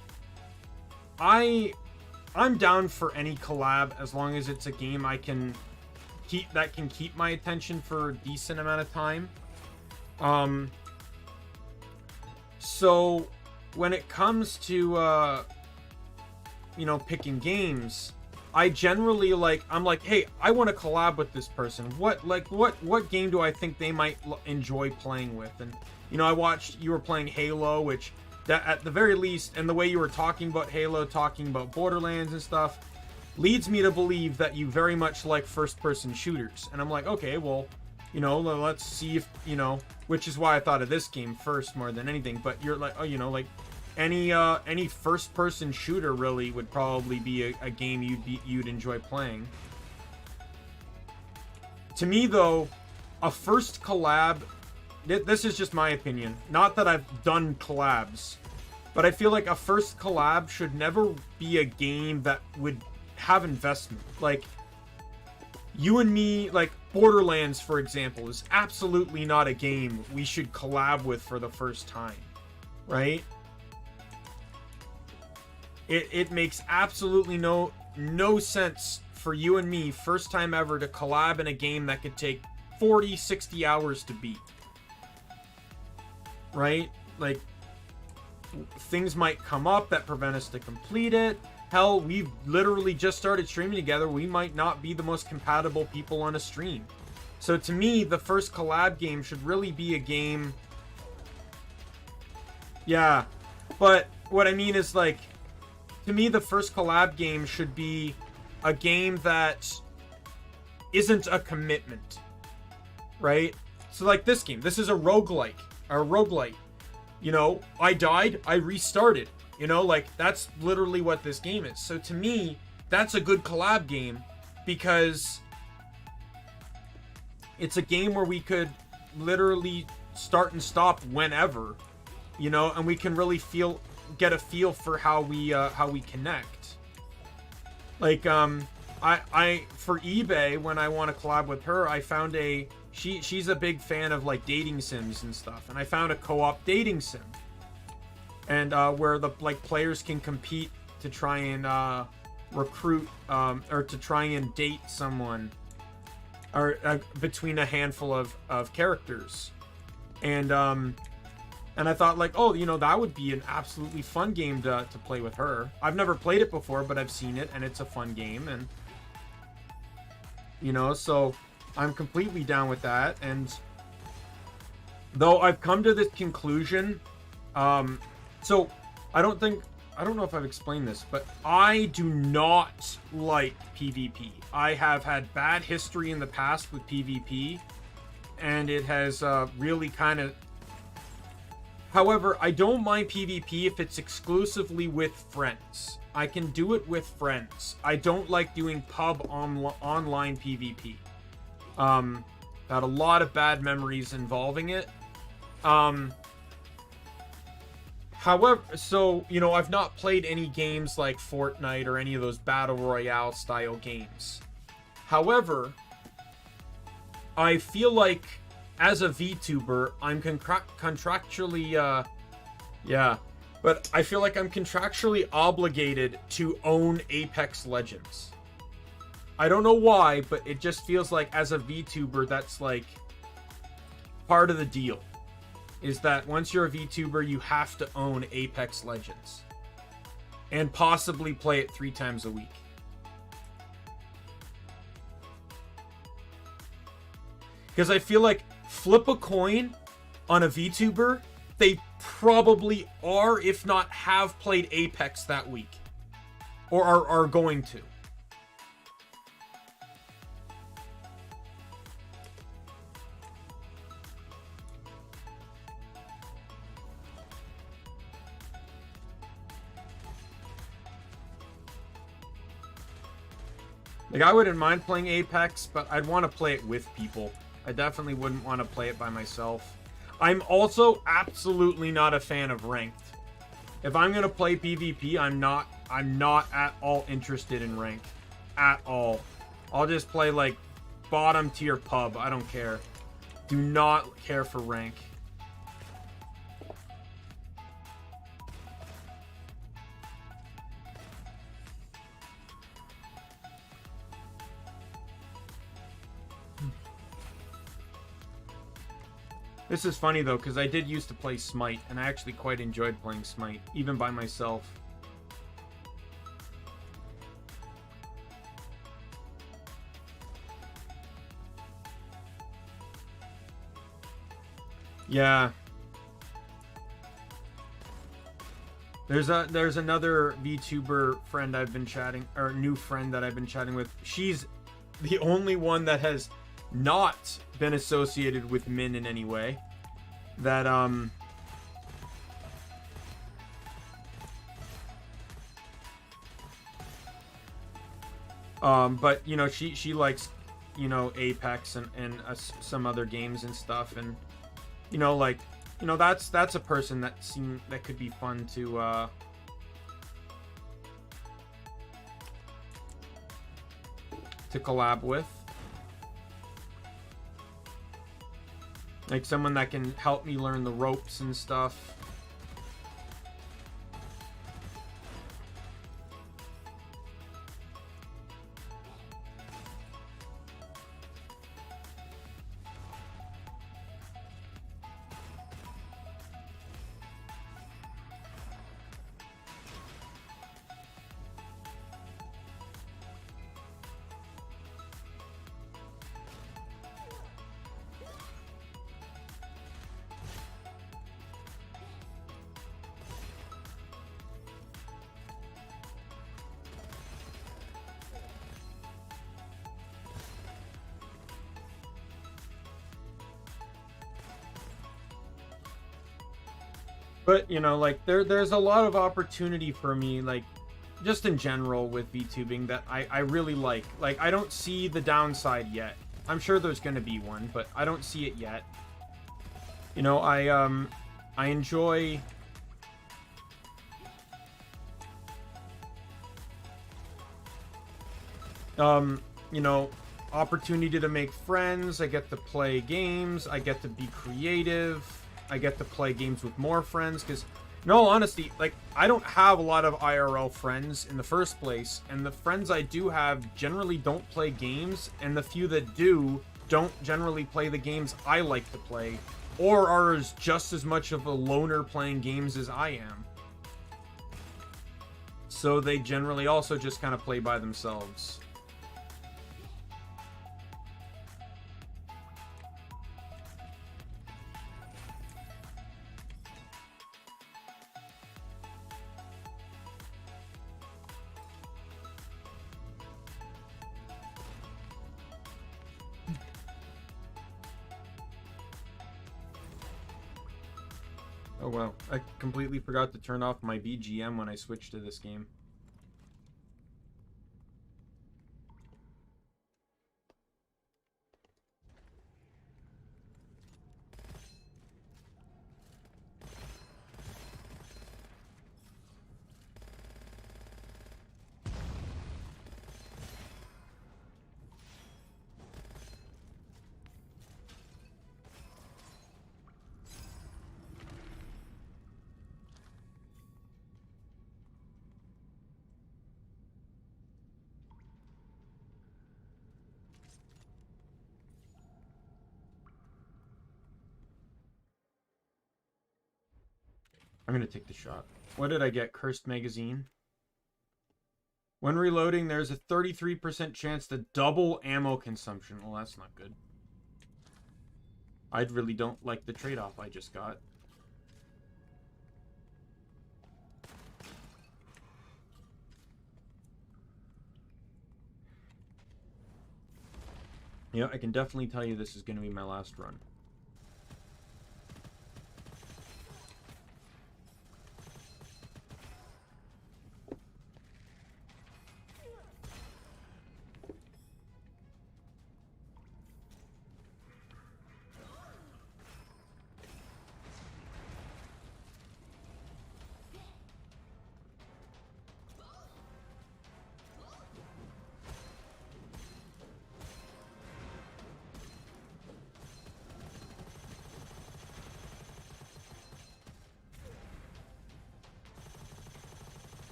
I'm down for any collab as long as it's a game I can can keep my attention for a decent amount of time. So when it comes to you know, picking games, I generally I'm like, hey, I want to collab with this person. What game do I think they might enjoy playing with? And you know, I watched you were playing Halo, which that at the very least, and the way you were talking about Halo, talking about Borderlands and stuff, leads me to believe that you very much like first-person shooters. And I'm like, okay, well, you know, let's see if, you know, which is why I thought of this game first more than anything. But you're like, oh, you know, like any first-person shooter really would probably be a game you'd enjoy playing. To me, though, a first collab, this is just my opinion. Not that I've done collabs, but I feel like a first collab should never be a game that would have investment. Like, you and me, like Borderlands, for example, is absolutely not a game we should collab with for the first time, right? It makes absolutely no sense for you and me, first time ever, to collab in a game that could take 40, 60 hours to beat. Right? Like, things might come up that prevent us to complete it. Hell, we've literally just started streaming together. We might not be the most compatible people on a stream. So to me, the first collab game should really be a game... Yeah. But what I mean is, like, to me, the first collab game should be a game that isn't a commitment. Right? So like this game. This is a roguelike. Or roguelite. You know, I died, I restarted. You know, like, that's literally what this game is. So to me, that's a good collab game, because it's a game where we could literally start and stop whenever, you know, and we can really get a feel for how we connect. Like, I for eBay, when I want to collab with her, I found she's a big fan of like dating sims and stuff, and I found a co-op dating sim, and where the players can compete to try and recruit or to try and date someone, or between a handful of characters, and I thought, like, oh, you know, that would be an absolutely fun game to play with her. I've never played it before, but I've seen it, and it's a fun game, and you know, so I'm completely down with that. And though I've come to this conclusion, so I don't know if I've explained this, but I do not like PvP. I have had bad history in the past with PvP, and it has really kind of... However, I don't mind PvP if it's exclusively with friends. I can do it with friends. I don't like doing pub online PvP. Had a lot of bad memories involving it. However, so, you know, I've not played any games like Fortnite or any of those Battle Royale style games. However, I feel like as a VTuber, I'm contractually, yeah, but I feel like I'm contractually obligated to own Apex Legends. I don't know why, but it just feels like as a VTuber, that's like part of the deal. Is that once you're a VTuber, you have to own Apex Legends. And possibly play it 3 times a week. Because I feel like flip a coin on a VTuber, they probably are, if not have played Apex that week. Or are going to. Like, I wouldn't mind playing Apex, but I'd want to play it with people. I definitely wouldn't want to play it by myself. I'm also absolutely not a fan of ranked. If I'm going to play PvP, I'm not at all interested in rank. At all. I'll just play, like, bottom tier pub. I don't care. Do not care for rank. This is funny though, because I did used to play Smite, and I actually quite enjoyed playing Smite, even by myself. Yeah. There's another VTuber friend I've been chatting, or new friend that I've been chatting with. She's the only one that has not been associated with Min in any way. That but you know, she likes, you know, Apex and some other games and stuff, and you know, like, you know, that's a person that could be fun to collab with. Like someone that can help me learn the ropes and stuff. But, you know, like, there's a lot of opportunity for me, like, just in general with VTubing that I really like. Like, I don't see the downside yet. I'm sure there's going to be one, but I don't see it yet. You know, I enjoy... you know, opportunity to make friends. I get to play games. I get to be creative. I get to play games with more friends, because in all honesty, like, I don't have a lot of IRL friends in the first place, and the friends I do have generally don't play games, and the few that do don't generally play the games I like to play, or are just as much of a loner playing games as I am. So they generally also just kind of play by themselves. Oh wow, I completely forgot to turn off my BGM when I switched to this game. I'm gonna take the shot. What did I get? Cursed magazine. When reloading, there's a 33% chance to double ammo consumption. Well, that's not good. I really don't like the trade-off I just got. Yeah, I can definitely tell you this is going to be my last run.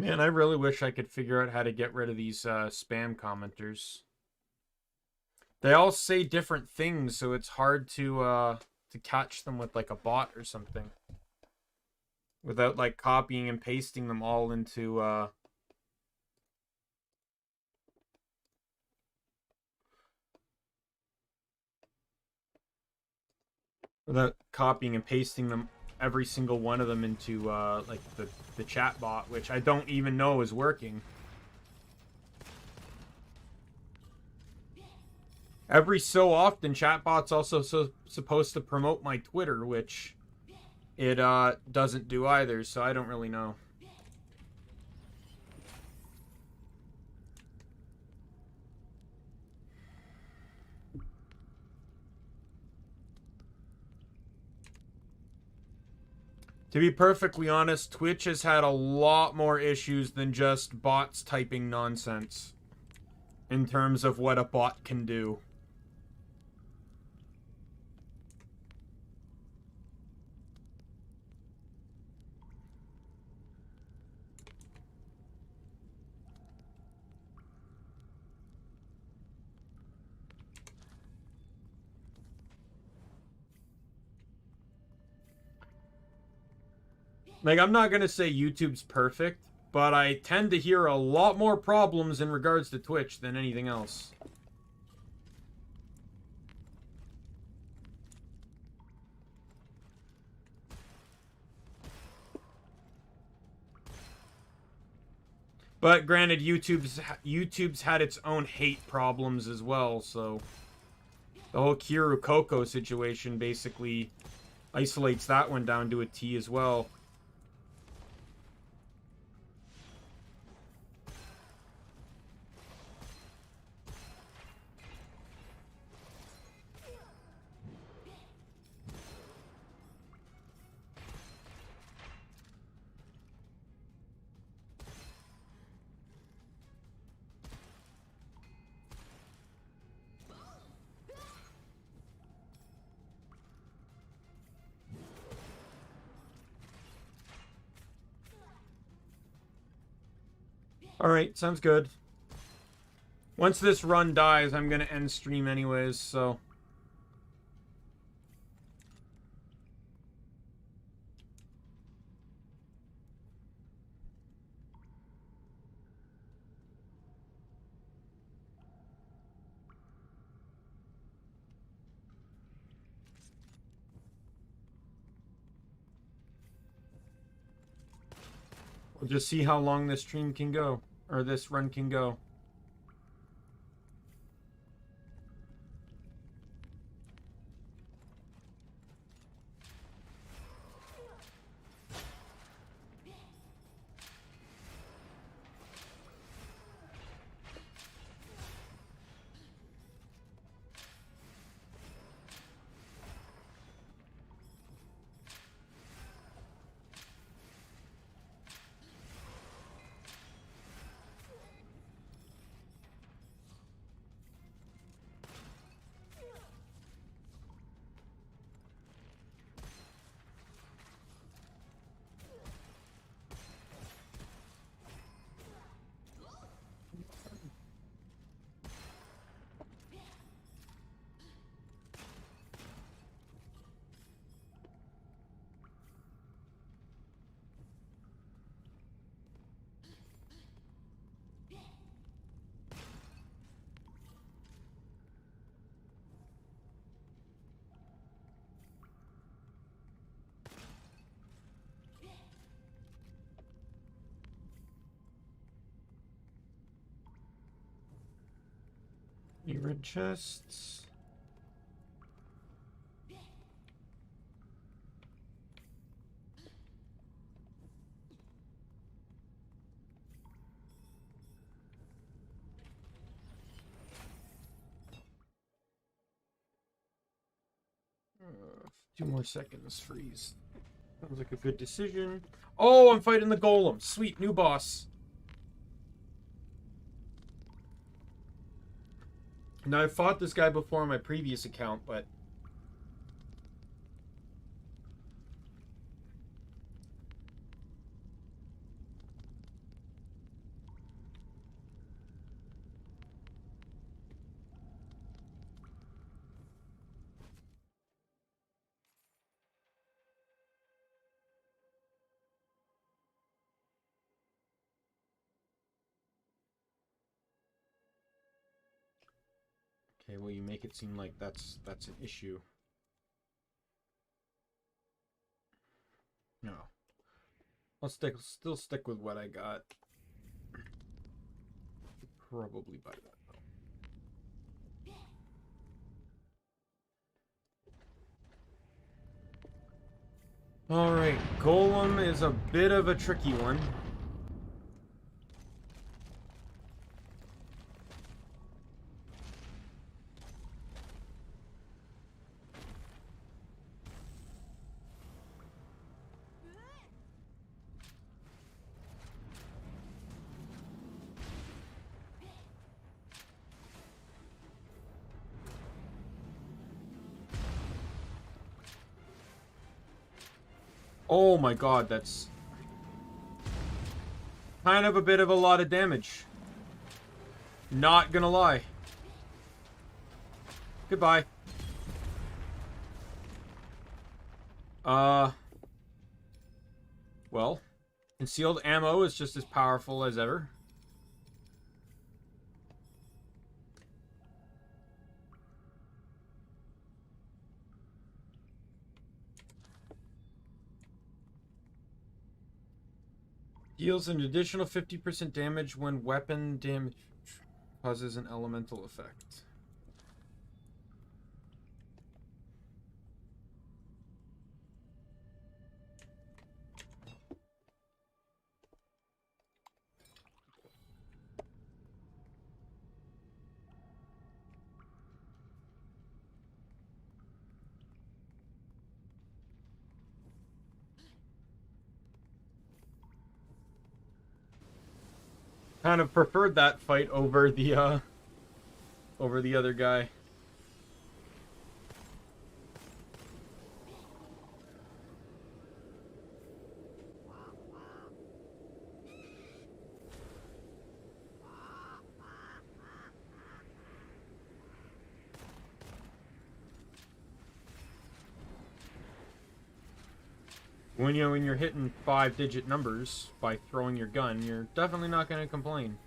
Man, I really wish I could figure out how to get rid of these spam commenters. They all say different things, so it's hard to catch them with like a bot or something. Without like copying and pasting them all into without copying and pasting them, every single one of them into like the chat bot, which I don't even know is working. Every so often, chatbot's also supposed to promote my Twitter, which it doesn't do either, so I don't really know. To be perfectly honest, Twitch has had a lot more issues than just bots typing nonsense in terms of what a bot can do. Like, I'm not going to say YouTube's perfect, but I tend to hear a lot more problems in regards to Twitch than anything else. But granted, YouTube's had its own hate problems as well, so the whole Kiru Koko situation basically isolates that one down to a T as well. Alright, sounds good. Once this run dies, I'm going to end stream anyways, so... we'll just see how long this stream can go. Or this run can go. Any red chests? Uh, 2 more seconds, freeze. Sounds like a good decision. Oh, I'm fighting the golem. Sweet, new boss. Now, I've fought this guy before on my previous account, but... Okay, well, you make it seem like that's an issue. No. I'll still stick with what I got. Probably buy that though. Alright, Golem is a bit of a tricky one. Oh my god, that's kind of a bit of a lot of damage. Not gonna lie. Goodbye. Well, concealed ammo is just as powerful as ever. Deals an additional 50% damage when weapon damage causes an elemental effect. Kind of preferred that fight over the other guy. When you're hitting 5-digit numbers by throwing your gun, you're definitely not going to complain.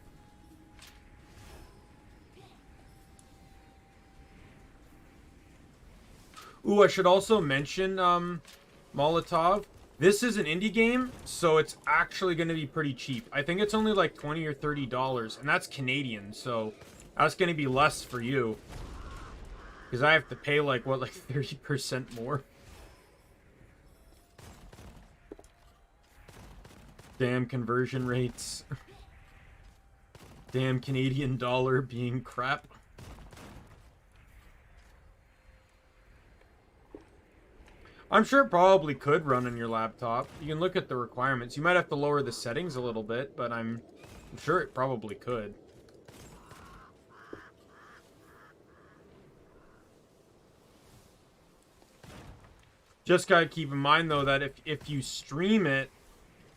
Ooh, I should also mention Molotov. This is an indie game, so it's actually going to be pretty cheap. I think it's only like $20 or $30, and that's Canadian, so that's going to be less for you. Because I have to pay like, what, like 30% more? Damn conversion rates. Damn Canadian dollar being crap. I'm sure it probably could run on your laptop. You can look at the requirements. You might have to lower the settings a little bit, but I'm sure it probably could. Just gotta keep in mind, though, that if you stream it,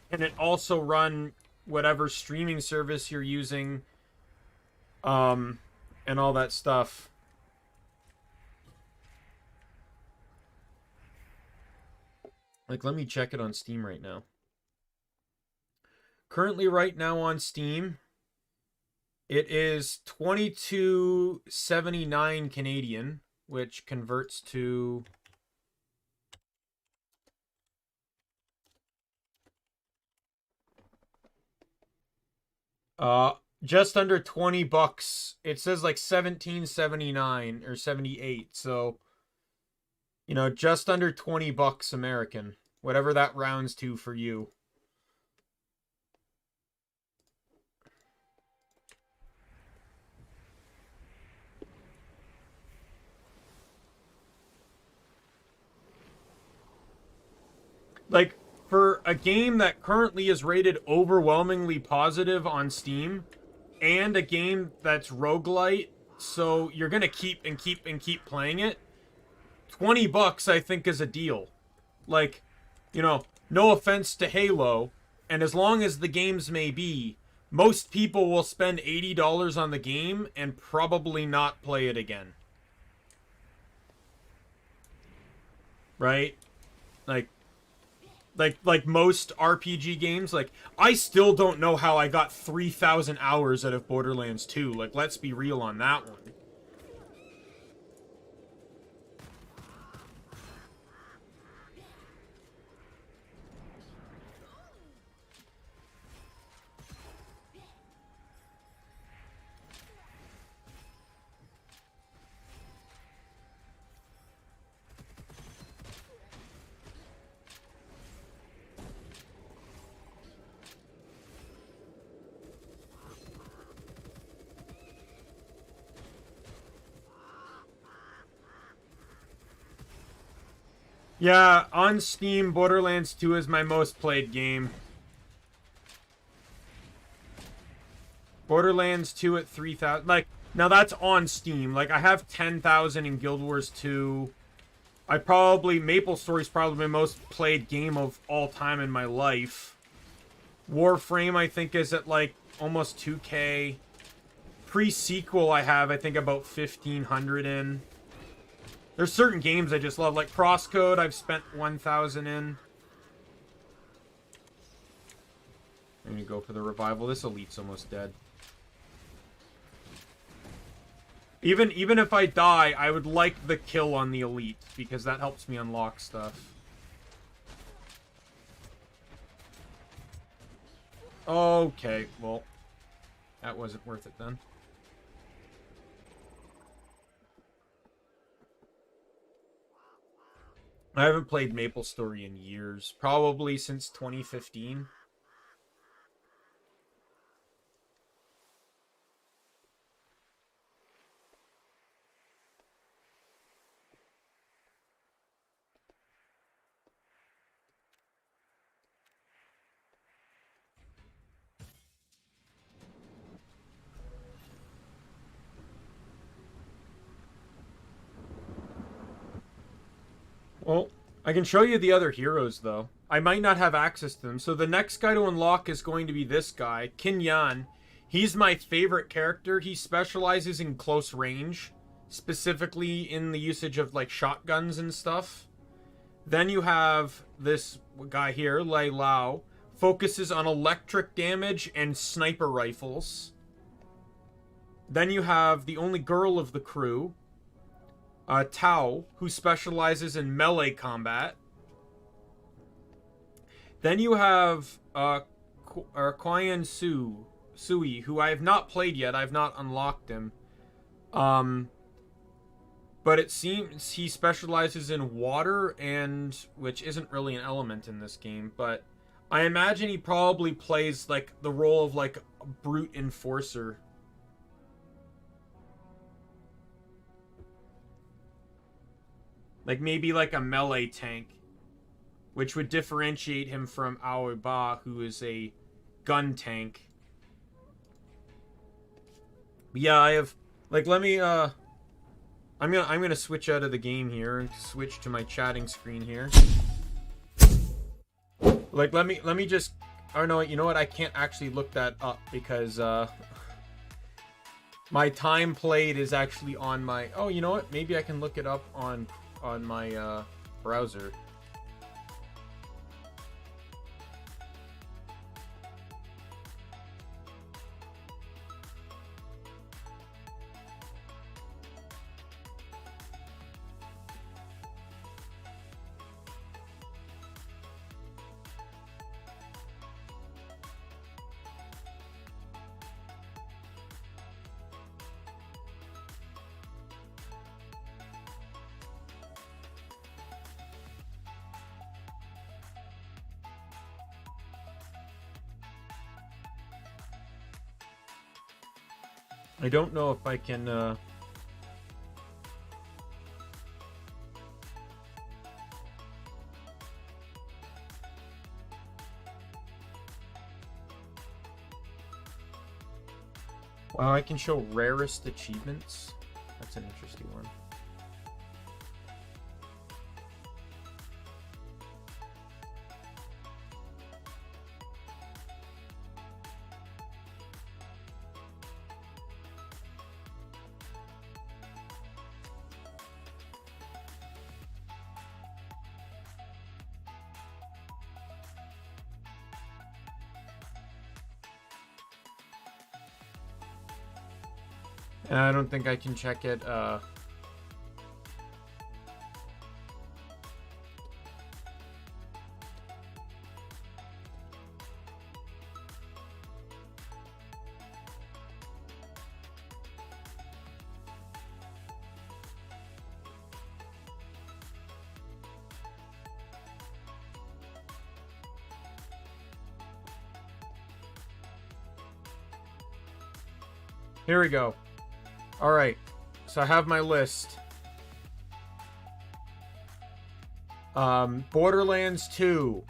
and it also run whatever streaming service you're using, and all that stuff. Like, let me check it on Steam right now. Currently, right now on Steam, it is $22.79 Canadian, which converts to just under $20. It says like $17.79 or 78. So, you know, just under $20 American, whatever that rounds to for you. Like, for a game that currently is rated overwhelmingly positive on Steam, and a game that's roguelite, so you're gonna keep playing it, $20 I think is a deal. Like, you know, no offense to Halo, and as long as the games may be, most people will spend $80 on the game and probably not play it again. Right? Like most RPG games, like, I still don't know how I got 3,000 hours out of Borderlands 2. Like, let's be real on that one. Yeah, on Steam, Borderlands 2 is my most played game. Borderlands 2 at 3,000. Like, now that's on Steam. Like, I have 10,000 in Guild Wars 2. MapleStory's probably my most played game of all time in my life. Warframe, I think, is at, like, almost 2K. Pre-sequel, I have, I think, about 1,500 in. There's certain games I just love. Like, Crosscode, I've spent 1,000 in. I'm gonna go for the revival. This elite's almost dead. Even if I die, I would like the kill on the elite, because that helps me unlock stuff. Okay, well, that wasn't worth it then. I haven't played MapleStory in years, probably since 2015. Well, I can show you the other heroes, though. I might not have access to them. So the next guy to unlock is going to be this guy, Kinyan. He's my favorite character. He specializes in close range, specifically in the usage of, like, shotguns and stuff. Then you have this guy here, Lei Lao. Focuses on electric damage and sniper rifles. Then you have the only girl of the crew, Tao, who specializes in melee combat. Then you have Qian Sui, who I have not played yet. I've not unlocked him. But it seems he specializes in water, and which isn't really an element in this game, but I imagine he probably plays like the role of like a brute enforcer. Like, maybe like a melee tank. Which would differentiate him from Aoiba, who is a gun tank. But yeah, I have... Like, let me, I'm gonna switch out of the game here and switch to my chatting screen here. Like, let me just... Oh, no, you know what? I can't actually look that up because, my time played is actually on my... Oh, you know what? Maybe I can look it up on my browser. I don't know if I can, Wow, I can show rarest achievements. That's an interesting one. I don't think I can check it, Here we go. Alright, so I have my list. Borderlands 2.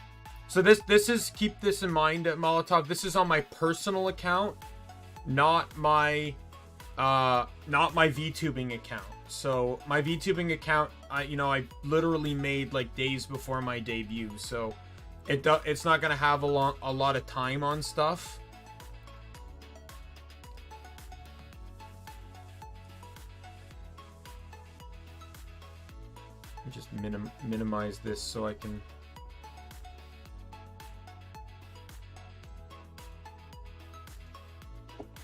So this is, keep this in mind, Molotov. This is on my personal account, not my VTubing account. So my VTubing account, I literally made like days before my debut. So it's not gonna have a lot of time on stuff. Just minimize this so I can.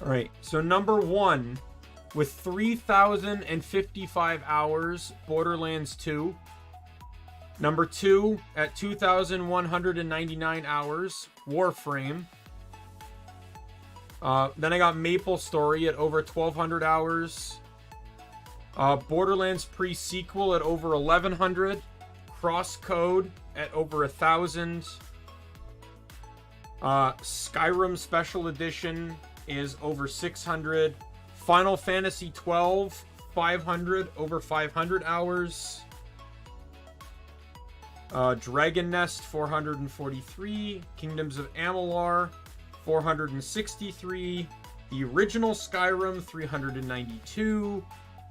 All right, so number 1 with 3,055 hours, Borderlands 2. Number 2 at 2,199 hours, Warframe. Then I got Maple Story at over 1,200 hours. Borderlands pre-sequel at over 1,100. Crosscode at over 1,000. Skyrim Special Edition is over 600. Final Fantasy 12, 500, over 500 hours. Dragon Nest, 443. Kingdoms of Amalur, 463. The original Skyrim, 392.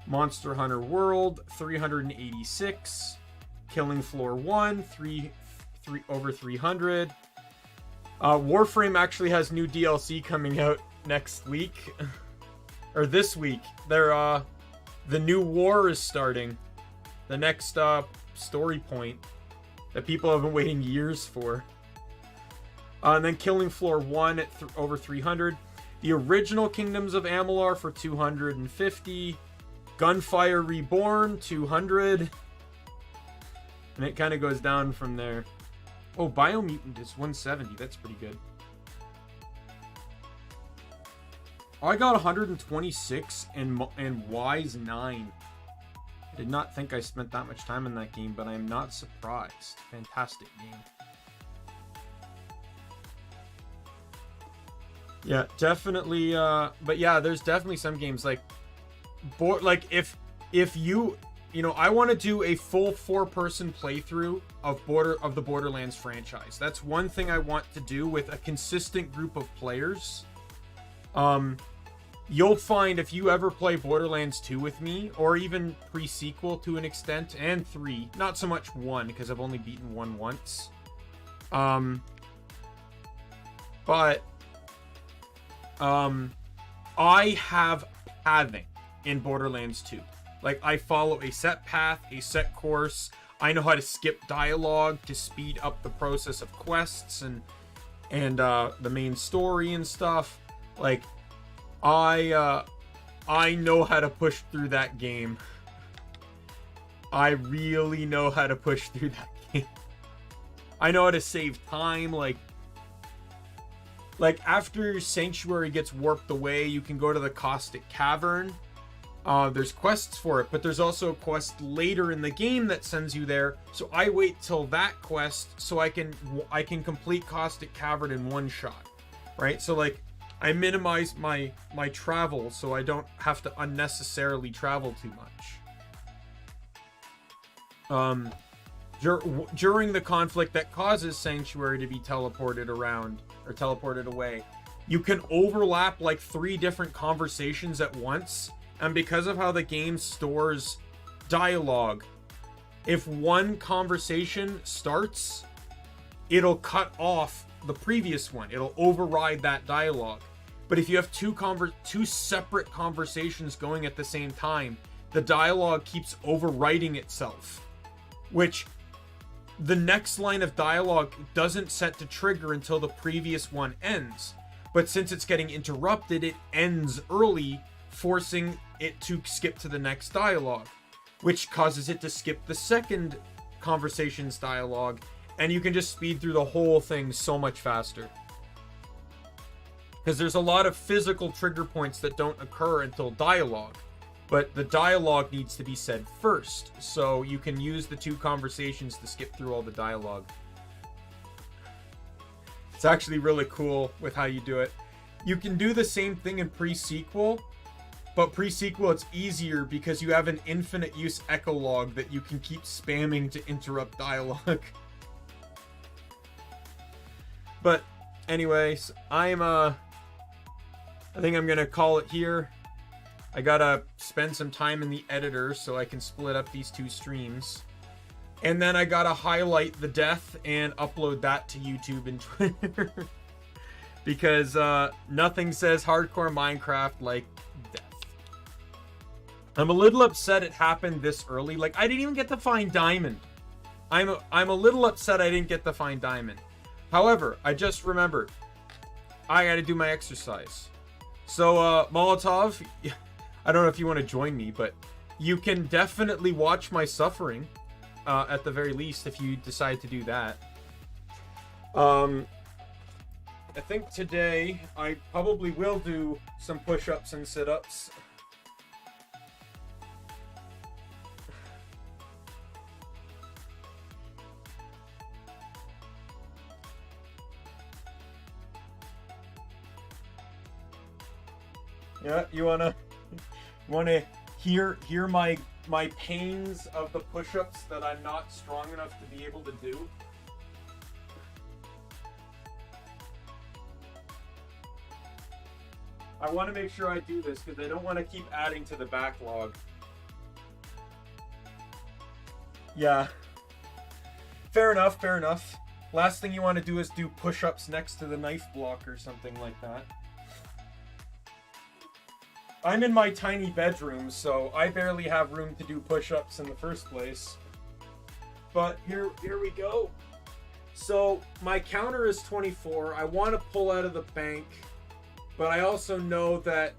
Monster Hunter World, 386. Killing Floor 1, over 300. Warframe actually has new DLC coming out next week. Or this week. The new war is starting. The next story point that people have been waiting years for. And then Killing Floor 1 at over 300. The original Kingdoms of Amalur for 250. Gunfire Reborn, 200. And it kind of goes down from there. Oh, Biomutant is 170. That's pretty good. I got 126 and Wise 9. I did not think I spent that much time in that game, but I'm not surprised. Fantastic game. Yeah, definitely. But yeah, there's definitely some games like if you I want to do a full 4-person playthrough of the Borderlands franchise. That's one thing I want to do with a consistent group of players. You'll find if you ever play Borderlands 2 with me, or even pre-sequel to an extent, and 3, not so much 1 because I've only beaten 1 once. But I have pathing in Borderlands 2. Like, I follow a set path, a set course. I know how to skip dialogue to speed up the process of quests and the main story and stuff. Like, I know how to push through that game. I really know how to push through that game. I know how to save time. Like after Sanctuary gets warped away, you can go to the Caustic Cavern. There's quests for it, but there's also a quest later in the game that sends you there. So I wait till that quest so I can complete Caustic Cavern in one shot, right? So like I minimize my travel so I don't have to unnecessarily travel too much. During the conflict that causes Sanctuary to be teleported around or teleported away, you can overlap like 3 different conversations at once. And because of how the game stores dialogue, if one conversation starts, it'll cut off the previous one. It'll override that dialogue. But if you have two separate conversations going at the same time, the dialogue keeps overwriting itself, which the next line of dialogue doesn't set to trigger until the previous one ends. But since it's getting interrupted, it ends early, forcing it to skip to the next dialogue, which causes it to skip the second conversation's dialogue, and you can just speed through the whole thing so much faster. Because there's a lot of physical trigger points that don't occur until dialogue, but the dialogue needs to be said first, so you can use the 2 conversations to skip through all the dialogue. It's actually really cool with how you do it. You can do the same thing in pre-sequel, But pre-sequel, it's easier because you have an infinite use echo log that you can keep spamming to interrupt dialogue. But anyways, I think I'm gonna call it here. I gotta spend some time in the editor so I can split up these two streams. And then I gotta highlight the death and upload that to YouTube and Twitter. Because nothing says hardcore Minecraft like death. I'm a little upset it happened this early. Like, I didn't even get to find Diamond. I'm a little upset I didn't get to find Diamond. However, I just remembered I gotta do my exercise. So, Molotov, I don't know if you want to join me, but you can definitely watch my suffering, at the very least, if you decide to do that. I think today I probably will do some push-ups and sit-ups. Yeah, you wanna hear my pains of the push-ups that I'm not strong enough to be able to do? I want to make sure I do this because I don't want to keep adding to the backlog. Yeah. Fair enough, fair enough. Last thing you want to do is do push-ups next to the knife block or something like that. I'm in my tiny bedroom, so I barely have room to do push-ups in the first place. But here we go. So my counter is 24. I want to pull out of the bank, but I also know that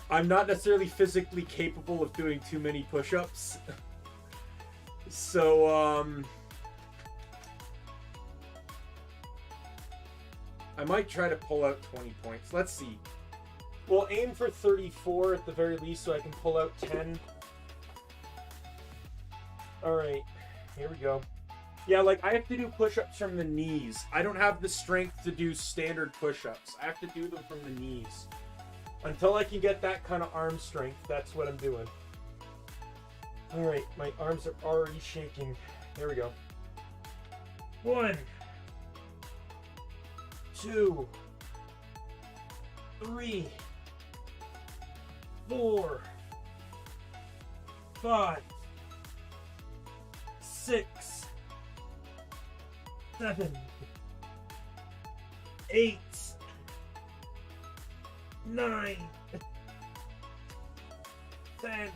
I'm not necessarily physically capable of doing too many push-ups. So, I might try to pull out 20 points. Let's see. We'll aim for 34 at the very least so I can pull out 10. Alright, here we go. Yeah, like, I have to do push-ups from the knees. I don't have the strength to do standard push-ups. I have to do them from the knees. Until I can get that kind of arm strength, that's what I'm doing. Alright, my arms are already shaking. Here we go. 1, 2, 3, 4, 5, 6, 7, 8, 9, 10.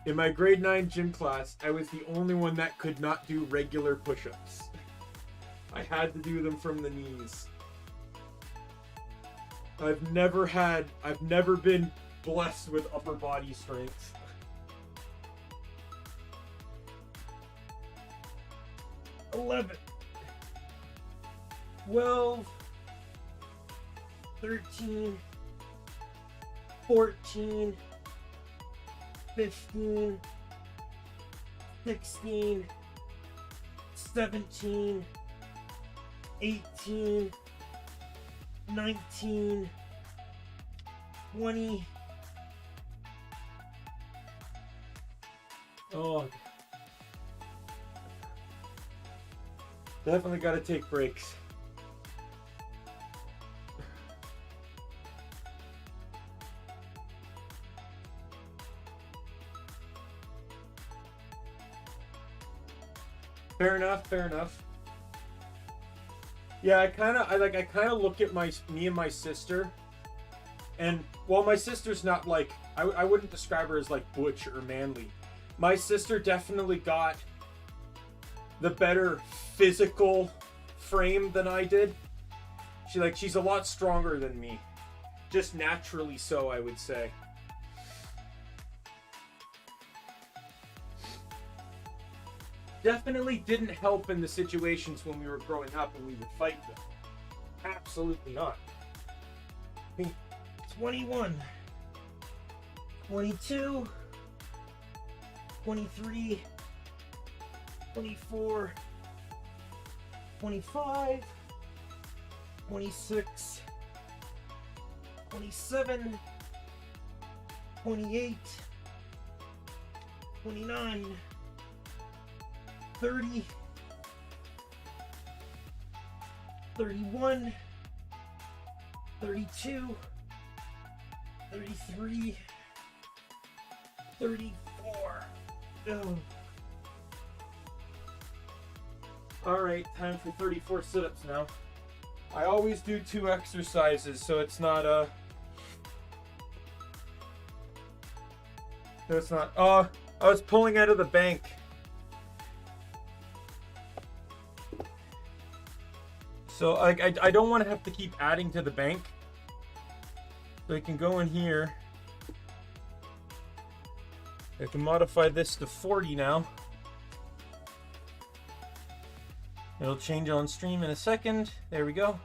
In my grade 9 gym class, I was the only one that could not do regular push-ups. I had to do them from the knees. I've never been blessed with upper body strength. 11, 12, 13, 14, 15, 16, 17, 18, 19, 20. Oh. Definitely gotta take breaks. Fair enough, fair enough. Yeah, I kind of look at me and my sister, and while my sister's not like, I wouldn't describe her as like butch or manly. My sister definitely got the better physical frame than I did. She's a lot stronger than me, just naturally so, I would say. Definitely didn't help in the situations when we were growing up and we would fight them. Absolutely not. 21, 22, 23, 24, 25, 26, 27, 28, 29, 30, 31, 32, 33, 34. Oh. Alright, time for 34 sit-ups now. I always do 2 exercises, so it's not no, it's not. Oh, I was pulling out of the bank. So I don't want to have to keep adding to the bank. So I can go in here. I can modify this to 40 now. It'll change on stream in a second. There we go.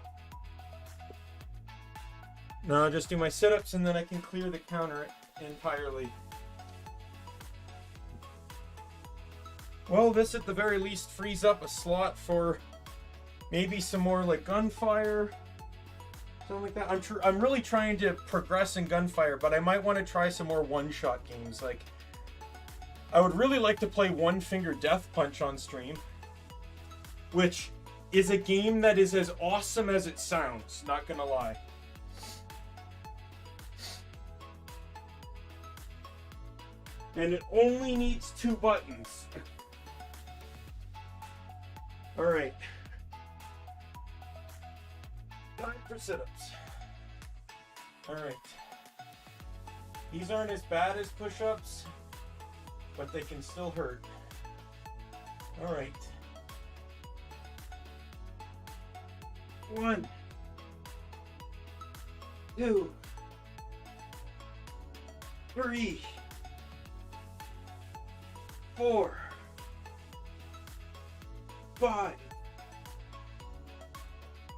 Now I'll just do my sit-ups and then I can clear the counter entirely. Well, this at the very least frees up a slot for maybe some more like Gunfire, something like that. I'm really trying to progress in Gunfire, but I might want to try some more one-shot games. Like, I would really like to play One Finger Death Punch on stream, which is a game that is as awesome as it sounds, not gonna lie. And it only needs 2 buttons. Alright. Time for sit-ups. Alright. These aren't as bad as push-ups, but they can still hurt. Alright. 1, 2, 3, 4, 5,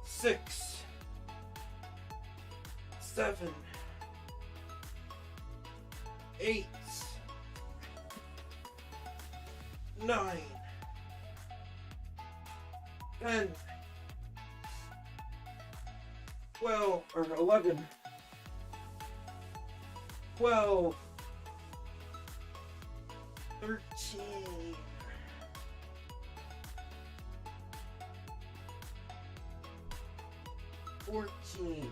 6, 7, 8, 9, 10, 12, or 11, 12, 13, 14,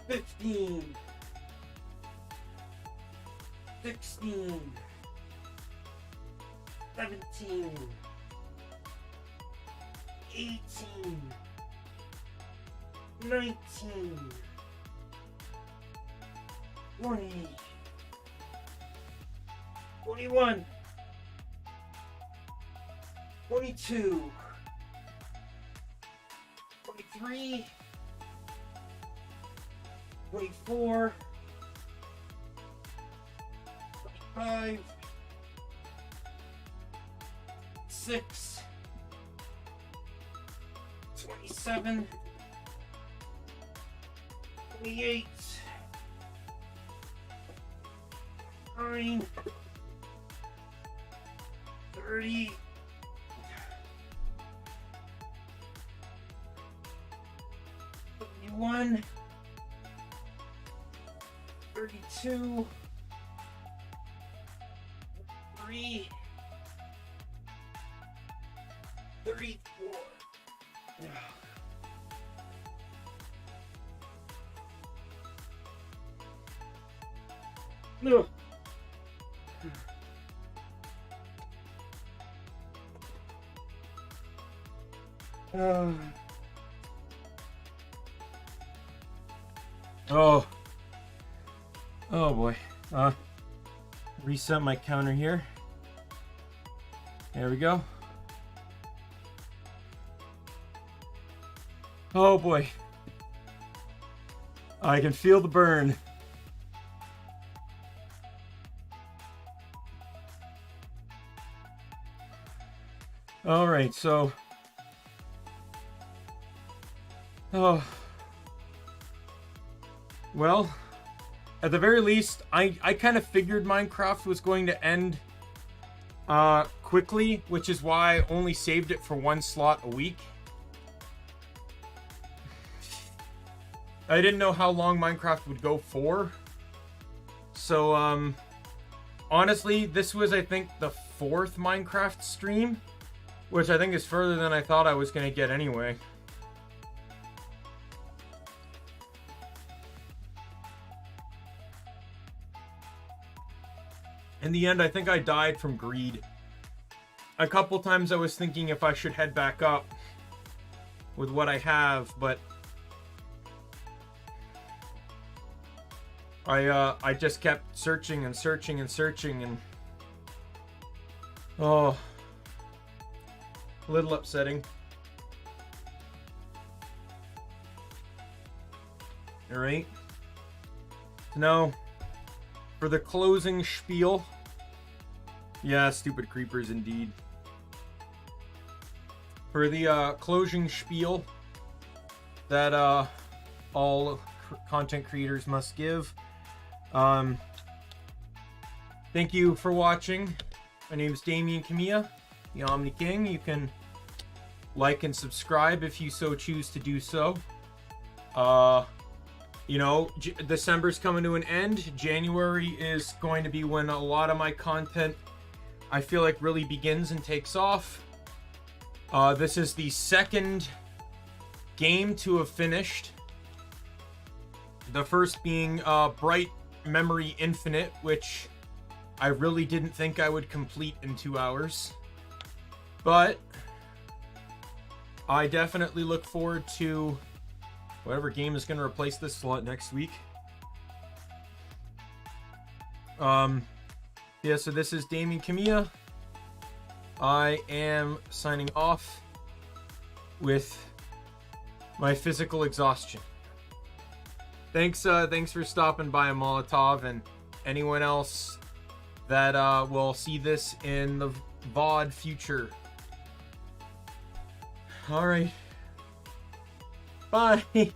15, 16, 17, 18, 19, 20, 21, 22, 23, 24, 25, 6, 27, 28, 9, 30, 31, 32, 3, 34. No. Oh boy. Reset my counter here. There we go. Oh boy. I can feel the burn. All right, so well, at the very least, I kind of figured Minecraft was going to end quickly, which is why I only saved it for one slot a week. I didn't know how long Minecraft would go for. So, honestly, this was, I think, the 4th Minecraft stream, which I think is further than I thought I was going to get anyway. In the end, I think I died from greed. A couple times I was thinking if I should head back up with what I have, but I just kept searching and searching and searching, and oh, a little upsetting. All right. Now, for the closing spiel. Yeah, stupid creepers indeed. For the closing spiel that all content creators must give. Thank you for watching. My name is Daimien Kamiya, the Omni King. You can like and subscribe if you so choose to do so. You know, December's coming to an end. January is going to be when a lot of my content, I feel like, really begins and takes off. This is the 2nd game to have finished. The first being Bright Memory Infinite, which I really didn't think I would complete in 2 hours. But I definitely look forward to whatever game is going to replace this slot next week. Yeah, so this is Daimien Kamiya. I am signing off with my physical exhaustion. Thanks for stopping by, Molotov, and anyone else that will see this in the VOD future. All right. Bye.